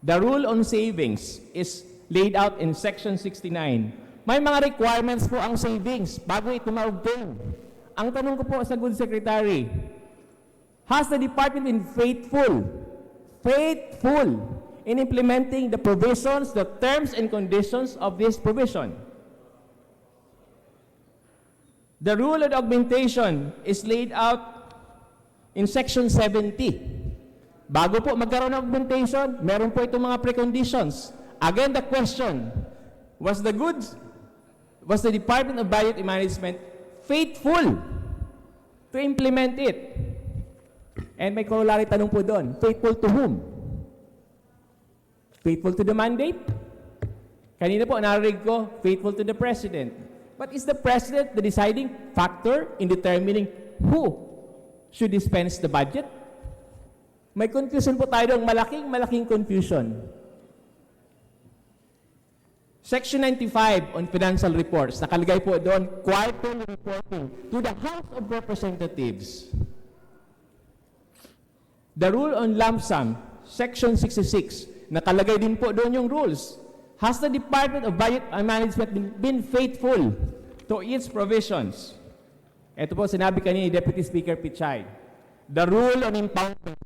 The rule on savings is laid out in Section 69. May mga requirements po ang savings bago ito ma-obtain. Ang tanong ko po sa Good Secretary, has the department been faithful in implementing the provisions, the terms and conditions of this provision? The rule of augmentation is laid out in Section 70. Bago po magkaroon ng augmentation, meron po itong mga preconditions. Again, the question, was the Department of Budget and Management faithful to implement it? And may corollary tanong po doon, faithful to whom? Faithful to the mandate? Kanina po, narinig ko, faithful to the President. But is the President the deciding factor in determining who should dispense the budget? May confusion po tayo doon, malaking confusion. Section 95 on financial reports, nakalagay po doon, quarterly reporting to the House of Representatives. The rule on lump sum, Section 66, nakalagay din po doon yung rules. Has the Department of Budget and Management been faithful to its provisions? Ito po sinabi kanina ni Deputy Speaker Pichay. The rule on impoundment,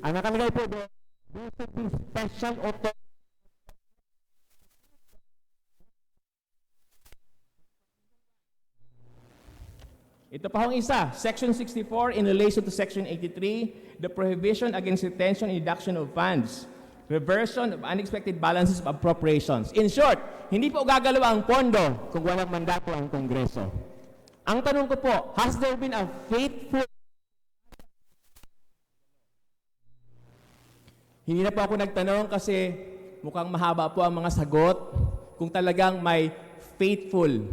ang nakalagay po doon, there should be special authority. Ito pa hong isa, Section 64 in relation to Section 83, the prohibition against retention and deduction of funds, reversion of unexpected balances of appropriations. In short, hindi po gagalaw ang pondo kung walang mandato ang Kongreso. Ang tanong ko po, has there been a faithful... Hindi na po ako nagtanong kasi mukhang mahaba po ang mga sagot kung talagang may faithful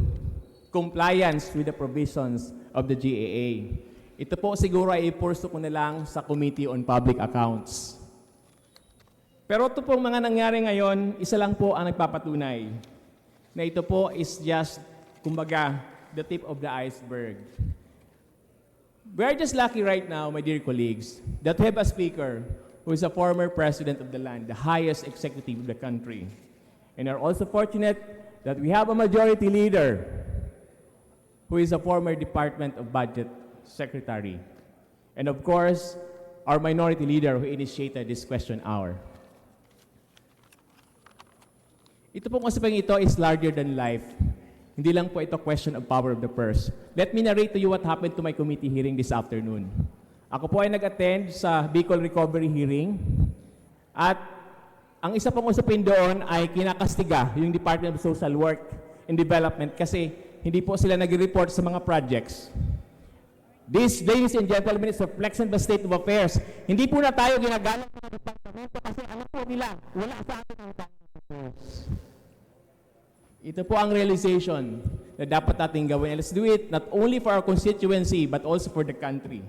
compliance with the provisions of the GAA. Ito po siguro ay ipurso ko na lang sa Committee on Public Accounts. Pero ito pong mga nangyari ngayon, isa lang po ang nagpapatunay na ito po is just, kumbaga, the tip of the iceberg. We are just lucky right now, my dear colleagues, that we have a speaker who is a former president of the land, the highest executive of the country. And are also fortunate that we have a majority leader who is a former Department of Budget Secretary. And of course, our minority leader who initiated this question hour. Ito pong usapang ito is larger than life. Hindi lang po ito question of power of the purse. Let me narrate to you what happened to my committee hearing this afternoon. Ako po ay nag-attend sa Bicol Recovery Hearing at ang isa pong usapin doon ay kinakastiga yung Department of Social Work and Development kasi hindi po sila nag-report sa mga projects. This, ladies and gentlemen, is reflection of the state of affairs. Hindi po na tayo ginagalang ng departamento kasi ano po nila, wala sa atin ang affairs. Ito po ang realization na dapat natin gawin. Let's do it not only for our constituency but also for the country.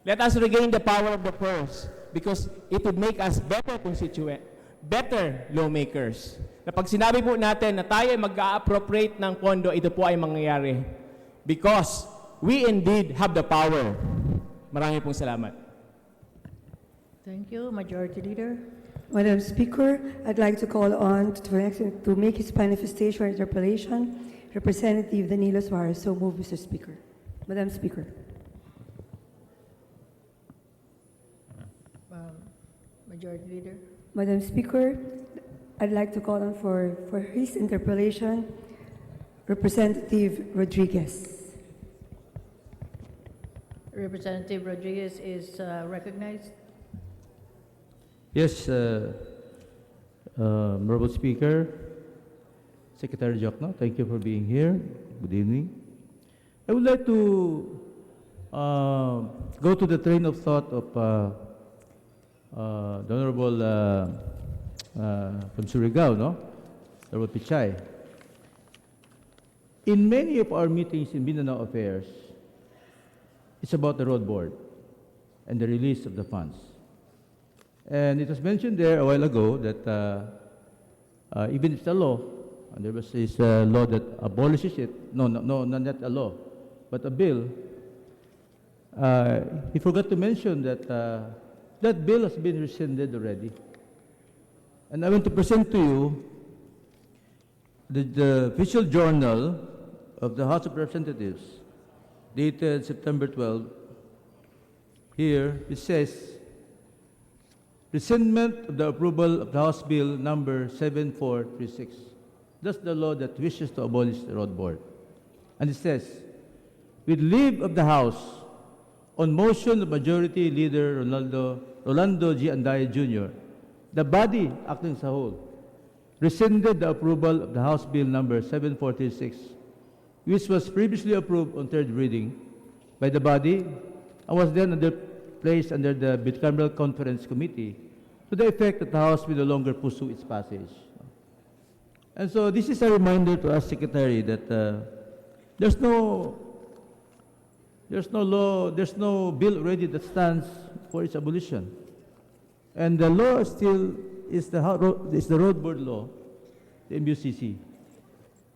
Let us regain the power of the purse because it would make us better better lawmakers. Na pag sinabi po natin na tayo ay mag-appropriate ng pondo, ito po ay mangyayari. Because we indeed have the power. Maraming pong salamat. Thank you, Majority Leader. Madam Speaker, I'd like to call on to make his manifestation or interpellation Representative Danilo Suarez. So move, Mr. Speaker. Madam Speaker. Majority Leader. Madam Speaker, I'd like to call on for his interpellation Representative Rodriguez. Representative Rodriguez is recognized. Yes, Honorable Speaker, Secretary Diokno, thank you for being here. Good evening. I would like to go to the train of thought of the Honorable from Surigao, no? Honorable Pichay. In many of our meetings in Mindanao Affairs, it's about the road board and the release of the funds. And it was mentioned there a while ago that even if it's a law, and there was this law that abolishes it, no, not a law, but a bill, he forgot to mention that that bill has been rescinded already. And I want to present to you the official journal of the House of Representatives, dated September 12. Here it says, rescindment of the approval of the House Bill number 7436. That's the law that wishes to abolish the road board. And it says, with leave of the House, on motion of Majority Leader Rolando G. Andaye Jr., the body acting as a whole rescinded the approval of the House Bill number 7436, which was previously approved on third reading by the body and was then placed under the Bicameral Conference Committee to the effect that the House will no longer pursue its passage. And so this is a reminder to us, Secretary, that there's no law, there's no bill already that stands for its abolition. And the law still is the road board law, the MUCC.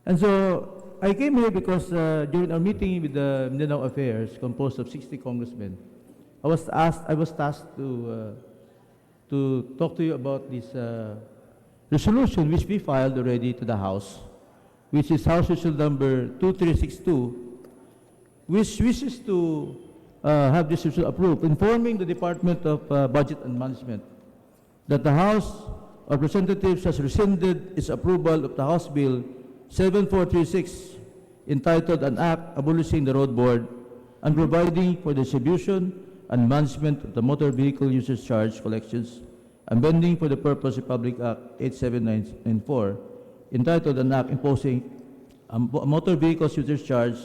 And so I came here because during our meeting with the Mindanao Affairs, composed of 60 congressmen, I was tasked to talk to you about this resolution which we filed already to the House, which is House Resolution number 2362, which wishes to have this resolution approved, informing the Department of Budget and Management that the House of Representatives has rescinded its approval of the House Bill 7436, entitled An Act Abolishing the Road Board and Providing for the Distribution and Management of the Motor Vehicle Users Charge Collections, amending for the purpose Republic Act 87994, entitled An Act Imposing a Motor Vehicles Users Charge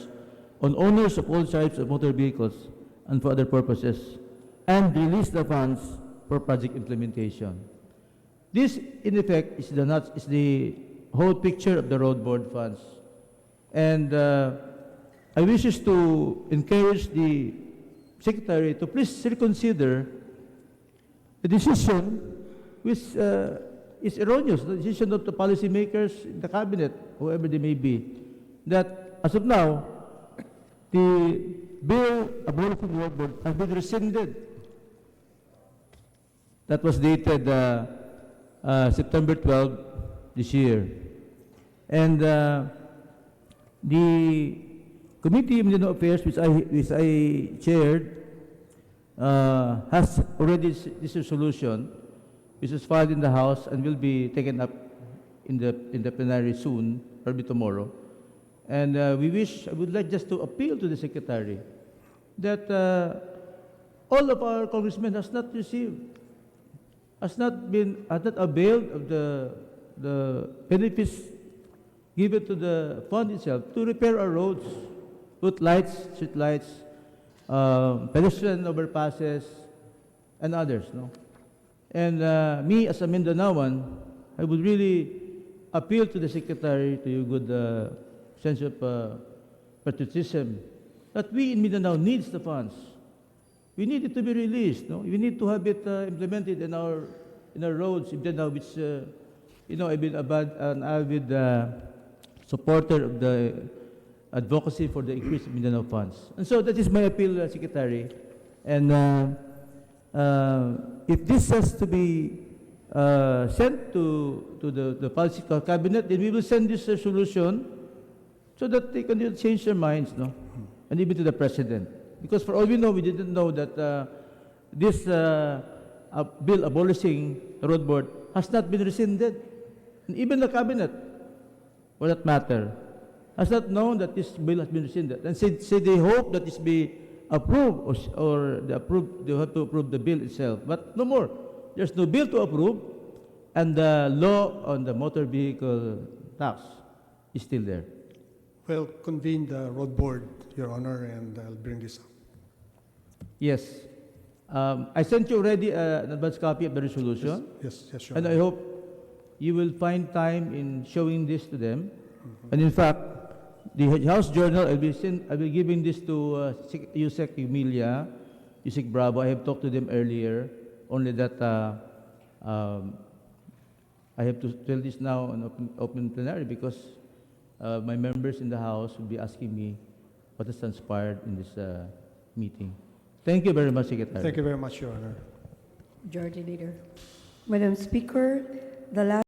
on owners of all types of motor vehicles and for other purposes, and release the funds for project implementation. This, in effect, is the whole picture of the road board funds. And I wish to encourage the Secretary to please reconsider the decision which is erroneous, the decision of the policymakers in the cabinet, whoever they may be, that as of now, the bill abolishing the road board has been rescinded. That was dated September 12 this year. And the Committee on Mindanao Affairs, which I chaired, has already this resolution, which is filed in the House and will be taken up in the plenary soon, probably tomorrow. And I would like just to appeal to the Secretary that all of our congressmen has not availed of the benefits given to the fund itself to repair our roads, put lights, street lights, pedestrian overpasses, and others. No? And me, as a Mindanaoan, I would really appeal to the Secretary, to your good sense of patriotism, that we in Mindanao needs the funds. We need it to be released. No? We need to have it implemented in our roads in Mindanao, which I've been an avid supporter of the advocacy for the increase in Mindanao funds. And so that is my appeal, Secretary. And if this has to be sent to the policy cabinet, then we will send this resolution so that they can change their minds, no? And even to the President. Because for all we know, we didn't know that this bill abolishing the road board has not been rescinded. And even the cabinet, for that matter, has not known that this bill has been rescinded. And say they hope that this be approved or they have to approve the bill itself. But no more. There's no bill to approve, And the law on the motor vehicle tax is still there. We'll convene the road board, Your Honor, and I'll bring this up. Yes. I sent you already an advance copy of the resolution. Yes, Your And Honor. I hope you will find time in showing this to them. And in fact, the House Journal, I'll be giving this to Yusek Emilia, Yusek Bravo. I have talked to them earlier, only that I have to tell this now on open plenary because my members in the House will be asking me what has transpired in this meeting. Thank you very much, Secretary. Thank you very much, Your Honor. Majority Leader. Madam Speaker, the last